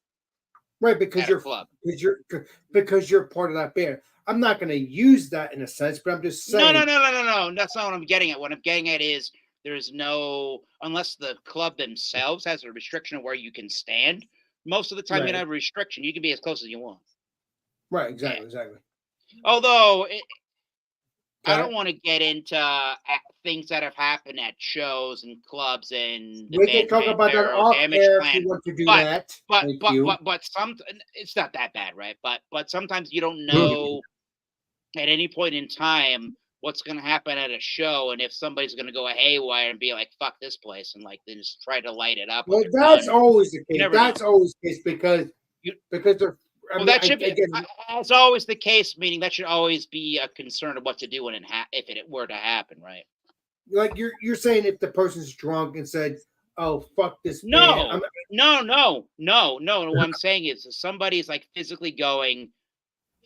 Right, because you're part of that band. I'm not going to use that in a sense, but I'm just saying. No. That's not what I'm getting at. What I'm getting at is there's no, unless the club themselves has a restriction of where you can stand. Most of the time, you don't have a restriction. You can be as close as you want. Right. Exactly. Although. I don't want to get into things that have happened at shows and clubs and we can talk about that off air if you want to do that. But some it's not that bad, right? But sometimes you don't know at any point in time what's going to happen at a show, and if somebody's going to go haywire and be like, "Fuck this place," and then just try to light it up. Well, that's always the case. That's always the case because they're. That's always the case. Meaning that should always be a concern of what to do when if it were to happen, right? Like you're saying, if the person's drunk and said, "Oh, fuck this," no. What I'm saying is, if somebody's like physically going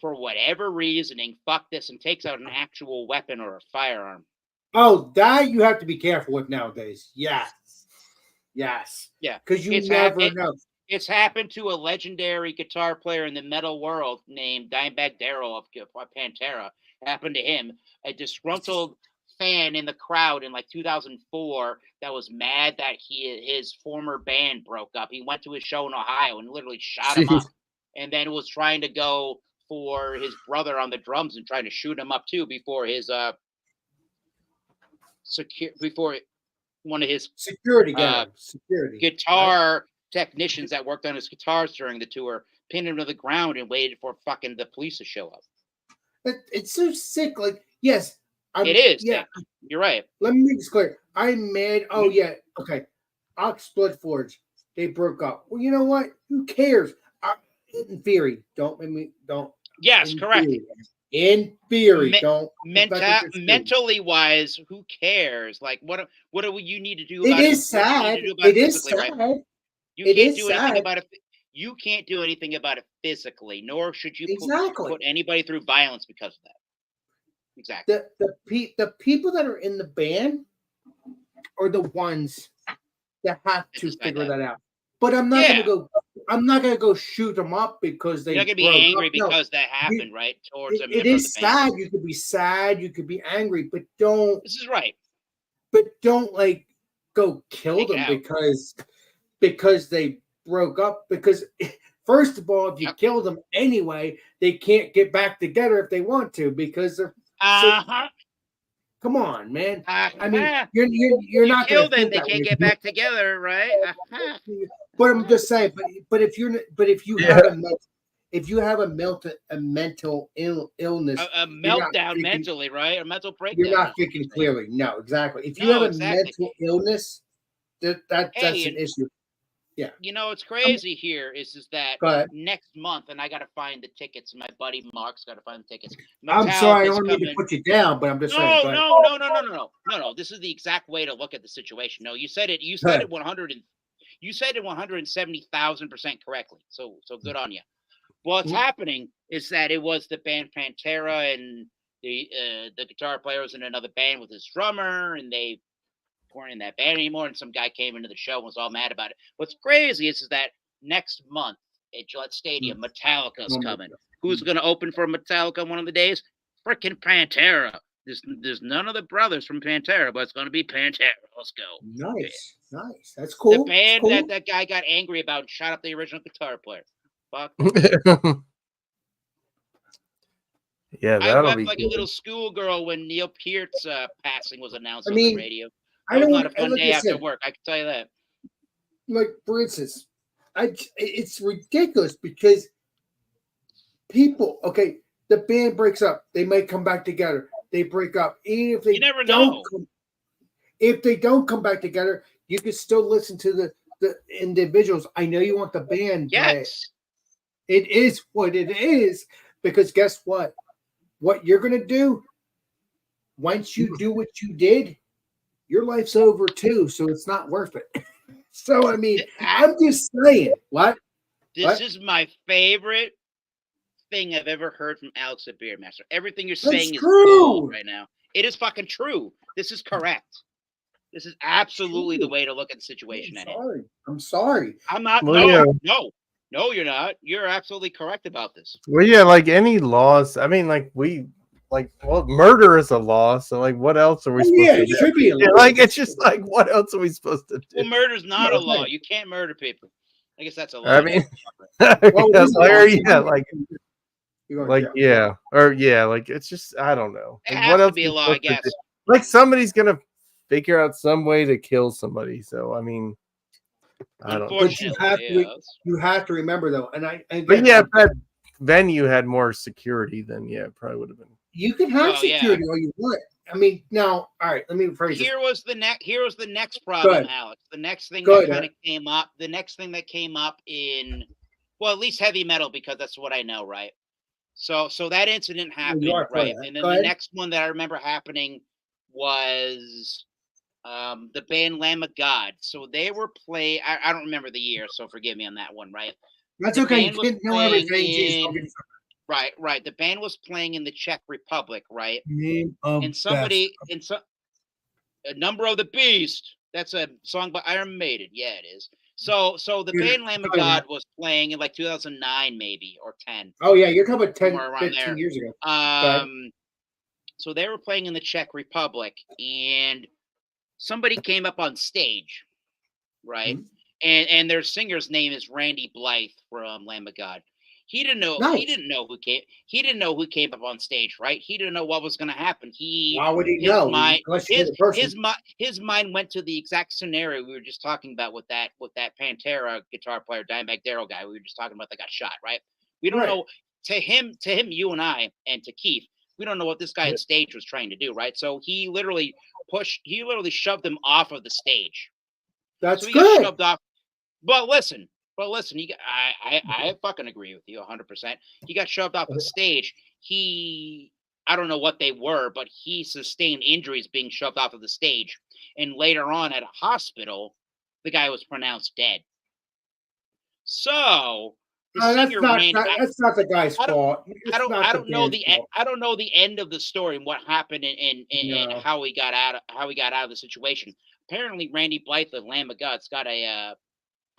for whatever reasoning, fuck this, and takes out an actual weapon or a firearm. Oh, that you have to be careful with nowadays. Yes. Yeah, because you never know. It's happened to a legendary guitar player in the metal world named Dimebag Darrell of Pantera. It happened to him. A disgruntled fan in the crowd in like 2004 that was mad that his former band broke up. He went to his show in Ohio and literally shot him up, and then was trying to go for his brother on the drums and trying to shoot him up too before his one of his security guitar technicians that worked on his guitars during the tour pinned him to the ground and waited for fucking the police to show up. It's so sick. Like, yes, It is. Yeah, You're right. let me make this clear. I'm mad. Oh yeah, okay. Ox Blood Forge, they broke up. Well, you know what? Who cares? In theory, don't make me don't. Yes, in correct. Theory. In theory, Me- don't. Mentally wise, who cares? Like, what do you need to do? It about is What do you sad. need to do about It is physically, right? sad. You It can't is do anything sad. about it. You can't do anything about it physically, nor should you Exactly. put anybody through violence because of that. Exactly. The people that are in the band are the ones that have to Decide figure that. that out. But I'm not Yeah. gonna go. I'm not gonna go shoot them up because they. You're not gonna be broke angry up. No. because that happened, right? Towards a It member of is the band. sad. You could be sad. You could be angry, but don't. This is right. But don't like go kill Take it them out. because they broke up. Because first of all, if you Yep. kill them anyway, they can't get back together if they want to because they're. Uh-huh. Come on, man. I Uh-huh. mean, you're You not kill going to them, they can't get back together, right? Uh-huh. But I'm just saying. But if you Yeah. have a mental illness, A you're not meltdown thinking- mentally, right? A mental breakdown. you're not thinking clearly. No, exactly. If you No, have a exactly. mental illness, that's Hey, an issue. You know what's crazy here is that Go ahead. next month, and I got to find the tickets. My buddy Mark's got to find the tickets. I'm sorry, I Metallica's don't mean to coming- put you down, but I'm just saying. No, go ahead. no. This is the exact way to look at the situation. No, you said it. You Go said ahead. it 170,000% correctly. So good on you. What's Mhm. happening is that it was the band Pantera, and the guitar player was in another band with his drummer, and they weren't in that band anymore. And some guy came into the show and was all mad about it. What's crazy is that next month at Gillette Stadium, Metallica's Oh my coming. God. Who's going to open for Metallica one of the days? Freaking Pantera. There's none of the brothers from Pantera, but it's going to be Pantera. Let's go. Nice. That's cool. The band Cool. that guy got angry about and shot up the original guitar player. Fuck. Yeah, I that'll wept be like a good. little schoolgirl when Neil Peart's passing was announced I on mean, the radio. I It was don't not a want fun like day I after said, work. I can tell you that. like for instance, it's ridiculous because people, okay, the band breaks up, they might come back together. They break up, even if they You never don't know. if they don't come back together, you can still listen to the individuals. I know you want the band, Yes. but it is what it is because guess what? What you're gonna do once you do what you did, your life's over too, so it's not worth it. So I mean, I'm just saying, what? This What? is my favorite thing I've ever heard from Alex the Beermaster. Everything you're That's saying is true. gold right now. It is fucking true. This is correct. This is absolutely the True. way to look at the situation. I'm sorry. I'm not. Well, No, you're not. You're absolutely correct about this. Well, yeah, like any laws. I mean, murder is a law. So, like, what else are we supposed Yeah, to it do? should be a Yeah, law. like, it's just like, what else are we supposed to Well, do? murder's not a No, law. right. You can't murder people. I guess that's a law. I mean, Well, yeah, it is a law. Larry, yeah, like, You're going like, to jail. yeah, or yeah, like, it's just, I don't know. It Like, has what to else be are a we law, I supposed to guess. do? Like, somebody's gonna figure out some way to kill somebody. So, I mean, I don't know. But you have Unfortunately, to, yes. you have to remember though, and But yeah, if that venue had more security, then yeah, it probably would have been. you can have Well, yeah. security all you want. I mean, now, all right, let me rephrase it. Here was the next problem, ahead. Alex. The next thing Go that ahead, kind of came up. The next thing that came up in, well, at least heavy metal, because that's what I know, right? So that incident happened, you are part right? of that. And then Go the ahead. next one that I remember happening was the band Lamb of God. So they were playing. I don't remember the year, so forgive me on that one, right? That's the okay. band You was can't know playing everything. Jeez, don't in- get yourself- Right. The band was playing in the Czech Republic, right? Name of And somebody in some a number of the beast. That's a song by Iron Maiden. Yeah, it is. So the Yeah, band Lamb of go ahead. God was playing in like 2009 maybe or 10. Oh yeah, you're talking about 10, Somewhere around 15 there. years ago. ahead. So they were playing in the Czech Republic, and somebody came up on stage, right? Mhm. And their singer's name is Randy Blythe from Lamb of God. He didn't know. Nice. He didn't know who came. He didn't know who came up on stage, right? He didn't know what was going to happen. Why would he his know? mind, Unless you're the person. his mind went to the exact scenario we were just talking about with that Pantera guitar player, Dimebag Darrell guy. We were just talking about that got shot, right? We don't Right. know. To him, you and I, and to Keith, we don't know what this guy on stage was trying to do, right? So he literally shoved him off of the stage. That's So he got good. shoved off. But listen, I fucking agree with you 100%. He got shoved off the stage. I don't know what they were, but he sustained injuries being shoved off of the stage. And later on at a hospital, the guy was pronounced dead. So the singer Randy, that's not the guy's fault. I don't know the end of the story and what happened and how he got out of the situation. Apparently, Randy Blythe of Lamb of God's got a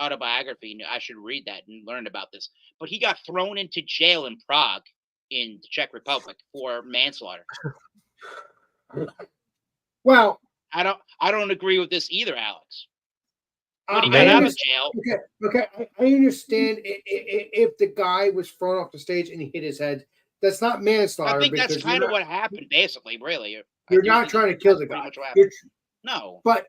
autobiography. I should read that and learn about this. But he got thrown into jail in Prague, in the Czech Republic, for manslaughter. Well, I don't agree with this either, Alex. But he I got out of understand- jail. Okay, I understand if the guy was thrown off the stage and he hit his head. That's not manslaughter. I think that's because kind of what happened, basically. Really, you're not trying to kill the guy. No, But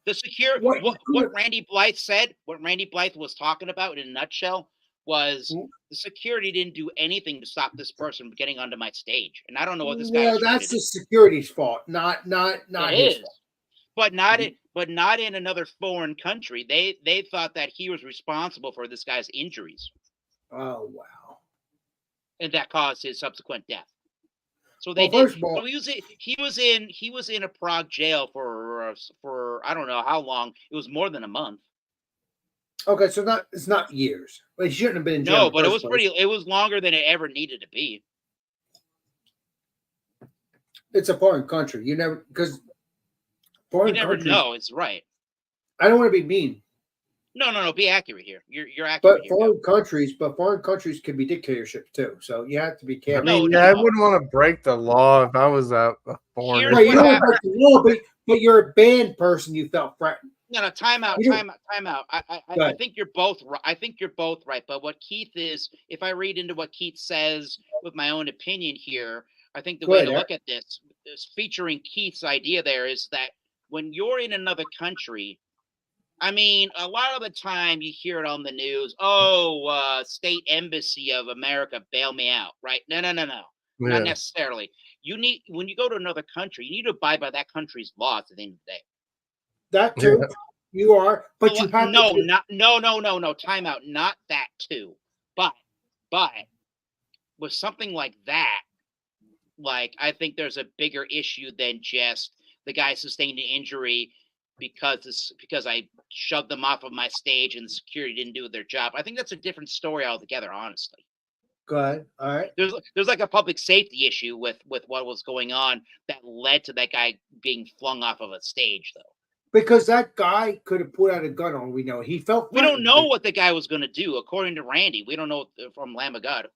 the security. What Randy Blythe said, what Randy Blythe was talking about in a nutshell, was the security didn't do anything to stop this person from getting onto my stage, and I don't know what this guy. Well, that's the security's fault, not his fault. But not in another foreign country. They thought that he was responsible for this guy's injuries. Oh wow! And that caused his subsequent death. So first of all, so he was in a Prague jail for I don't know how long. It was more than a month. Okay, so it's not years. Well, he shouldn't have been in jail. No, but it was it was longer than it ever needed to be. It's a foreign country. You never know. It's right. I don't want to be mean. No. Be accurate here. You're accurate. But foreign countries can be dictatorships too. So you have to be careful. I mean, I wouldn't want to break the law if I was a foreigner. Right, you don't break the law, but you're a banned person. You felt threatened. No, time out. I think you're both right. I think you're both right. But what Keith is, if I read into what Keith says with my own opinion here, I think the way to look at this is featuring Keith's idea there is that when you're in another country, I mean, a lot of the time you hear it on the news, state embassy of America, bail me out, right? No. Yeah. Not necessarily. When you go to another country, you need to abide by that country's laws at the end of the day. That too, you are, but you have no. Time out. Not that too, but with something like that, like I think there's a bigger issue than just the guy sustained an injury because I shoved them off of my stage and the security didn't do their job. I think that's a different story altogether, honestly. Go ahead. All right. There's like a public safety issue with what was going on that led to that guy being flung off of a stage, though. Because that guy could have put out a gun on. We know he felt. We don't know what the guy was going to do, according to Randy. We don't know from Lamb of God.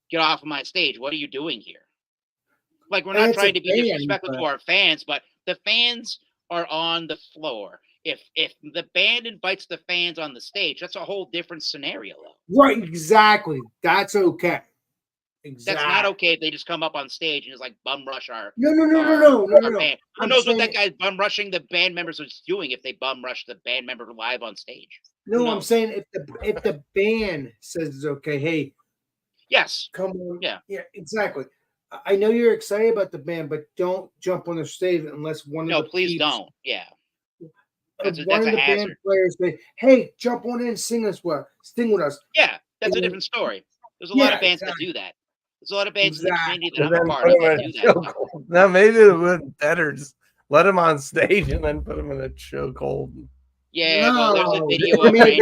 Get off of my stage! What are you doing here? Like we're not trying to be disrespectful to our fans, but the fans are on the floor. If the band invites the fans on the stage, that's a whole different scenario, though. Right? Exactly. That's okay. Exactly. That's not okay if they just come up on stage and just like bum rush our no. band. Who knows what that guy bum rushing the band members was doing if they bum rush the band member live on stage? No, I'm saying if the band says it's okay, hey, yes, come on, yeah, exactly. I know you're excited about the band, but don't jump on the stage unless one of the please don't. Yeah, one of the band players say, "Hey, jump on in, sing with us." Yeah, that's a different story. There's a lot of bands that do that. There's a lot of bands in the community that I'm a part of that do that. Now maybe it would be better just let him on stage and then put him in a chokehold. Yeah, well, there's a video of Randy.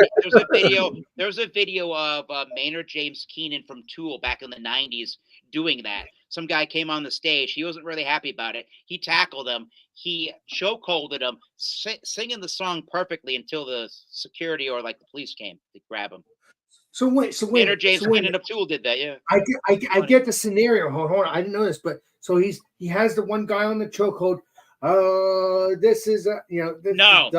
There's a video of Maynard James Keenan from Tool back in the '90s doing that. Some guy came on the stage. He wasn't really happy about it. He tackled him. He chokeholded him, singing the song perfectly until the security or like the police came to grab him. So wait. Maynard James Keenan of Tool did that. Yeah. I get the scenario. Hold on. I didn't know this, but so he has the one guy on the chokehold. This is No.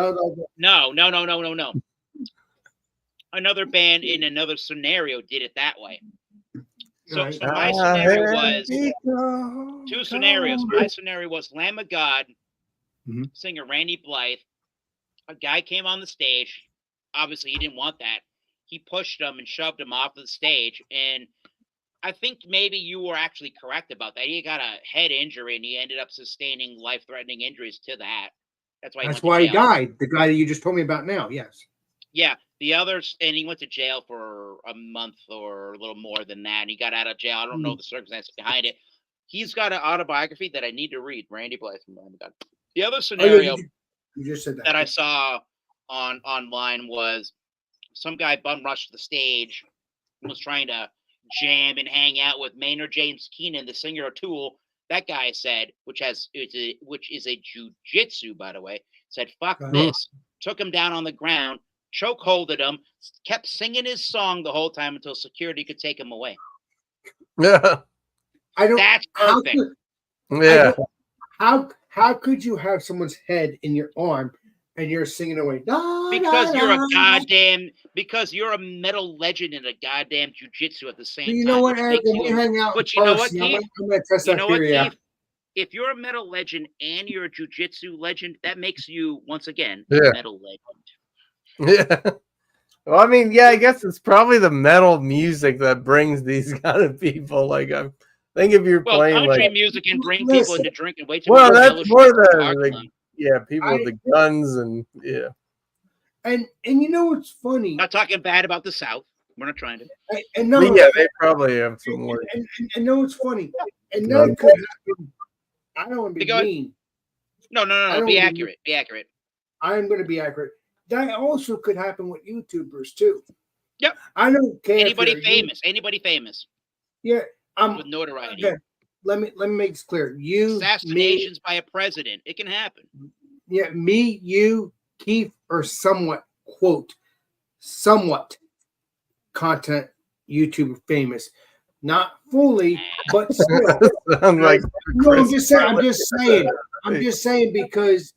another band in another scenario did it that way. So, Right. so my scenario was Two two scenarios. My scenario was Lamb of God, Mhm. singer Randy Blythe. A guy came on the stage. Obviously, he didn't want that. He pushed him and shoved him off of the stage. And I think maybe you were actually correct about that. He got a head injury and he ended up sustaining life-threatening injuries to that. That's why That's he why he went to jail. died. The guy that you just told me about now. Yes. Yeah, the others, and he went to jail for a month or a little more than that. And he got out of jail. I don't know the circumstances behind it. He's got an autobiography that I need to read. Randy Blythe from Lamb of God. The other Oh, yeah, scenario you just said that. that I saw online was some guy bum rushed the stage and was trying to jam and hang out with Maynard James Keenan, the singer of Tool. That guy said, which is a jujitsu, by the way, said, "Fuck this." Took him down on the ground, chokeholded him, kept singing his song the whole time until security could take him away. Yeah. I don't. That's How perfect. could, Yeah. how could you have someone's head in your arm and you're singing away? Da, Because da, you're a da. goddamn, because you're a metal legend and a goddamn jujitsu at the same But you time. know what, which Eric? makes When we you- hang out in but you know what, person, Keith? I'm gonna test You that know what, theory out. Keith? If you're a metal legend and you're a jujitsu legend, that makes you once again Yeah. a metal legend. Yeah. Well, I mean, yeah, I guess it's probably the metal music that brings these kind of people. Like, I think if you're Well, playing, country like, music can bring people Listen. into drinking way too well, much. that's more the, yeah, people I- with the guns and, yeah. And you know what's funny? I'm not talking bad about the South. We're not trying to. And no, But yeah, they probably have some more. and know what's funny? And No. that could happen. I don't want to be Go ahead. mean. No. I don't Be believe- accurate. Be accurate. I'm going to be accurate. That also could happen with YouTubers too. Yep. I don't care. if Anybody you're a famous. Anybody famous Yeah. with notoriety. Okay. Let me make this clear. You, me, Assassinations by a president. It can happen. yeah, me, you, Keith, are somewhat content YouTuber famous. Not fully, but still. I'm like, No, I'm Chris just saying. I'm just saying because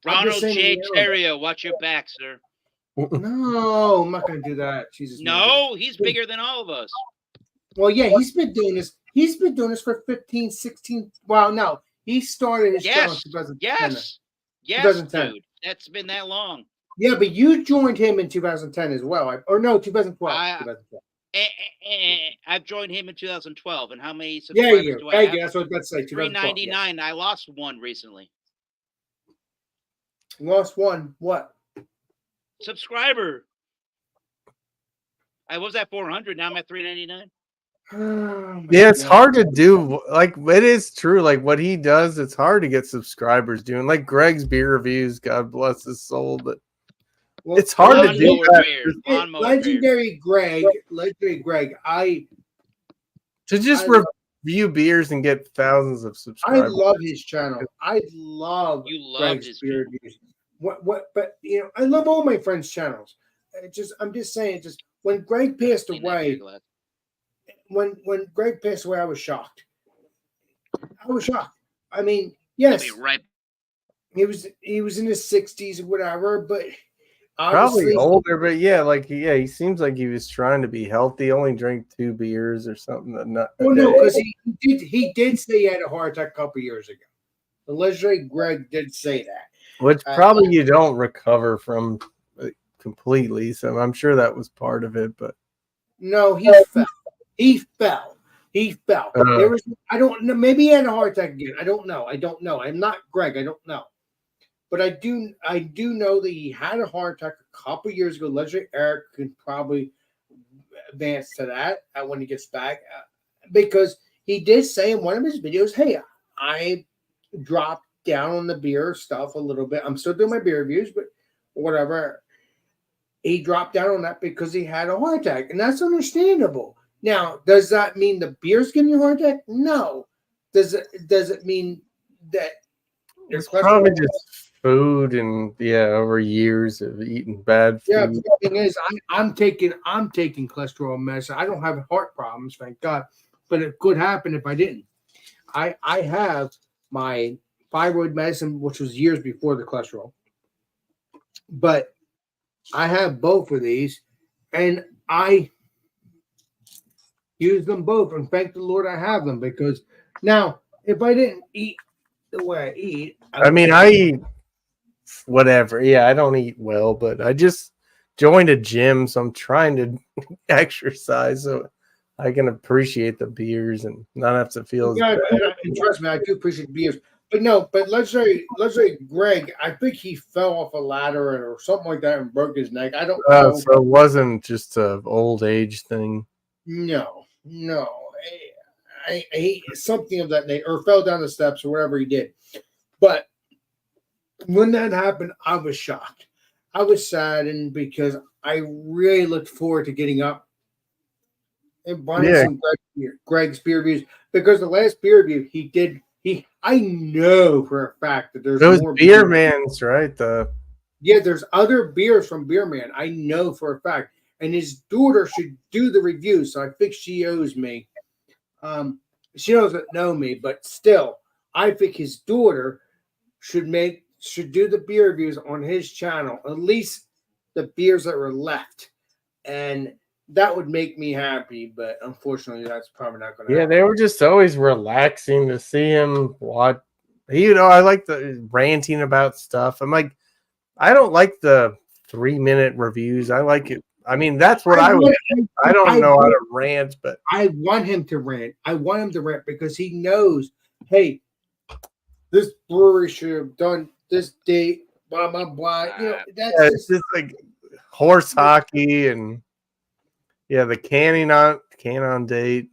I'm Ronald just saying J. in general. Terrio, watch your back, sir. No, I'm not going to do that. Jesus. No, he's bigger than all of us. Well, yeah, he's been doing this. He's been doing this for 15, 16. Well, no, he started his channel in 2010. Yes. Yes, 2010. dude. That's been that long. Yeah, but you joined him in 2010 as well. Or no, 2012. I- 2012. I've joined him in 2012. And how many Yeah, subscribers you. do I Thank have? you. That's what I'd say. 2012. yes. $3.99. I lost one recently. Lost one. What? Subscriber. I was at 400. Now I'm at $3.99. Oh, my yeah, it's God. hard to do. Like, it is true. Like, what he does, it's hard to get subscribers doing. Like Greg's beer reviews, God bless his soul, but Well, it's hard to do Lawnmower that. Bears, Lawnmower Bears. Legendary Greg. To just I- review beers and get thousands of I subscribers. love his channel. I love You loved Greg's his beer reviews. But I love all my friends' channels. I'm just saying, just when Greg passed In that beer away, glass. when Greg passed away, I was shocked. I mean, I'll yes, be right. he was in his 60s or whatever, but Probably obviously, older, but yeah, he seems like he was trying to be healthy. Only drank 2 beers or something. well, no, because he did say he had a heart attack a couple years ago. The legendary Greg did say that. which probably you don't recover from completely. So I'm sure that was part of it. But No, he fell. He fell. I don't know. Maybe he had a heart attack again. I don't know. I'm not Greg. I don't know. But I do know that he had a heart attack a couple years ago. Legendary Eric can probably advance to that when he gets back, because he did say in one of his videos, "Hey, I dropped down on the beer stuff a little bit. I'm still doing my beer reviews, but whatever." He dropped down on that because he had a heart attack, and that's understandable. Now, does that mean the beer's giving you a heart attack? No. Does it mean that it's probably just food and over years of eating bad food. Yeah, but the thing is, I'm taking cholesterol medicine. I don't have heart problems, thank God, but it could happen if I didn't. I have my thyroid medicine, which was years before the cholesterol, but I have both of these, and I use them both, and thank the Lord I have them, because now if I didn't eat the way I eat, I mean, I eat whatever. Yeah, I don't eat well, but I just joined a gym, so I'm trying to exercise so I can appreciate the beers and not have to feel as yeah, bad. and trust me, I do appreciate beers. But no, but let's say Greg, I think he fell off a ladder or something like that and broke his neck. I don't know. So it wasn't just a old age thing. No. He something of that nature, or fell down the steps or whatever he did. But when that happened, I was shocked. I was saddened because I really looked forward to getting up and buying Yeah. some Greg's beer reviews, because the last beer review he did, I know for a fact that there's Those more beer mans, right? there's other beers from Beer Man. I know for a fact, and his daughter should do the reviews. So I think she owes me. She doesn't know me, but still, I think his daughter should do the beer reviews on his channel, at least the beers that were left, and that would make me happy. But unfortunately, that's probably not going to Yeah, happen. they were just always relaxing to see him watch. I like the ranting about stuff. I'm like, I don't like the 3-minute reviews. I like it. I mean, that's what I would. I don't know how to rant, but I want him to rant. I want him to rant because he knows, hey, this brewery should have done this date, blah blah blah. That's it's just like horse hockey and the canon date.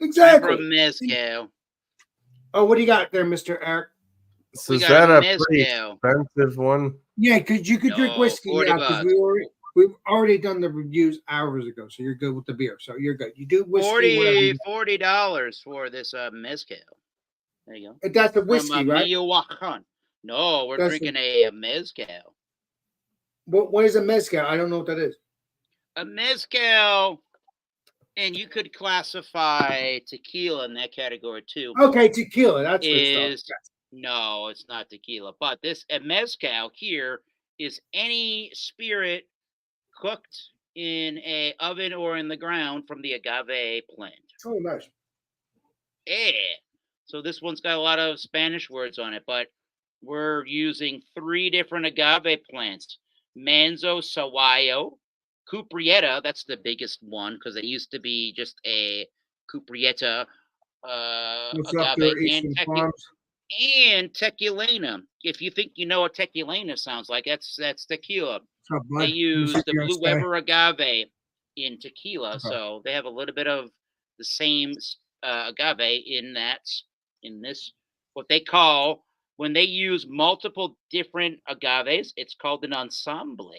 exactly. From Mezcal. Oh, what do you got there, Mr. Eric? So We is got that a a pretty mezcal. expensive one? Yeah, because you could drink No, whiskey 40 now, because bucks. we've already done the reviews hours ago, so you're good with the beer. So you're good. You do whiskey, whatever. $40 for this mezcal. There you go. That's the From whiskey, right? Michoacan. No, we're That's drinking a mezcal. What is a mezcal? I don't know what that is. A mezcal, and you could classify tequila in that category too. Okay, tequila. That's good Is stuff. no, it's not tequila, but a mezcal here is any spirit cooked in a oven or in the ground from the agave plant. Oh, nice. Yeah. So this one's got a lot of Spanish words on it, but we're using 3 different agave plants: Manzo Sawayo, Cuprieta. That's the biggest one because it used to be just a Cuprieta What's up agave, there, Eastern Farms? and Tequilana. If you think you know what Tequilana sounds like, that's tequila. What's up, bud? They use Let me see the your Blue stay. Weber agave in tequila, Okay. so they have a little bit of the same agave in this what they call, when they use multiple different agaves, it's called an ensemble.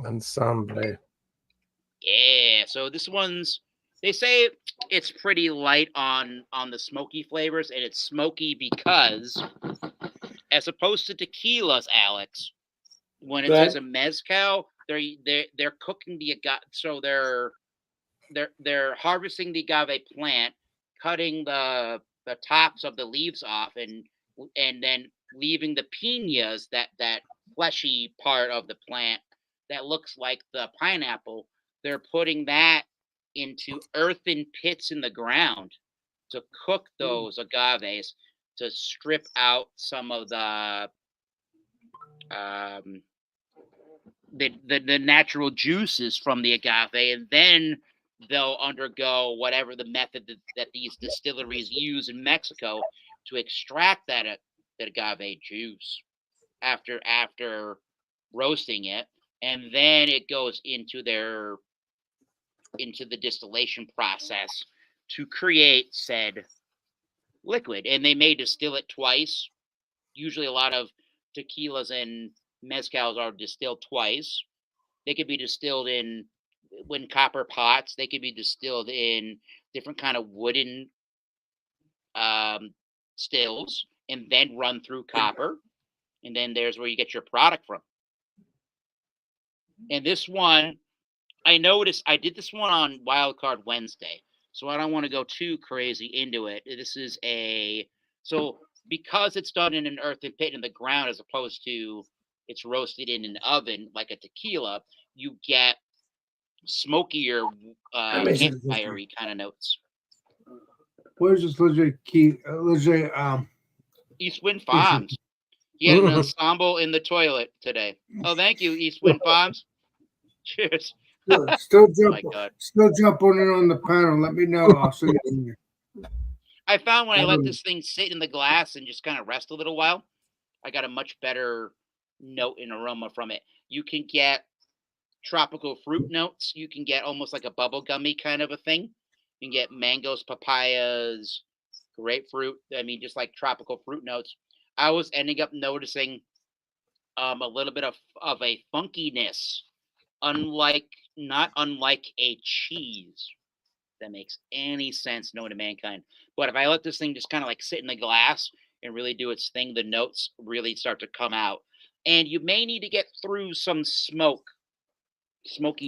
Ensemble. Yeah, so this one's, they say it's pretty light on the smoky flavors, and it's smoky because, as opposed to tequilas, Alex, when it says a mezcal, they're cooking the agave, so they're harvesting the agave plant, cutting the tops of the leaves off, and then leaving the piñas, that fleshy part of the plant that looks like the pineapple. They're putting that into earthen pits in the ground to cook those agaves, to strip out some of the natural juices from the agave, and then they'll undergo whatever the method that these distilleries use in Mexico to extract that agave juice after roasting it, and then it goes into the distillation process to create said liquid. And they may distill it twice. Usually a lot of tequilas and mezcals are distilled twice. They could be distilled in copper pots. They could be distilled in different kind of wooden stills, and then run through copper. And then there's where you get your product from. And this one, I noticed, I did this one on Wildcard Wednesday, so I don't want to go too crazy into it. This is so because it's done in an earthen pit in the ground, as opposed to it's roasted in an oven like a tequila, you get smokier, makes sense. campfire-y kind of notes. Where's this legit key? Legit, Eastwind Farms. He had an ensemble in the toilet today. Oh, thank you, Eastwind Farms. Cheers. still Oh my jump, God. still jump on it on the panel. Let me know. I'll see you in here. I found when I let this thing sit in the glass and just kind of rest a little while, I got a much better note and aroma from it. You can get tropical fruit notes. You can get almost like a bubblegummy kind of a thing. You can get mangoes, papayas, grapefruit. I mean, just like tropical fruit notes. I was ending up noticing a little bit of a funkiness, not unlike a cheese. That makes any sense known to mankind. But if I let this thing just kind of like sit in the glass and really do its thing, the notes really start to come out. And you may need to get through some smoky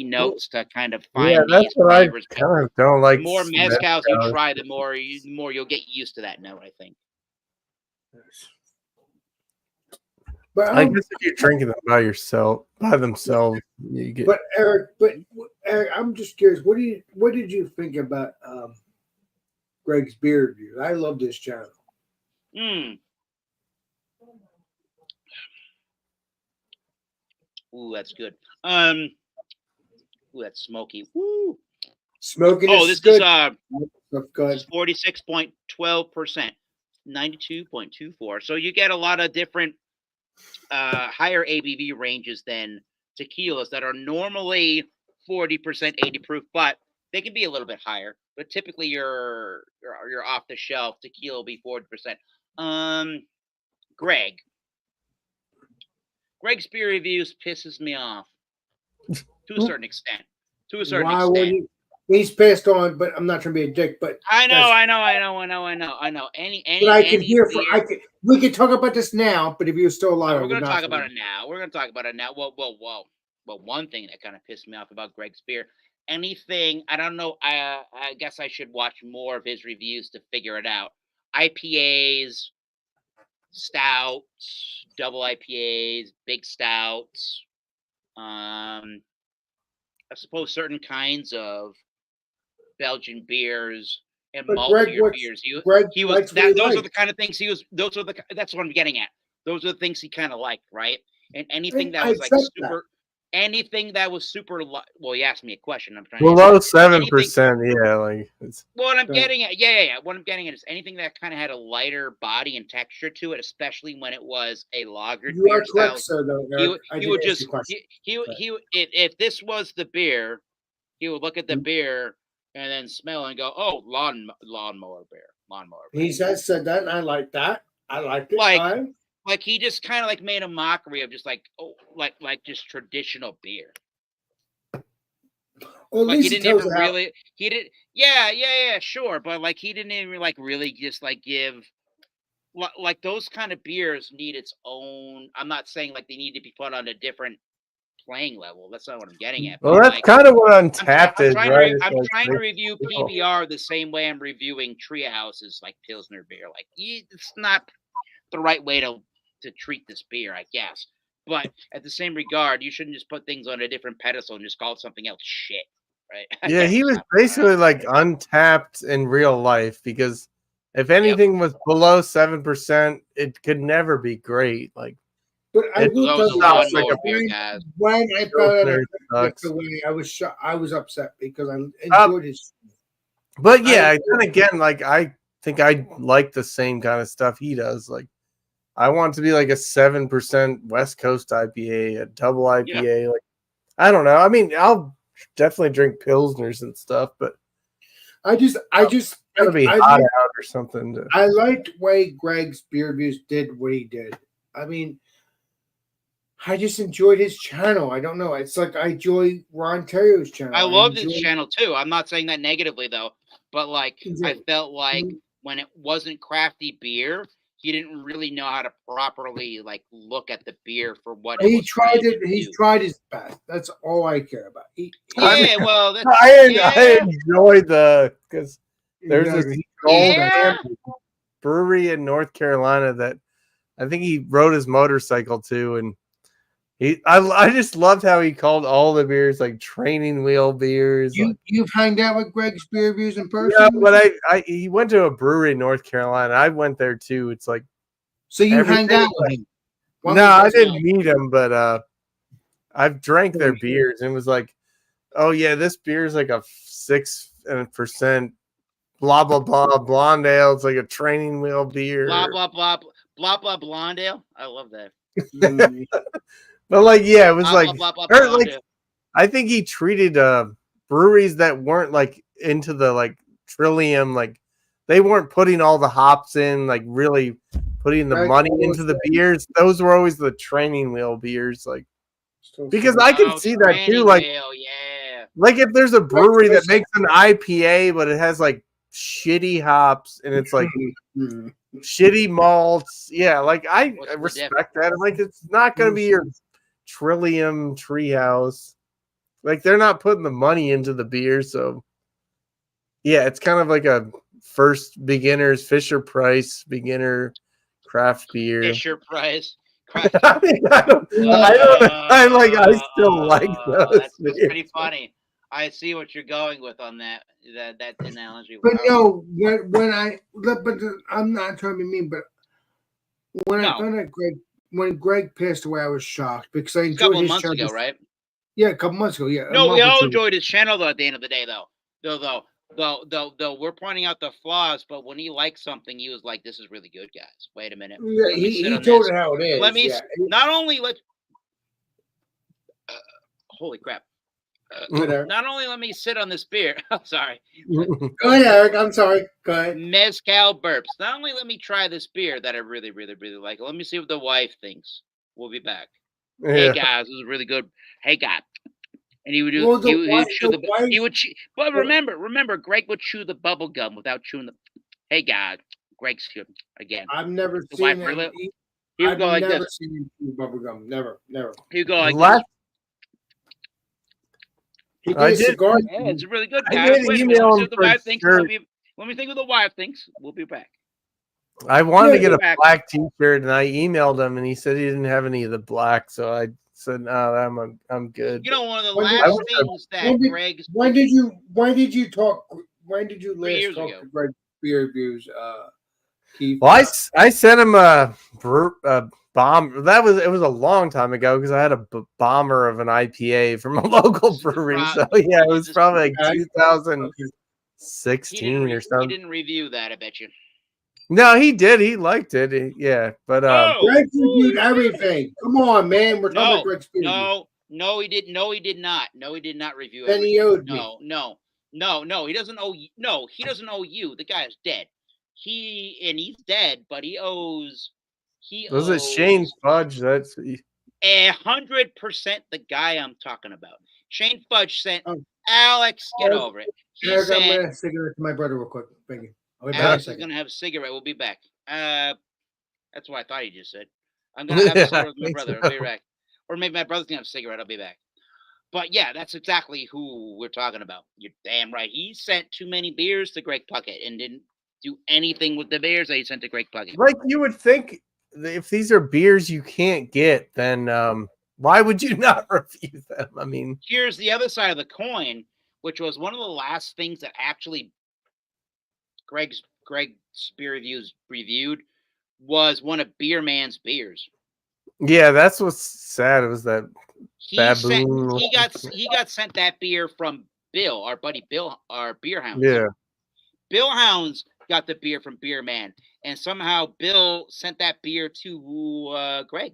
notes to kind of find that's these what I flavors. kind of don't like. The more mezcals you try, the more you'll get used to that note, I think. But I guess if you're drinking them by themselves, you get. But Eric, I'm just curious. What did you think about Greg's beer review? I love this channel. Ooh, that's good. Ooh, that's smoky. Woo. Smoking. Oh, this is good. 46.12%, 92.24. So you get a lot of different higher ABV ranges than tequilas that are normally 40%, 80 proof, but they can be a little bit higher. But typically, your off the shelf tequila will be 40%. Greg's beer reviews pisses me off to a certain extent. He's passed on, but I'm not trying to be a dick. But I know. But I can hear. We can talk about this now. But if you're still alive, we're going to talk about it now. Well, one thing that kind of pissed me off about Greg's beer. Anything, I don't know. I guess I should watch more of his reviews to figure it out. IPAs, stouts, double IPAs, big stouts. I suppose certain kinds of Belgian beers and maltier beers. Those are the kind of things he was. That's what I'm getting at. Those are the things he kind of liked, right? And anything that was like super. Anything that was super. Well, you asked me a question. I'm trying to below 7%. Yeah, like it's. What I'm getting at, yeah. What I'm getting at is anything that kind of had a lighter body and texture to it, especially when it was a lagered beer. You are correct, sir. Though he would just if this was the beer, he would look at the beer and then smell and go, "Oh, lawnmower beer." He said that, and I like that. I liked it. Like he just kind of like made a mockery of just like just traditional beer. Well, like he didn't even really sure, but like he didn't even like really just like give like those kind of beers need its own. I'm not saying like they need to be put on a different playing level. That's not what I'm getting at. Well, that's kind of what Untapped is, right? I'm trying to review PBR the same way I'm reviewing Treehouse's like Pilsner beer. Like it's not the right way to treat this beer, I guess. But at the same regard, you shouldn't just put things on a different pedestal and just call it something else shit, right? Yeah, he was basically like Untapped in real life because if anything was below 7%, it could never be great. Like, but I will tell you, when I found out I was upset because I enjoyed his. But yeah, then again, like I think I like the same kind of stuff he does. Like, I want it to be like a 7% West Coast IPA, a double IPA. Yeah. Like, I don't know. I mean, I'll definitely drink Pilsners and stuff, but I just gotta be hot out or something. I liked the way Greg's beer reviews did what he did. I mean, I just enjoyed his channel. I don't know. It's like I enjoy Ron Terrier's channel. I love his channel too. I'm not saying that negatively though, but like I felt like when it wasn't crafty beer, he didn't really know how to properly like look at the beer for what he tried it. He's tried his best. That's all I care about. I enjoyed because there's this old brewery in North Carolina that I think he rode his motorcycle to, and I just loved how he called all the beers like training wheel beers. You've hung out with Greg's beer reviews in person? Yeah, but he went to a brewery in North Carolina. I went there too. It's like So you everything hang out was with him? no, I didn't meet him, but I've drank their beers and it was like, oh yeah, this beer is like a 6%, blah blah blah blonde ale. It's like a training wheel beer. Blah blah blah blah blah blonde ale. I love that. But like, yeah, it was Blah, like, blah, blah, blah, or blonde like, ale. I think he treated breweries that weren't like into the like Trillium, like they weren't putting all the hops in, like really putting the Right. money into the beers. Those were always the training wheel beers, like because I can see that too. training Like, wheel, yeah. like if there's a brewery that makes an IPA, but it has like shitty hops and it's like shitty malts, yeah, like I What's the respect that. I'm like, it's not gonna be your Trillium Treehouse. Like they're not putting the money into the beer, so yeah, it's kind of like a first beginner's Fisher Price beginner craft beer. Fisher Price. Craft. I mean, I still like those. That's pretty funny. I see what you're going with on that analogy. But Wow. no, but I'm not trying to be mean, but when I found out when Greg passed away, I was shocked because I A enjoyed couple of his months channel. ago, right? Yeah, a couple months ago. Yeah. No, we a month or all two. enjoyed his channel though. At the end of the day, though, we're pointing out the flaws, but when he liked something, he was like, "This is really good, guys. Wait a minute." Yeah, Let me he sit on told this. it how it is. Let me yeah. not only let. Holy crap! Whatever. Not only let me sit on this beer. I'm sorry. Go ahead, Eric. I'm sorry. Go ahead. Mezcal burps. Not only let me try this beer that I really, really, really like. Let me see what the wife thinks. We'll be back. Hey Yeah. guys, this is really good. Hey God. And he would do. Well, he would chew the wife- He would chew. But remember, Greg would chew the bubble gum without chewing the. Hey God, Greg's here again. I've never The seen wife him. really- He He would I've go like never this. seen him chew bubble gum. Never. He would go like Last- this. He I did a did- cigar. Yeah, it's really good, I guys. did Wait a minute. email Let me see him what the for wife thinks. shirt. Let me think what the wife thinks. We'll be back. I wanted to Yeah, get a back. black T-shirt, and I emailed him, and he said he didn't have any of the black. So I said, "No, I'm good." You know, one of the When did- last things that when did- Greg's When did you last years talk ago. to Greg beer reviews, Keith? Well, I sent him a bomb. It was a long time ago because I had a bomber of an IPA from a local brewery. So yeah, it was probably like Okay. 2016 or He something. didn't review that, I bet you. No, he did. He liked it. Yeah, but Greg reviewed everything. Come on, man. We're talking about Greg's beer reviews. No, he did. No, he did not. No, he did not review Then it. he owed me. No. He doesn't owe you. No, he doesn't owe you. The guy is dead. He's dead, but he owes. was it Shane Fudge? That's 100% the guy I'm talking about. Shane Fudge sent Oh. Alex. Get Oh. over it. He Eric, I'm sent gonna a cigarette to my brother real quick. Thank you. I'll be back in a Alex is second. gonna have a cigarette. We'll be back. That's what I thought he just said. I'm gonna have a cigarette with my think brother. so. I'll be back. Or maybe my brother's gonna have a cigarette. I'll be back. But yeah, that's exactly who we're talking about. You're damn right. He sent too many beers to Greg Puckett and didn't do anything with the beers that he sent to Greg Puckett. like you would think that if these are beers you can't get, then why would you not review them? I mean, Here's the other side of the coin, which was one of the last things that actually Greg's beer reviews reviewed was one of Beer Man's beers. yeah, that's what's sad. It was that He Baboon. got sent that beer from Bill, our buddy Bill, our beer hounds. Yeah. Bill Hounds got the beer from Beer Man, and somehow Bill sent that beer to Greg.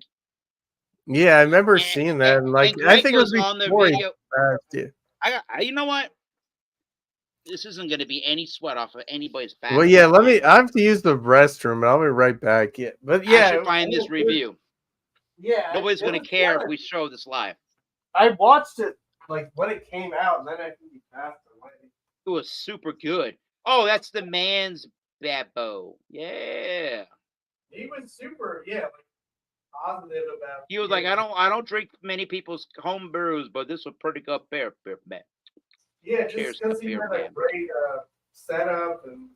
Yeah, I remember seeing that, and like and I Greg think it was on the before he video. passed, yeah. You know what? This isn't going to be any sweat off of anybody's back. Well, yeah. I have to use the restroom, but I'll be right back. Yeah, but I yeah, should find this review. Yeah, Nobody's going to care if we show this live. I watched it like when it came out, and then I think he passed away. It was super good. Oh, that's the man's Babbo. Yeah. He was super, like positive about. He was like, I don't drink many people's home brews, but this was pretty good beer, man. Yeah, Cheers just to because he beer, had a man. great setup and.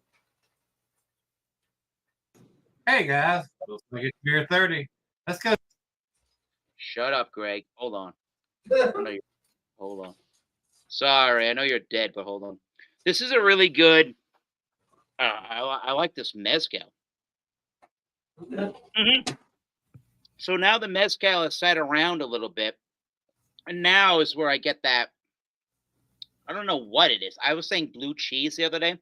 Hey guys, looks like it's beer 30. Let's go. Shut up, Greg. Hold on. Hold on. Sorry, I know you're dead, but hold on. This is a really good. I like this mezcal. So now the mezcal is set around a little bit, and now is where I get that. I don't know what it is. I was saying blue cheese the other day,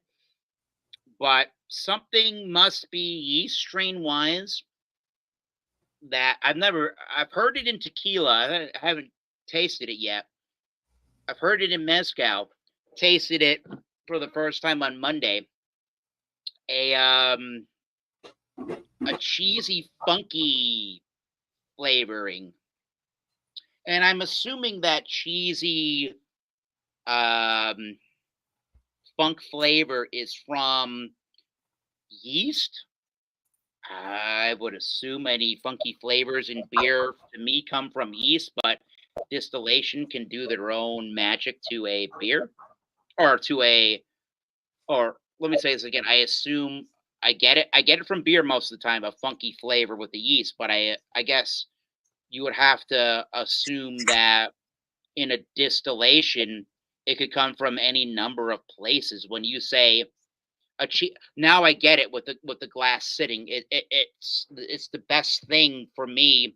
but something must be yeast strain wise that I've heard it in tequila. I haven't tasted it yet. I've heard it in mezcal, tasted it for the first time on Monday. A cheesy, funky flavoring. And I'm assuming that cheesy funk flavor is from yeast. I would assume any funky flavors in beer to me come from yeast, but distillation can do their own magic to a beer or let me say this again. I assume I get it from beer most of the time, a funky flavor with the yeast, but I guess you would have to assume that in a distillation, it could come from any number of places. When you say now I get it with the glass sitting. It's the best thing for me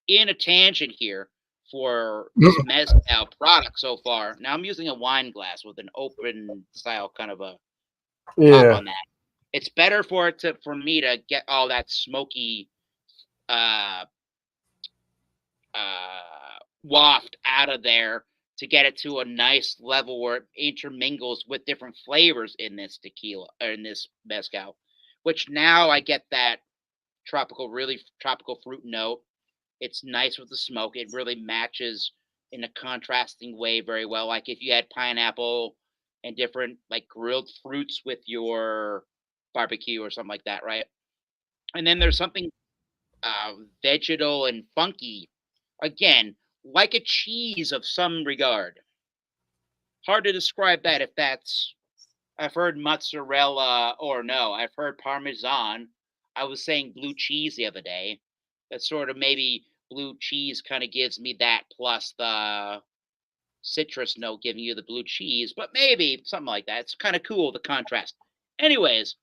in a tangent here for this mezcal product so far. Now I'm using a wine glass with an open style kind of a top on that. It's better for me to get all that smoky waft out of there to get it to a nice level where it intermingles with different flavors in this tequila or in this mezcal, which now I get that really tropical fruit note. It's nice with the smoke. It really matches in a contrasting way very well. Like if you had pineapple and different like grilled fruits with your barbecue or something like that, right? And then there's something vegetal and funky. Again, like a cheese of some regard. Hard to describe that if that's. I've heard mozzarella or no, I've heard Parmesan. I was saying blue cheese the other day. That sort of maybe blue cheese kind of gives me that plus the citrus note giving you the blue cheese, but maybe something like that. It's kind of cool, the contrast. Anyways,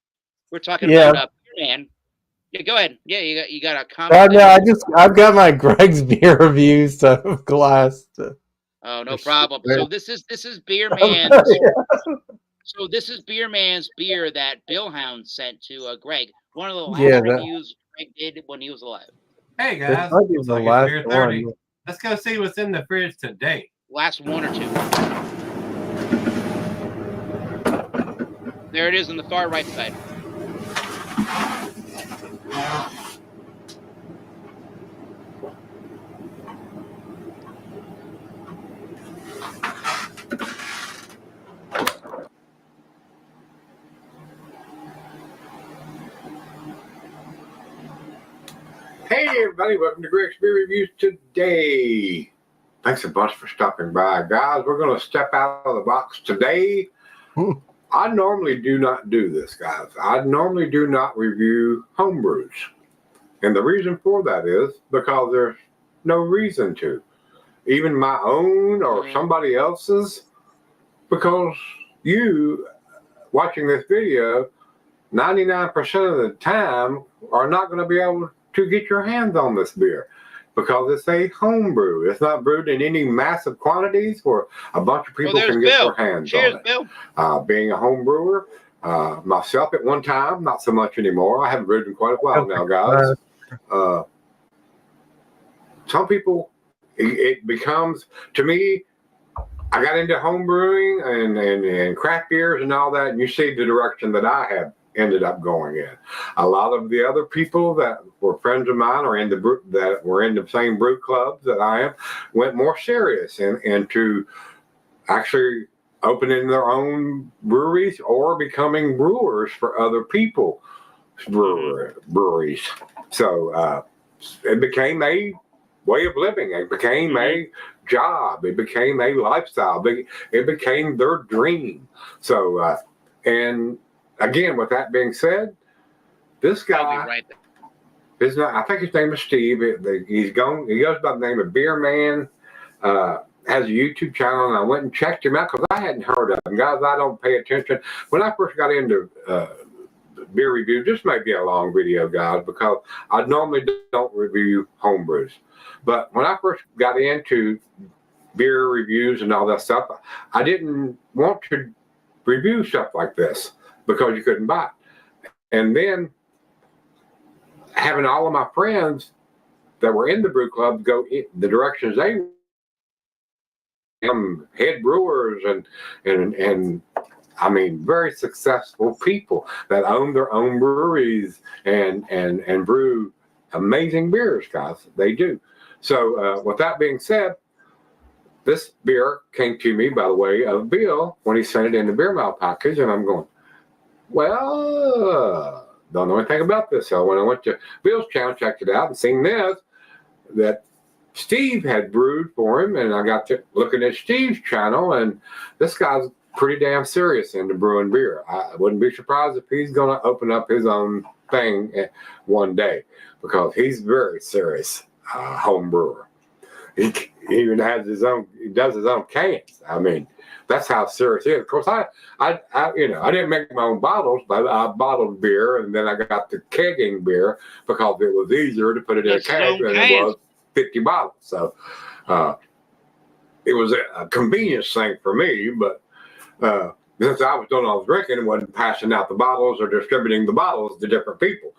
we're talking about Beer Man. Yeah, go ahead. Yeah, you got a comment. I've got my Greg's beer reviews of glass. Oh, no problem. So this is Beer Man's. So this is Beer Man's beer that Bill Hound sent to Greg. One of the last reviews Greg did when he was alive. Hey guys, looks like it's beer 30. Let's go see what's in the fridge today. Last one or two. There it is on the far right side. Hey everybody, welcome to Greg's Beer Reviews today. Thanks a bunch for stopping by, guys. We're going to step out of the box today. I normally do not do this, guys. I normally do not review homebrews. And the reason for that is because there's no reason to. Even my own or somebody else's. Because you, watching this video, 99% of the time are not going to be able to get your hands on this beer. Because it's a home brew. It's not brewed in any massive quantities where a bunch of people can get their hands on it. Bill. Being a home brewer, myself at one time, not so much anymore. I haven't brewed in quite a while now, guys. Some people, it becomes, to me, I got into home brewing and craft beers and all that, and you see the direction that I have ended up going in. A lot of the other people that were friends of mine or that were in the same brew clubs that I am went more serious into actually opening their own breweries or becoming brewers for other people's breweries. So it became a way of living. It became a job. It became a lifestyle. It became their dream. So, and again, with that being said, this guy I think his name is Steve. He goes by the name of Beer Man. Has a YouTube channel, and I went and checked him out because I hadn't heard of him. Guys, I don't pay attention. When I first got into beer review, this might be a long video, guys, because I normally don't review homebrews. But when I first got into beer reviews and all that stuff, I didn't want to review stuff like this because you couldn't buy it. And then having all of my friends that were in the brew club go in the directions they head brewers and I mean very successful people that own their own breweries and brew amazing beers, guys. They do. So with that being said, this beer came to me by the way of Bill when he sent it in the Beer Mile package, and I'm going, well, don't know anything about this. So when I went to Bill's channel, checked it out, and seen this, that Steve had brewed for him, and I got to looking at Steve's channel, and this guy's pretty damn serious into brewing beer. I wouldn't be surprised if he's going to open up his own thing one day, because he's very serious home brewer. He even has his own. He does his own cans. I mean, that's how serious he is. Of course, I didn't make my own bottles, but I bottled beer, and then I got the kegging beer because it was easier to put it in a keg than it was 50 bottles. So it was a convenience thing for me, but since I was doing all the drinking and wasn't passing out the bottles or distributing the bottles to different people,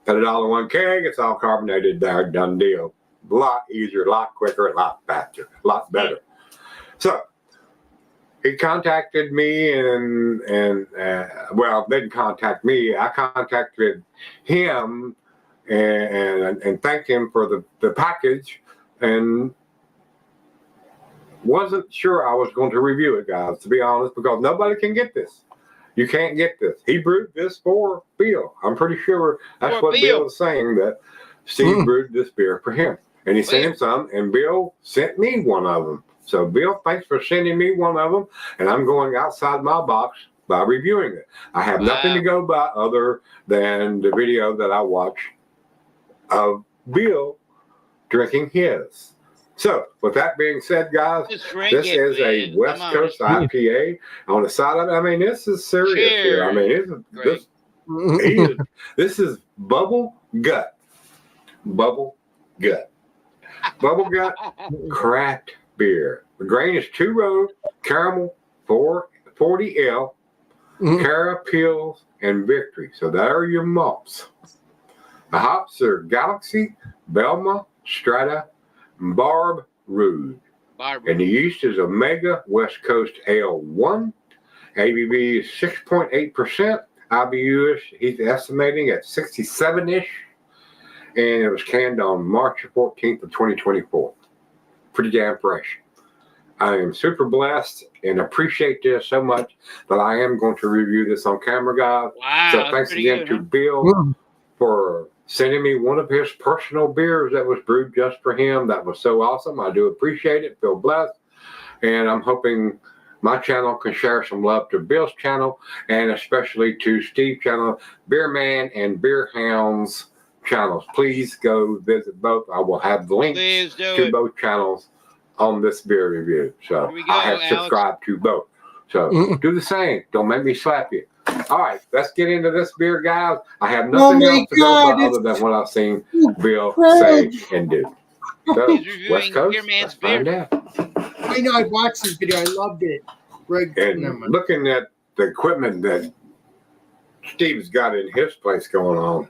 put it all in one keg, it's all carbonated there, done deal. A lot easier, a lot quicker, a lot faster, a lot better. So he contacted me and well, didn't contact me. I contacted him and thanked him for the package, and wasn't sure I was going to review it, guys, to be honest, because nobody can get this. You can't get this. He brewed this for Bill. I'm pretty sure that's what Bill was saying, that Steve brewed this beer for him. And he sent him some, and Bill sent me one of them. So, Bill, thanks for sending me one of them, and I'm going outside my box by reviewing it. I have nothing to go by other than the video that I watched of Bill drinking his. So, with that being said, guys, this is a West Coast IPA. On the side of it, I mean, this is serious here. I mean, this is Bubble Gut. Bubble Gut. Bubble Gut craft beer. The grain is 2-row caramel 40L, Cara Pils, and Victory. So there are your malts. The hops are Galaxy, Belma, Strata, Barb Rude. And the yeast is Omega West Coast Ale 1. ABV is 6.8%. IBU is, he's estimating at 67-ish. And it was canned on March 14th of 2024. Pretty damn fresh. I am super blessed and appreciate this so much that I am going to review this on camera, guys. Wow, so thanks again to Bill for sending me one of his personal beers that was brewed just for him. That was so awesome. I do appreciate it. Feel blessed. And I'm hoping my channel can share some love to Bill's channel, and especially to Steve's channel, Beer Man and Beer Hounds channels. Please go visit both. I will have the links to both channels on this beer review. So I have subscribed to both. So do the same. Don't make me slap you. All right, let's get into this beer, guys. I have nothing else to go by other than what I've seen Bill say and do. So, West Coast, let's find out. I know, I watched this video. I loved it. Greg, and looking at the equipment that Steve's got in his place going on,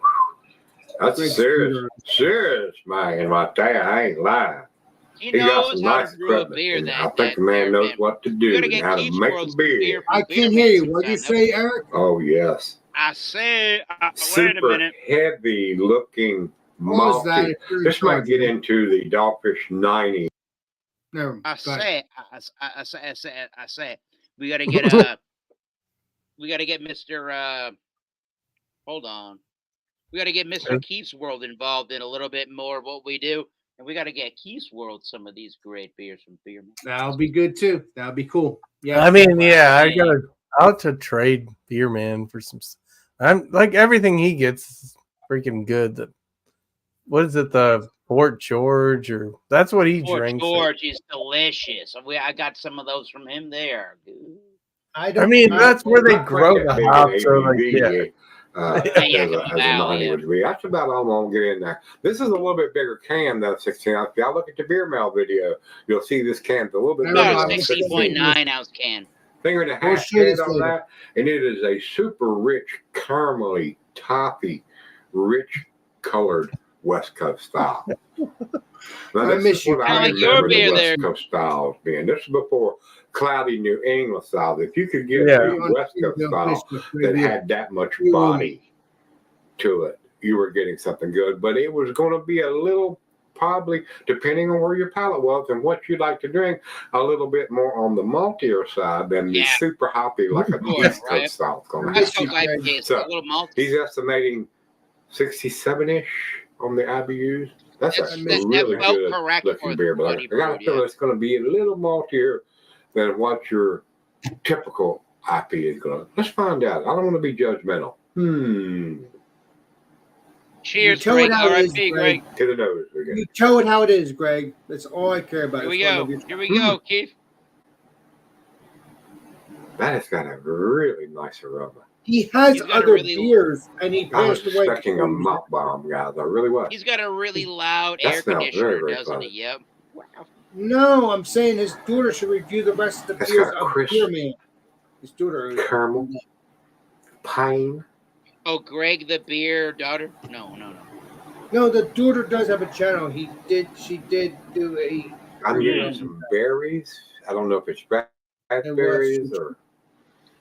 that's serious, man. And I tell you, I ain't lying. He got some nice equipment. I think the man knows what to do and how to make a beer. I can't hear you. What did you say, Eric? Oh, yes. I said, super wait a minute. Heavy looking malty. This might get into the Dogfish 90. No, I said, we gotta get Mr. Hold on. We gotta get Mr. Keith's World involved in a little bit more of what we do. And we got to get Keith's World some of these great beers from Beer Man. That'll be good too. That'll be cool. Yeah. I mean, yeah, I'll to trade Beer Man for some. I'm like everything he gets is freaking good. That what is it? The Fort George, or that's what he Fort drinks. George is delicious. I got some of those from him there. I mean, that's where they grow the hops. So like, ABV, Yeah, as a non would be. That's about all I'm gonna get in there. This is a little bit bigger can than a 16 ounce. If y'all look at the beer mail video, you'll see this can's a little bit bigger. About a than 16.9 ounce can. Finger and a We'll half show you head this on later. that, and it is a super rich, caramely, toffee, rich colored West Coast style. Now, I this miss is you. what I I like your remember the beer West there. Coast styles being. This is before cloudy New England style. If you could get Yeah. a West Coast style that had that much body to it, you were getting something good. But it was going to be a little, probably, depending on where your palate was and what you like to drink, a little bit more on the maltier side than the Yeah. super hoppy like a Sure, East Coast right. style. West Coast IPA is So, a little malty. He's estimating 67-ish on the IBUs. That's a That really felt good correct looking for beer, but what I he got a brewed, feeling yeah. it's going to be a little maltier than what your typical IPA is going to. Let's find out. I don't want to be judgmental. Cheers, tell it Greg. how it is, R.I.P. Greg. Greg. To the nose again. You tell it how it is, Greg. That's all I care about. Here we It's go. one of your- Here we go, Keith. That has got a really nice aroma. He has He's got a other really- beers, and he I was passed away. expecting a malt bomb, guys. I really was. He's got a really loud That air smells conditioner, very, very doesn't he? pleasant. Yep. Wow. No, I'm saying his daughter should review the rest of the That's beers got of crisp Beer Man. His daughter. Caramel, pine. Oh, Greg the beer daughter? No. No, the daughter does have a channel. She did do a. I'm getting some berries. I don't know if it's raspberries or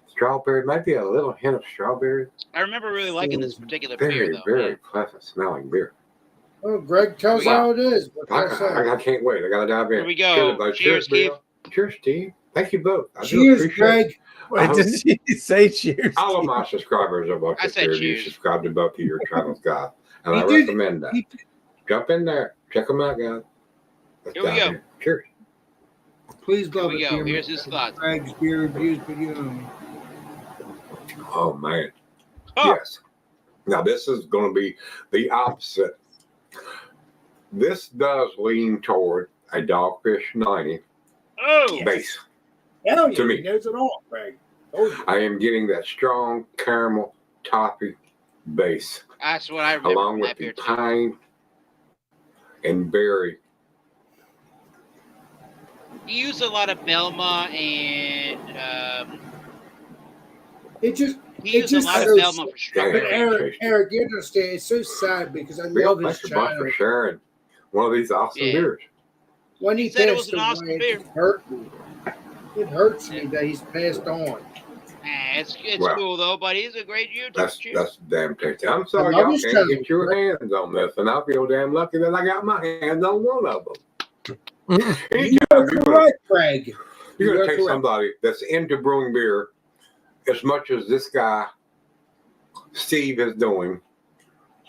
strawberry. Might be a little hint of strawberry. I remember really liking this particular beer, Very, though. very Yeah. pleasant smelling beer. Oh, Greg tells Wow. how it is. What can I say? I can't wait. I got to dive in. Here we go. Cheers, everybody. Cheers, Bill. Cheers, Steve. Thank you both. I do Cheers, appreciate Greg. it. Wait, did you say cheers? All of my subscribers are watching I said here. You cheers. subscribe to both of your channels, guys. And He I did- recommend that. he- Jump in there. Check them out, guys. Let's Here we dive go. in. Cheers. Please Here love we it. go. Beer Here's Man. his thoughts. Greg's beer reviews video. Oh, man. Oh. Yes. Now, this is going to be the opposite. This does lean toward a Dogfish 90 Oh, base. Hell yeah, To me. he knows it all, Greg. Oh, I am getting that strong caramel toffee base that's what I remember along from with that the beer, too. pine and berry. He used a lot of Belma and it just. he It used a just lot of shows- Belma for But strawberry. Eric, you understand? It's so sad because I Bill, love his thanks a bunch channel. for sharing one of these awesome Yeah. beers. When he He said it passed was an awesome away, beer. it hurt me. It hurts me that he's passed on. It's Well, cool though, but he's a great YouTuber. That's Cheers. that's damn tasty. I'm sorry love y'all his can't channel. get your hands on this, and I feel damn lucky that I got my hands on one of them. You Anytime are you're gonna, correct, Craig. you're You gonna are take correct. somebody that's into brewing beer as much as this guy Steve is doing,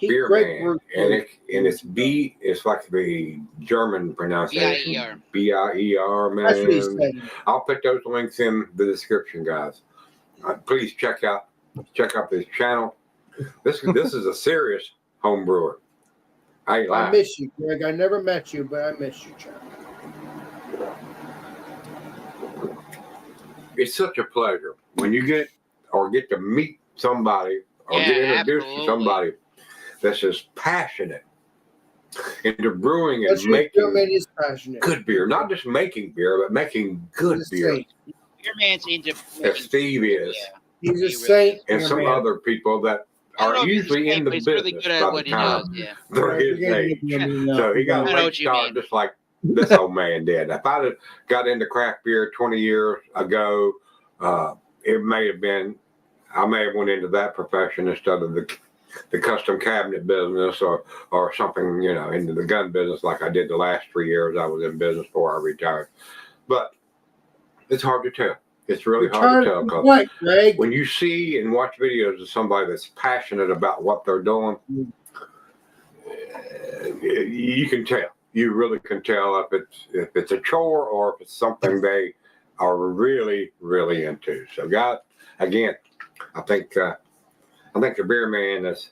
beer Greg man, brewed and it's B. It's like the German pronunciation, B-I-E-R. B-I-E-R, That's what he man. said. I'll put those links in the description, guys. Please check out this channel. This is a serious home brewer. I ain't I lying. miss you, Greg. I never met you, but I miss you, Chuck. It's such a pleasure when you get to meet somebody or Yeah, get introduced absolutely. to somebody that's as passionate into brewing and That's your beer man making is passionate. good beer, not just making beer, but making good He's a beer. saint. Your man's into As Steve is, Yeah. He's He a really saint. and beer some man. other people that I don't know are if he's usually a in the but he's business really good at by what the he does. time Yeah. they're his age. So he got I a know late what you start, mean. just like this old man did. If I'd have got into craft beer 20 years ago, it may have been, I may have went into that profession instead of the custom cabinet business or something, into the gun business like I did the last 3 years I was in business before I retired. But it's hard to tell. It's really hard to tell because What, Greg? when you see and watch videos of somebody that's passionate about what they're doing, you can tell. You really can tell if it's a chore or if it's something they are really, really into. So, guys, again, I think the beer man is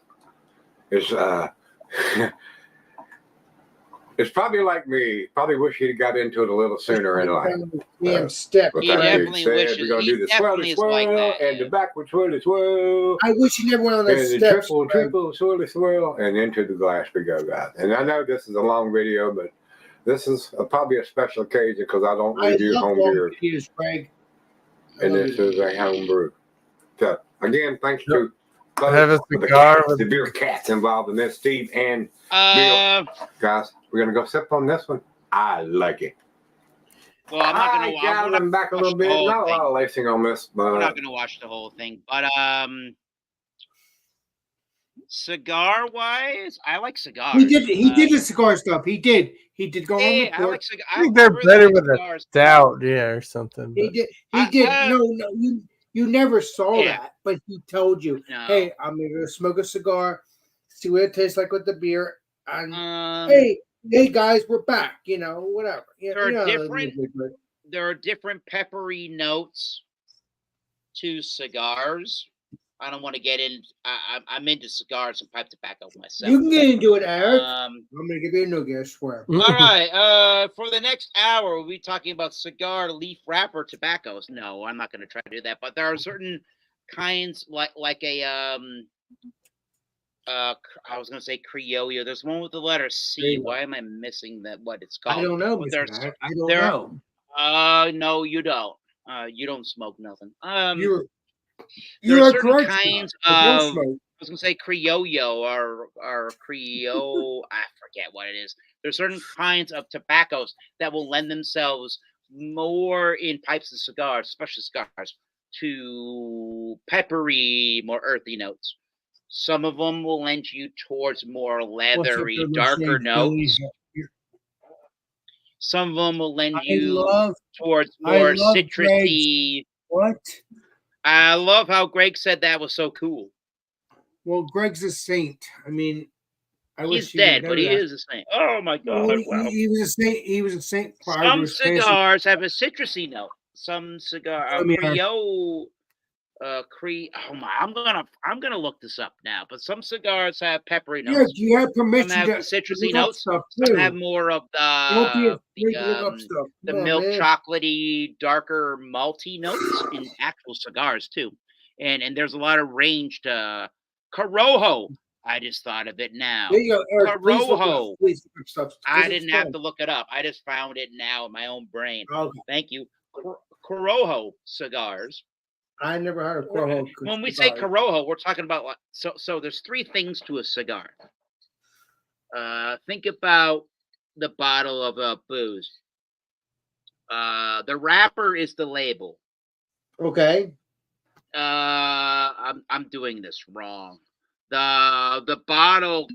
It's probably like me. Probably wish he'd got into it a little sooner in life. Damn step. But He that being definitely said, wishes- we're gonna he do the definitely swirly is like swirl that, and yeah. the backward swirly swirl. I wish you never went on And those the steps. triple swirly swirl, and into the glass we go, guys. And I know this is a long video, but this is probably a special occasion because I don't I review love home long beer, videos, Greg. I and love this it. is a home brew. So again, thanks to I have a both the cigar cats, with- the beer cats involved in this, Steve and Uh, guys. We're gonna go sip on this one. I like it. well, I'm not I gonna. got I'm not them back a watch little the bit. whole Not a thing. lot of lacing on this, We're but not gonna watch the whole thing, but cigar wise, I like cigars. He did the cigar stuff. He did go on Yeah, the I court. like cigars. I think they're better with a stout, yeah, or something. He but- did. I- No, you never saw Yeah. that, but he told you, No. "Hey, I'm gonna smoke a cigar, see what it tastes like with the beer." And hey guys, we're back. You know, whatever. They're how it different. is, but There are different peppery notes to cigars. I don't want to get in. I'm into cigars and pipe tobacco myself. You can get into it, Eric. Um, I'm gonna give you a nugget, I swear. all right. For the next hour, we'll be talking about cigar, leaf wrapper, tobaccos. No, I'm not going to try to do that. But there are certain kinds, like a I was going to say criollo. There's one with the letter C. Why am I missing that? What it's called? I don't know. But Mr. there's- Mac. I don't there- know. No, you don't. You don't smoke nothing. You're there are certain correct. kinds I don't of. smoke. I was gonna say criollo or Creole. I forget what it is. There's certain kinds of tobaccos that will lend themselves more in pipes and cigars, especially cigars, to peppery, more earthy notes. Some of them will lend you towards more leathery, darker notes. Some of them will lend you towards more love citrusy. What? I love how Greg said that was so cool. Well, Greg's a saint. I mean, I He's wish you would dead, know but he that. is a saint. Oh my God! Well, Wow. he was a saint. He was a saint prior to Some his passing. cigars have a citrusy note. Some cigar, Let me ask- Creole, Oh my! I'm gonna look this up now. But some cigars have peppery Yeah, notes. you have permission Some have to citrusy look up notes. stuff Some too. have more of Don't be afraid the to look up stuff. the Come on, milk man. chocolatey, darker, malty notes in actual cigars too. And there's a lot of range to Corojo. I just thought of it now. There you go, Eric. Please look Corojo. up, please look up stuff. 'cause I it's didn't have fun. to look it up. I just found it now in my own brain. Okay. Thank you. Corojo cigars. I never heard of Corojo. When we say Corojo, we're talking about like so there's three things to a cigar. Think about the bottle of booze. The wrapper is the label. Okay. I'm doing this wrong. The bottle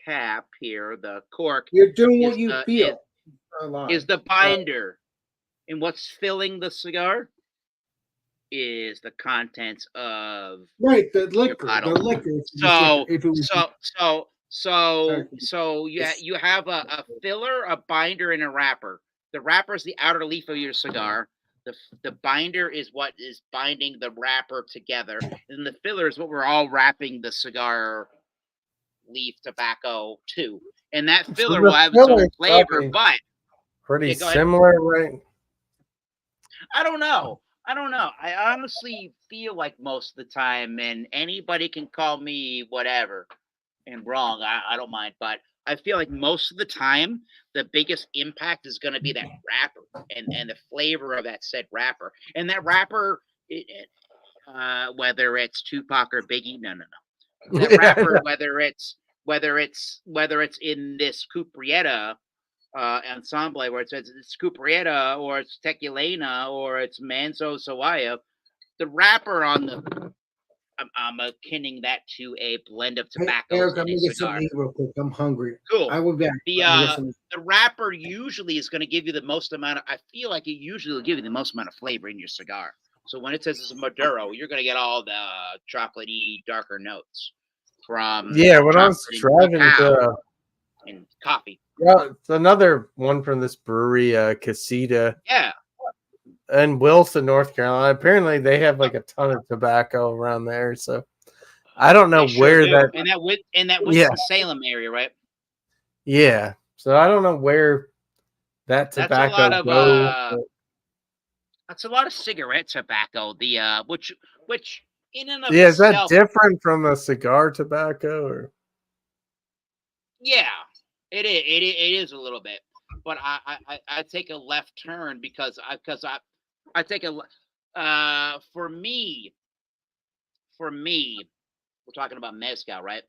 cap here, the cork, You're doing what is you the- feel. is the binder. And what's filling the cigar is the contents of Right, the liquor. The bottle. liquor. So if it was you have a filler, a binder, and a wrapper. The wrapper is the outer leaf of your cigar. The binder is what is binding the wrapper together, and the filler is what we're all wrapping the cigar leaf tobacco to. And that So filler the will have its own filler's flavor, probably but Pretty Yeah, go ahead. similar, right? I don't know. I honestly feel like most of the time, and anybody can call me whatever and wrong. I don't mind, but I feel like most of the time, the biggest impact is going to be that wrapper and the flavor of that said wrapper. And that wrapper, whether it's Tupac or Biggie, no. That Yeah, wrapper, whether it's in this Cuprieta ensemble where it says it's Cuprieta or it's Tequilena or it's Manso Sawaya, the wrapper on the I'm akinning that to a blend of tobacco Eric, I'm in gonna a get cigar. something real quick. I'm hungry. Cool. I will be back. The I'm gonna get some- the wrapper usually is going to give you the most amount of. I feel like it usually will give you the most amount of flavor in your cigar. So when it says it's a Maduro, you're going to get all the chocolatey, darker notes from Yeah, when I was chocolate and driving cacao to and coffee. well, it's another one from this brewery, Casita Yeah, in Wilson, North Carolina. Apparently, they have like a ton of tobacco around there. So I don't know they sure where do. that. in that Yeah. Winston Salem area, right? Yeah. So I don't know where that That's a tobacco lot of goes. that's a lot of cigarette tobacco. The which in and of Yeah, is that itself, different from a cigar tobacco? Or yeah, it is. It is a little bit, but I take a left turn because I take a for me, we're talking about mezcal, right?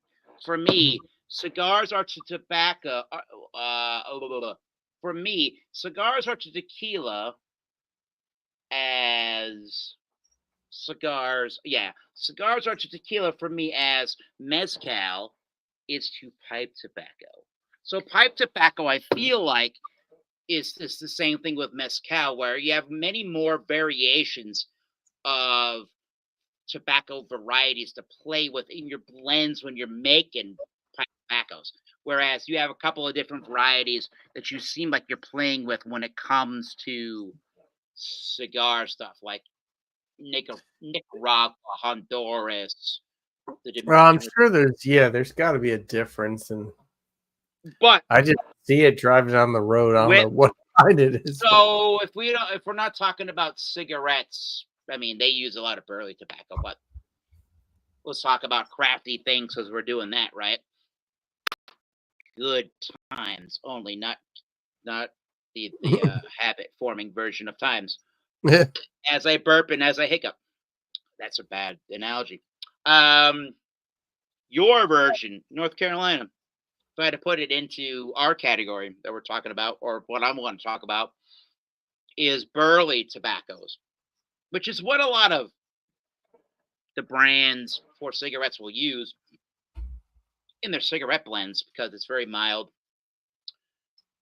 For me, cigars are to tobacco. For me, cigars are to tequila as cigars. Yeah, cigars are to tequila for me as mezcal is to pipe tobacco. So pipe tobacco, I feel like, is this the same thing with mezcal, where you have many more variations of tobacco varieties to play with in your blends when you're making pipe tobaccos. Whereas you have a couple of different varieties that you seem like you're playing with when it comes to cigar stuff, like Nicaragua, Honduras, the well, I'm Dominican. sure there's got to be a difference, and But I just see it driving down the road. I don't know what kind it is. so if we're not talking about cigarettes, I mean they use a lot of burley tobacco, but let's talk about crafty things because we're doing that, right? Good times only, not the habit forming version of times. As I burp and as I hiccup. That's a bad analogy. Your version, North Carolina, if I had to put it into our category that we're talking about, or what I'm going to talk about, is burley tobaccos, which is what a lot of the brands for cigarettes will use in their cigarette blends because it's very mild.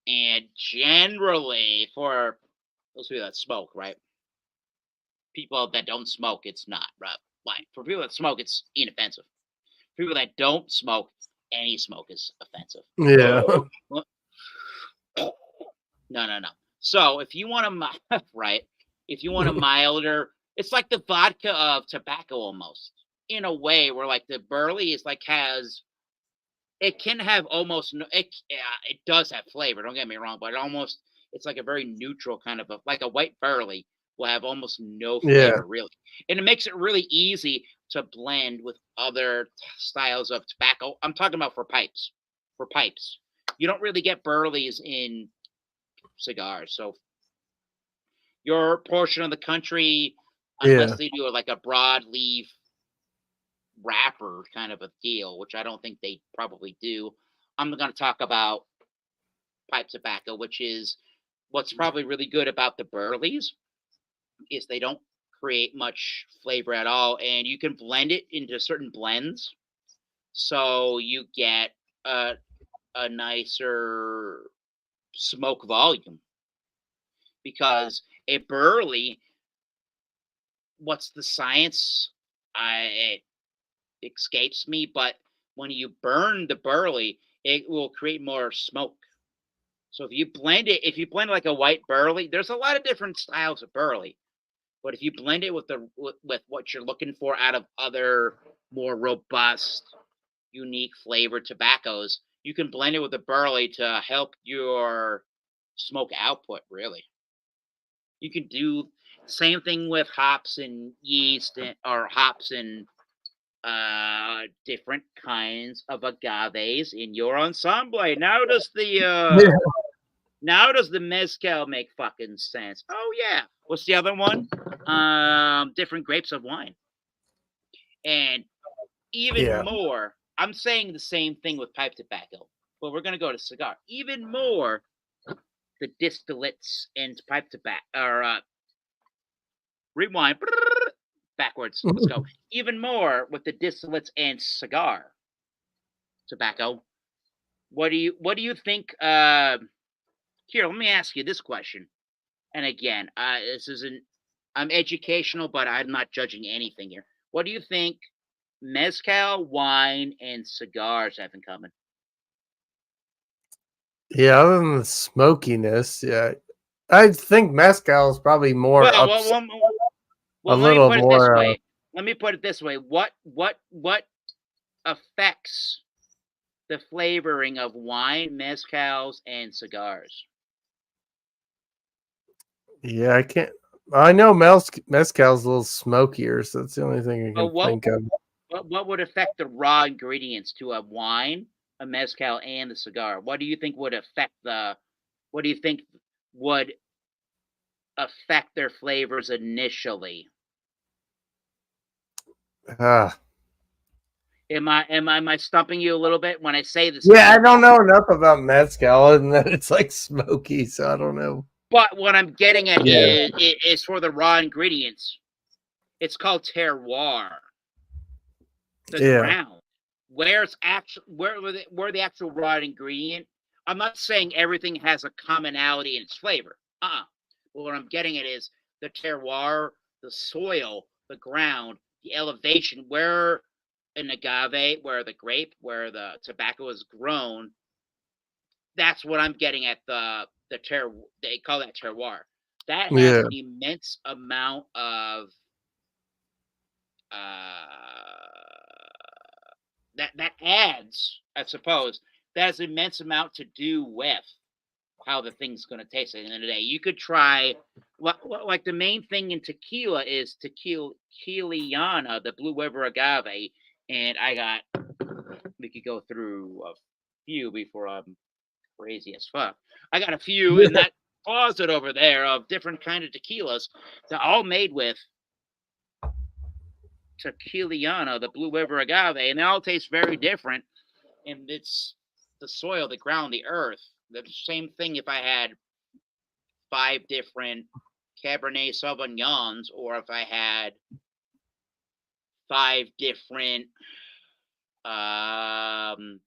And generally, for those people that smoke, right? People that don't smoke, it's not, right? Like for people that smoke, it's inoffensive. For people that don't smoke, any smoke is offensive. Yeah. No. So if you want to, right? If you want a milder, it's like the vodka of tobacco almost, in a way, where like the burley is like it can have almost no, it does have flavor. Don't get me wrong, but it's like a very neutral kind of like a white burley will have almost no flavor really, and it makes it really easy to blend with other styles of tobacco. I'm talking about for pipes. For pipes, you don't really get burleys in cigars. So your portion of the country, unless they do like a broadleaf wrapper kind of a deal, which I don't think they probably do. I'm going to talk about pipe tobacco, which is what's probably really good about the burleys is they don't create much flavor at all, and you can blend it into certain blends, so you get a nicer smoke volume. Because a burley, what's the science? It escapes me, but when you burn the burley, it will create more smoke. So if you blend it like a white burley, there's a lot of different styles of burley. But if you blend it with what you're looking for out of other more robust, unique flavored tobaccos, you can blend it with the burley to help your smoke output, really. You can do same thing with hops and yeast or hops and different kinds of agaves in your ensemble. Now does the mezcal make fucking sense? Oh yeah. What's the other one? Different grapes of wine. And even more, I'm saying the same thing with pipe tobacco, but we're gonna go to cigar. Even more, the distillates and pipe tobacco or rewind backwards. Let's go. Even more with the distillates and cigar tobacco. What do you think? Here, let me ask you this question. And again, this isn't. I'm educational, but I'm not judging anything here. What do you think mezcal, wine, and cigars have in common? Yeah, other than the smokiness, I think mezcal is probably more Well, a little more. Let me put it this way. What affects the flavoring of wine, mezcals, and cigars? Yeah, I can't. I know mezcal's a little smokier, so that's the only thing I can think of. What would affect the raw ingredients to a wine, a mezcal, and the cigar? What do you think would affect what do you think would affect their flavors initially? Ah. Am I stumping you a little bit when I say this? Yeah, I don't know enough about mezcal, and that it's like smoky, so I don't know. But what I'm getting at Yeah. is for the raw ingredients. It's called terroir. The ground. Where's actual where the actual raw ingredient? I'm not saying everything has a commonality in its flavor. But what I'm getting at is the terroir, the soil, the ground, the elevation, where an agave, where the grape, where the tobacco is grown. That's what I'm getting at. The terroir, they call that terroir. That has an immense amount of that adds, I suppose, that has an immense amount to do with how the thing's going to taste at the end of the day. You could try, like the main thing in tequila is Tequiliana, the Blue River agave, and we could go through a few before I'm crazy as fuck. I got a few in that closet over there of different kind of tequilas that are all made with Tequiliana, the Blue River agave, and they all taste very different. And it's the soil, the ground, the earth. The same thing if I had 5 different Cabernet Sauvignons, or if I had 5 different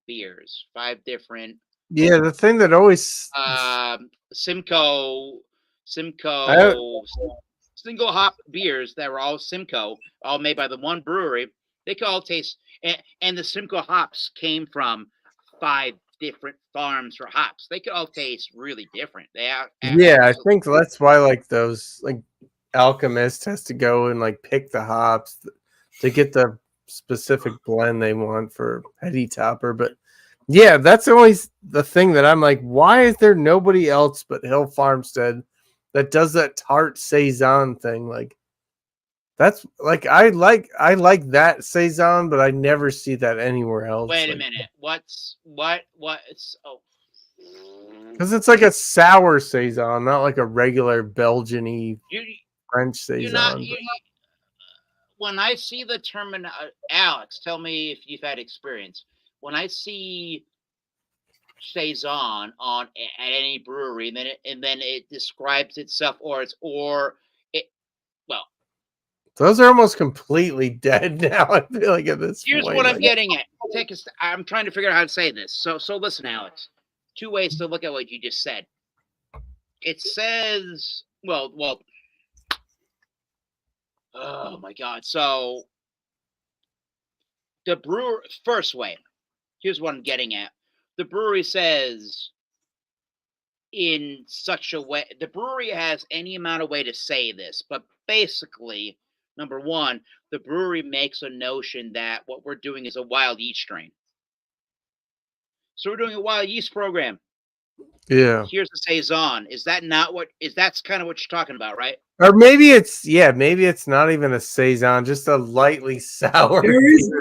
beers, 5 different. Yeah, the thing that always Simcoe single hop beers that were all Simcoe, all made by the one brewery. They could all taste, and the Simcoe hops came from 5 different farms for hops. They could all taste really different. I think that's why like those like Alchemist has to go and like pick the hops to get the specific blend they want for Heady Topper. But yeah, that's always the thing that I'm like, why is there nobody else but Hill Farmstead that does that tart saison thing? Like, that's like I like that saison, but I never see that anywhere else. Wait a like, minute. What's because it's like a sour saison, not like a regular Belgian-y French saison. When I see the term, Alex, tell me if you've had experience. When I see saison at any brewery, and then it describes itself, those are almost completely dead now. I feel like at this here's point, what I'm getting at. I'm trying to figure out how to say this. So listen, Alex. 2 ways to look at what you just said. It says, well. Oh my God! So the brewer, first way. Here's what I'm getting at. The brewery says in such a way. The brewery has any amount of way to say this, but basically, number one, the brewery makes a notion that what we're doing is a wild yeast strain. So we're doing a wild yeast program. Yeah. Here's the saison. Is that not what is? That's kind of what you're talking about, right? Or maybe it's not even a saison, just a lightly sour. There is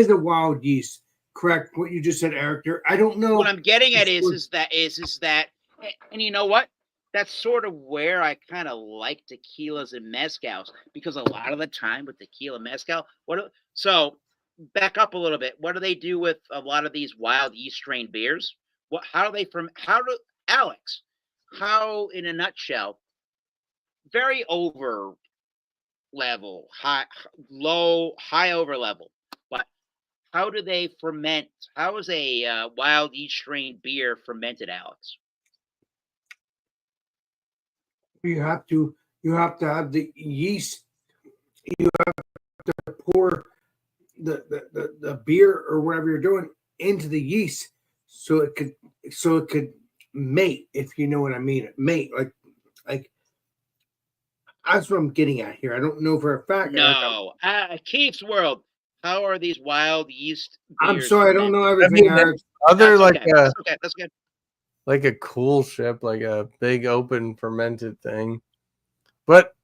a wild yeast. Correct. What you just said, Eric. I don't know. What I'm getting at is that, and you know what? That's sort of where I kind of like tequilas and mezcals, because a lot of the time with tequila mezcal, so back up a little bit. What do they do with a lot of these wild yeast strain beers? Alex, how in a nutshell, very over level, high over level, but how do they ferment? How is a wild yeast strain beer fermented, Alex? You have to have the yeast. You have to pour the beer or whatever you're doing into the yeast so it could mate, if you know what I mean. Mate, like that's what I'm getting at here. I don't know for a fact. No, Keith's World. How are these wild yeast? I'm beers sorry, I don't fermented? know everything. mean, Alex. Other That's like okay. a That's okay. That's good. like a cool ship, like a big open fermented thing. But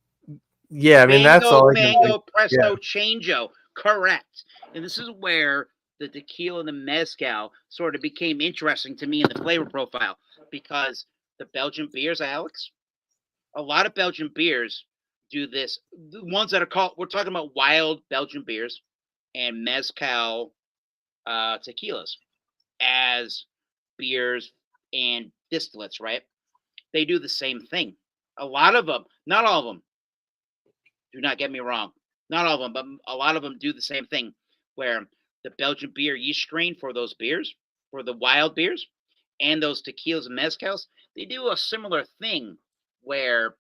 yeah, I mean that's all I can Mango think. Presto Changeo. Correct. And this is where the tequila and the mezcal sort of became interesting to me in the flavor profile, because the Belgian beers, Alex, a lot of Belgian beers do this. The ones that are called, we're talking about wild Belgian beers and mezcal tequilas as beers and distillates, right? They do the same thing. A lot of them, not all of them, do not get me wrong, not all of them, but a lot of them do the same thing, where the Belgian beer yeast strain for those beers, for the wild beers, and those tequilas and mezcals, they do a similar thing where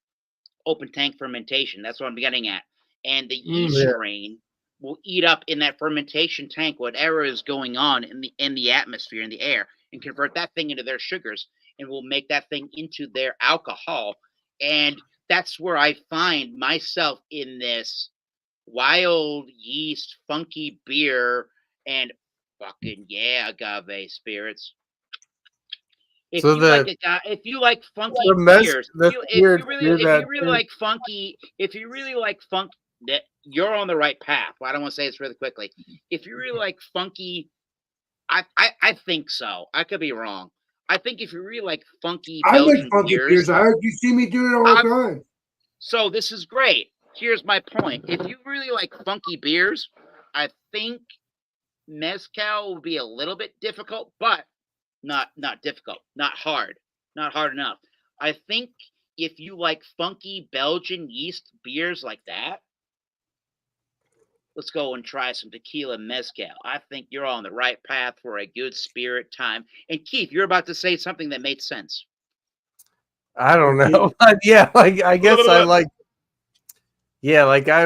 open tank fermentation, that's what I'm getting at. And the yeast Yeah. strain will eat up in that fermentation tank whatever is going on in the atmosphere, in the air, and convert that thing into their sugars, and will make that thing into their alcohol. And that's where I find myself in this wild yeast funky beer and fucking yeah, agave spirits. If So you the like if you like funky the mez beers, the beer do if that you really too. like funky, if you really like funk, that you're on the right path. Well, I don't want to say this really quickly. If you really like funky, I think so. I could be wrong. I think if you really like funky I like Belgian funky beers, beers. I heard you see me do it all the I'm- time. so this is great. Here's my point. If you really like funky beers, I think mezcal will be a little bit difficult, but not difficult, not hard enough. I think if you like funky Belgian yeast beers like that, let's go and try some tequila mezcal. I think you're on the right path for a good spirit time. And Keith, you're about to say something that made sense. I don't know. But yeah, like I guess I like. Yeah, like I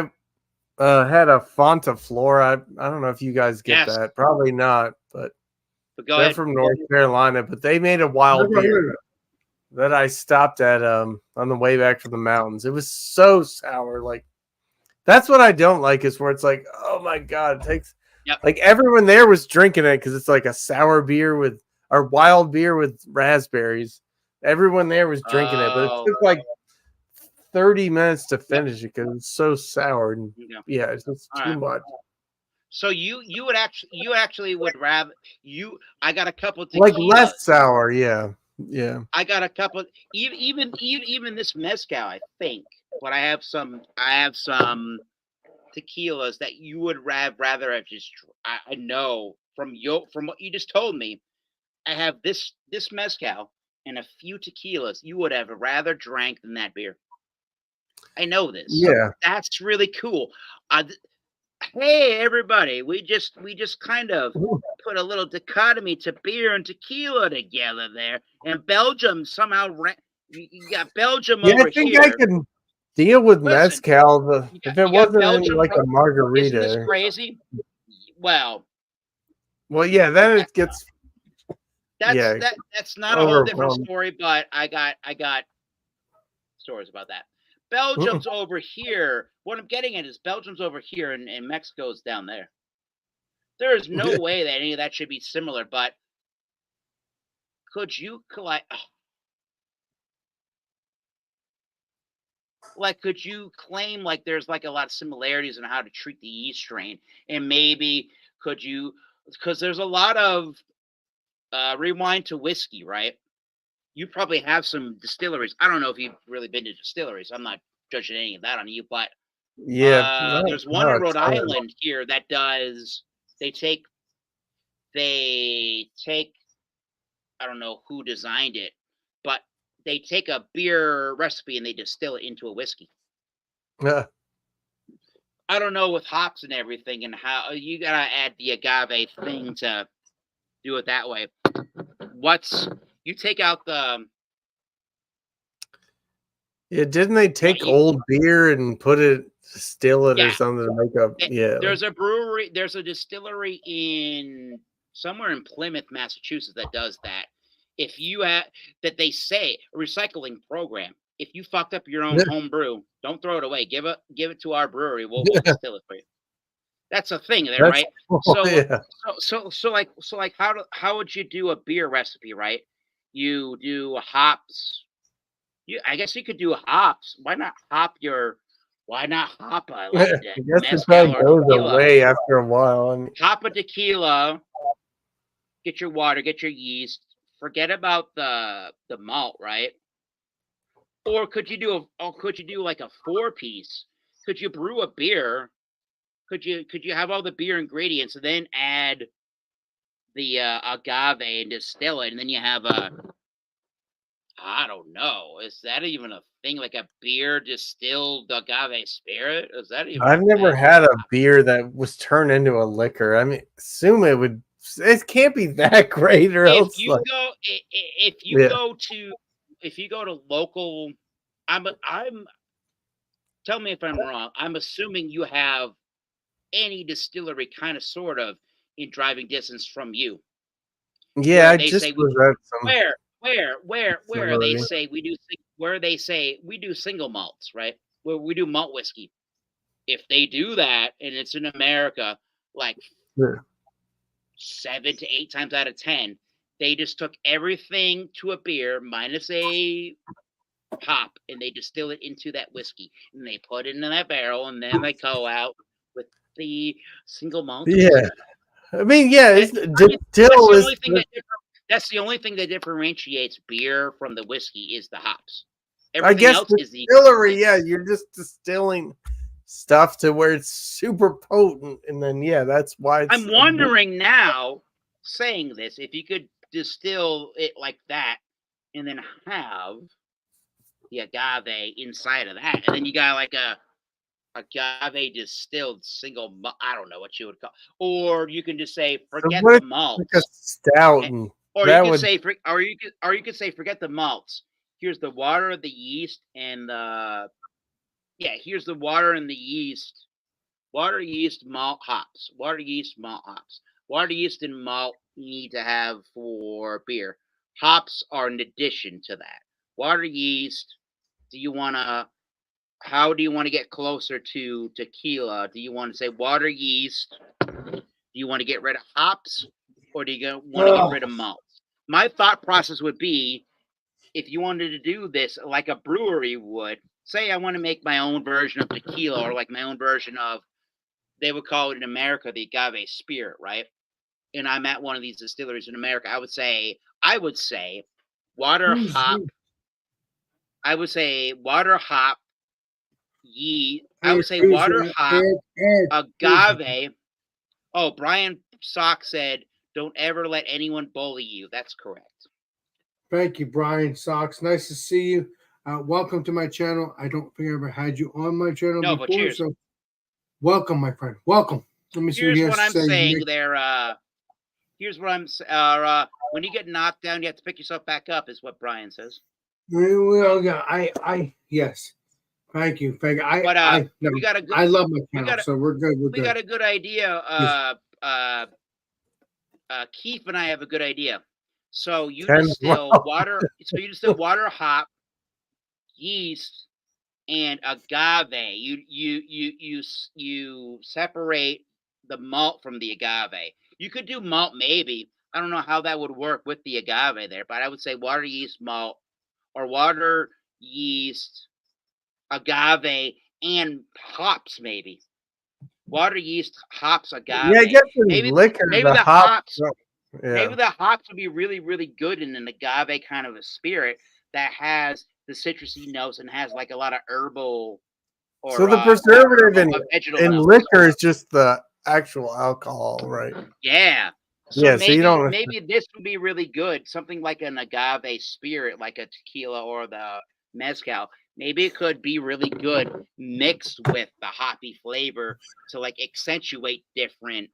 had a Fonta Flora. I don't know if you guys get Yes. that. Probably not, but But go they're ahead. from North Carolina. But they made a wild Never beer heard of it. that I stopped at on the way back from the mountains. It was so sour. Like that's what I don't like, is where it's like, oh my god, it takes like everyone there was drinking it because it's like a sour beer with or wild beer with raspberries. Everyone there was drinking it, but it took like 30 minutes to finish it because it's so sour. And yeah, it's just too much. So you actually would rather you. I got a couple tequilas. Like less sour, yeah. I got a couple. Even this mezcal, I think. But I have some tequilas that you would rather have just. I know from what you just told me. I have this mezcal and a few tequilas you would have rather drank than that beer. I know this. Yeah, that's really cool. Hey everybody, we just kind of put a little dichotomy to beer and tequila together there, and Belgium somehow you got Belgium over I think here. I can deal with mezcal if it wasn't Belgium in like a margarita. Isn't this crazy? Well, yeah, then it gets. That's not a whole different story, but I got stories about that. Belgium's over here. What I'm getting at is Belgium's over here and Mexico's down there. There is no way that any of that should be similar, but could you could you claim like there's like a lot of similarities in how to treat the yeast strain? And maybe could you, because there's a lot of rewind to whiskey, right? You probably have some distilleries. I don't know if you've really been to distilleries. I'm not judging any of that on you, but there's one in Rhode Island here that does. They take. I don't know who designed it, but they take a beer recipe and they distill it into a whiskey. Yeah. I don't know with hops and everything and how you gotta add the agave thing to do it that way. You take out the. Yeah, didn't they take old beer and distill it or something to make up? Yeah. There's a distillery somewhere in Plymouth, Massachusetts that does that. If you have that, they say a recycling program. If you fucked up your own home brew, don't throw it away. Give it to our brewery. We'll distill it for you. That's a thing there, That's- right? So, yeah. so like, how would you do a beer recipe, right? You do hops. I guess you could do hops. Why not hop a like I guess it probably goes away after a while. And Hop a tequila. Get your water. Get your yeast. Forget about the malt, right? Or could you do like a 4-piece? Could you brew a beer? Could you have all the beer ingredients and then add the agave and distill it, and then you have I don't know. Is that even a thing? Like a beer distilled agave spirit? Is that even? I've never had a beer that was turned into a liquor. I mean, assume it would. It can't be that great, or else. If you go to local, I'm. Tell me if I'm wrong. I'm assuming you have any distillery, kind of, sort of, in driving distance from you. Yeah, I they just say was at some. Where they say we do single malts, right? Where we do malt whiskey. If they do that and it's in America, like 7 to 8 times out of 10, they just took everything to a beer minus a hop and they distill it into that whiskey and they put it in that barrel and then they go out with the single malt. Yeah, I mean, yeah, that's the only thing that differentiates beer from the whiskey is the hops. I guess distillery, you're just distilling stuff to where it's super potent, and then that's why I'm wondering now, saying this, if you could distill it like that and then have the agave inside of that, and then you got like a agave distilled single malt. I don't know what you would call, or you can just say forget the malts. Like a stout, or you could say forget the malts. Here's the water, the yeast, and here's the water and the yeast. Water, yeast, malt, hops. Water, yeast, malt, hops. Water, yeast, and malt you need to have for beer. Hops are an addition to that. Water, yeast. How do you want to get closer to tequila? Do you want to say water, yeast? Do you want to get rid of hops? Or do you want to get rid of malts? My thought process would be, if you wanted to do this like a brewery would, say I want to make my own version of tequila, or like my own version of, they would call it in America the agave spirit, right? And I'm at one of these distilleries in America. I would say water, hop. I would say water, hop, yeast. I would say water, hop, agave. Oh, Brian Sock said, "Don't ever let anyone bully you." That's correct. Thank you, Brian Socks. Nice to see you. Welcome to my channel. I don't think I ever had you on my channel before. But cheers. So welcome, my friend. Welcome. Let me see here's what I'm saying there. Here's what I'm when you get knocked down, you have to pick yourself back up, is what Brian says. Well, yes. Thank you. I love my channel, so we're good. We got a good idea. Keith and I have a good idea. So you distill water. So you distill water, hop, yeast, and agave. You separate the malt from the agave. You could do malt, maybe. I don't know how that would work with the agave there, but I would say water, yeast, malt, or water, yeast, agave, and hops, maybe. Water, yeast, hops, agave. Yeah, I guess maybe liquor. Maybe the hops. Maybe the hops would be really, really good in an agave kind of a spirit that has the citrusy notes and has like a lot of herbal. So the preservative in liquor is just the actual alcohol, right? Yeah. So maybe, so you don't. Maybe this would be really good. Something like an agave spirit, like a tequila or the mezcal. Maybe it could be really good mixed with the hoppy flavor to like accentuate different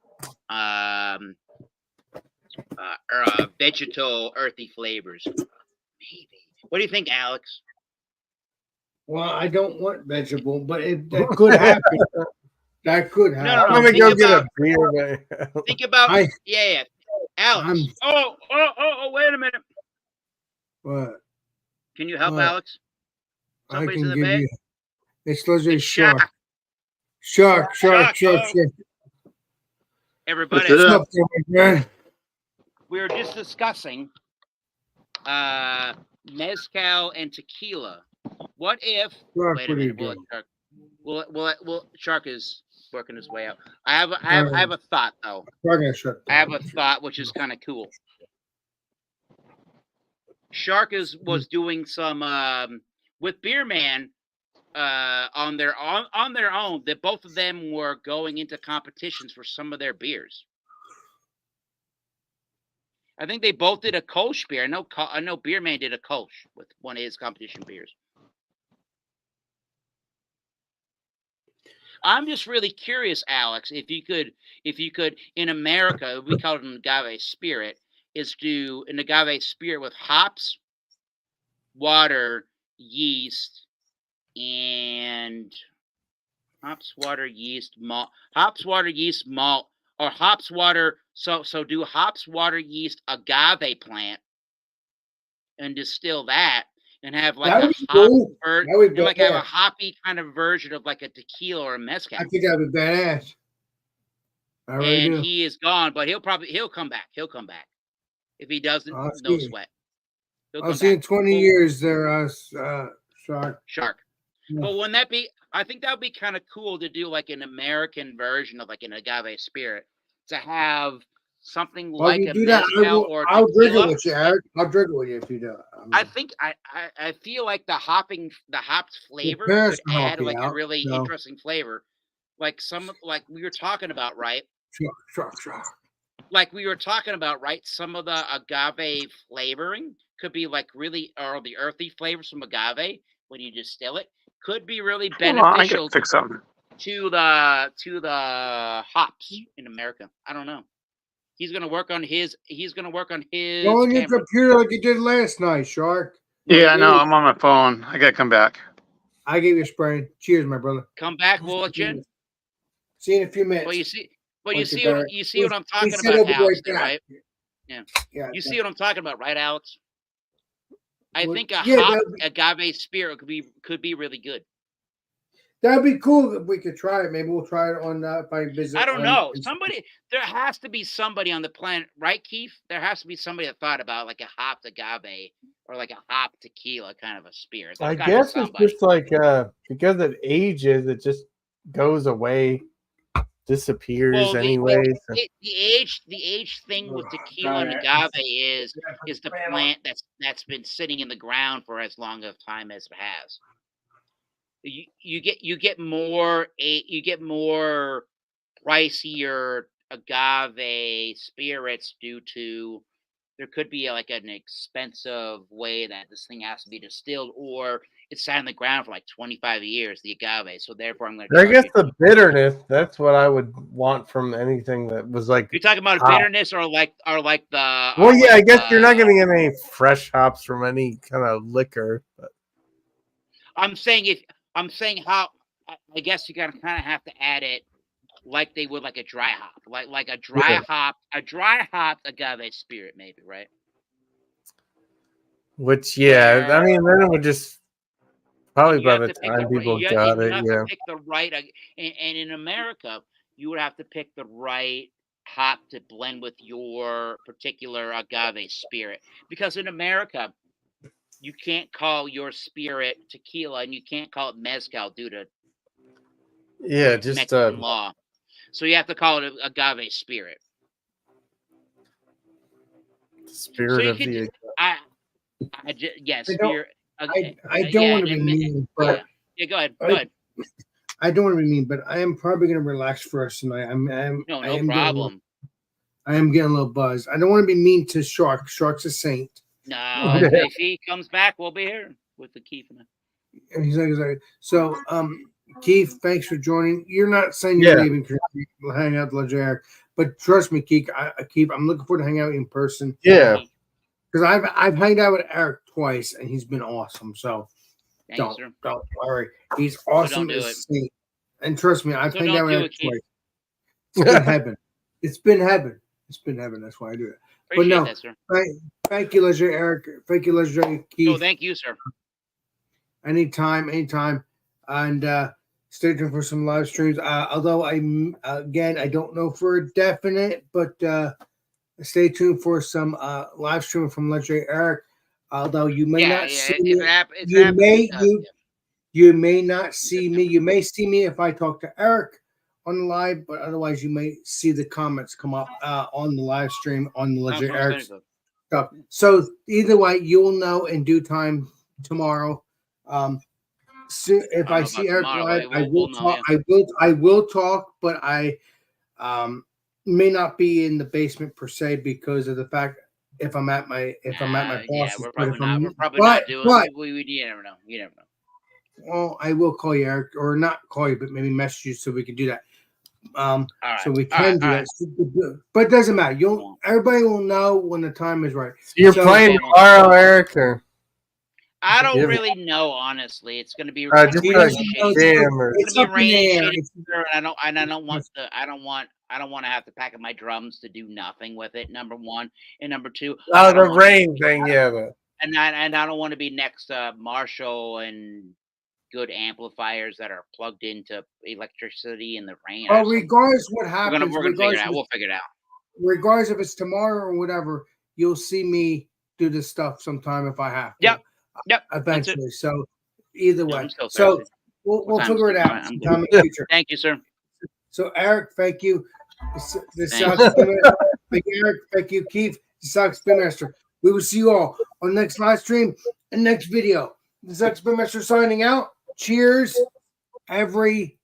vegetal earthy flavors. Maybe. What do you think, Alex? Well, I don't want vegetable, but that could happen. That could happen. No. Let me go get a beer. Think about Alex. Wait a minute. What? Can you help Alex? Somebody's in the bag. It's literally shark. Shark. everybody. What's up, man? We were just discussing mezcal and tequila. What if? Shark, Wait a what are you minute. doing? Shark is working his way out. I have a thought though. Shark gonna shut I have down. a thought which is kind of cool. Shark was doing some with Beer Man on their own. That both of them were going into competitions for some of their beers. I think they both did a Kolsch beer. I know Beer Man did a Kolsch with one of his competition beers. I'm just really curious, Alex, if you could, in America, we call it an agave spirit, is do an agave spirit with hops, water, yeast, and hops, water, yeast, malt, or hops, water. So do hops, water, yeast, agave plant, and distill that. And have like a hop, have a hoppy kind of version of like a tequila or a mezcal. I think I'd be badass. And he is gone, but he'll come back. He'll come back. If he doesn't, no sweat. I'll see in 20 years there, Shark. Yeah. But wouldn't that be? I think that would be kind of cool to do like an American version of like an agave spirit, to have something like a mezcal or tequila. I'll drink it with you, Eric. I'll drink it with you if you do. I think I feel like the hopped flavor could add like a really interesting flavor, like we were talking about, right? Sure. Like we were talking about, right? Some of the agave flavoring could be like really, or the earthy flavors from agave when you distill it could be really beneficial to the hops in America. I don't know. He's gonna work on his. Go on your computer like you did last night, Shark. Yeah, I know. I'm on my phone. I gotta come back. I gave you a spray. Cheers, my brother. Come back, Woolachin. See you in a few minutes. Well, you see what I'm talking about, Alex, right? Yeah. You see what I'm talking about, right, Alex? I think a hop agave spirit could be really good. That'd be cool if we could try it. Maybe we'll try it on if I visit. I don't know. There has to be somebody on the planet, right, Keith? There has to be somebody that thought about like a hopped agave or like a hopped tequila kind of a spirit. I guess it's just like because it ages, it just goes away, disappears anyways. The age thing with tequila and agave is the plant that's been sitting in the ground for as long of time as it has. You get more pricier agave spirits due to there could be like an expensive way that this thing has to be distilled, or it's sat in the ground for like 25 years, the agave. So therefore, I'm going to. I guess the bitterness. That's what I would want from anything that was like. You're talking about bitterness, or like the. Well, yeah, I guess you're not going to get any fresh hops from any kind of liquor. But I'm saying how I guess you gotta kind of have to add it like they would like a dry hop, like a dry hop agave spirit, maybe, right? Which, yeah, I mean, then it would just probably by the time people got it, to pick the right, and in America, you would have to pick the right hop to blend with your particular agave spirit, because in America, you can't call your spirit tequila and you can't call it mezcal due to Mexican law. So you have to call it agave spirit. Spirit of the spirit. I don't want to be mean, but go ahead. I don't want to be mean, but I am probably going to relax first tonight. No problem. I am getting a little buzzed. I don't want to be mean to Shark. Shark's a saint. No, if he comes back, we'll be here with the Keith. And he's like, so, Keith, thanks for joining. You're not saying you're leaving because we'll hang out with Eric, but trust me, Keith, I'm looking forward to hanging out in person. Yeah, because I've hanged out with Eric twice and he's been awesome. So don't worry, he's awesome. And trust me, I've hanged out with Eric twice. It's been heaven. It's been heaven. It's been heaven. That's why I do it. Appreciate but no, that, sir. Thank you, Legendary Eric. Thank you, Legendary Keith. No, thank you, sir. Anytime. And Stay tuned for some live streams. Although I don't know for a definite, but stay tuned for some live stream from Legendary Eric. Although you may not see me, you may not see me. You may see me if I talk to Eric on the live, but otherwise you may see the comments come up on the live stream on the Legendary Eric stuff. So either way, you'll know in due time tomorrow. So if I see Eric live, I will talk. I will talk, but I may not be in the basement per se because of the fact if I'm at my boss's. Yeah, we're probably not doing. You never know. You never know. Well, I will call you, Eric, or not call you, but maybe message you so we can do that. So we can do that. But it doesn't matter. Everybody will know when the time is right. So you're playing tomorrow, Eric, or? I don't really know, honestly. It's going to be just rain like it's going to be rainy. I don't want to have to pack up my drums to do nothing with it. Number one, and number two. Oh, the rain thing, yeah. And I don't want to be next to Marshall and good amplifiers that are plugged into electricity in the rain. Well, regardless what happens, we're gonna figure it out. We'll figure it out. Regardless if it's tomorrow or whatever, you'll see me do this stuff sometime if I have to. Yep. Eventually. So either way. So we'll figure it out sometime in the future. Thank you, sir. So Eric, thank you. This sucks. Thank you, Eric. Thank you, Keith. This sucks, Spin Master. We will see you all on the next live stream and next video. This is Spin Master signing out. Cheers, everybody.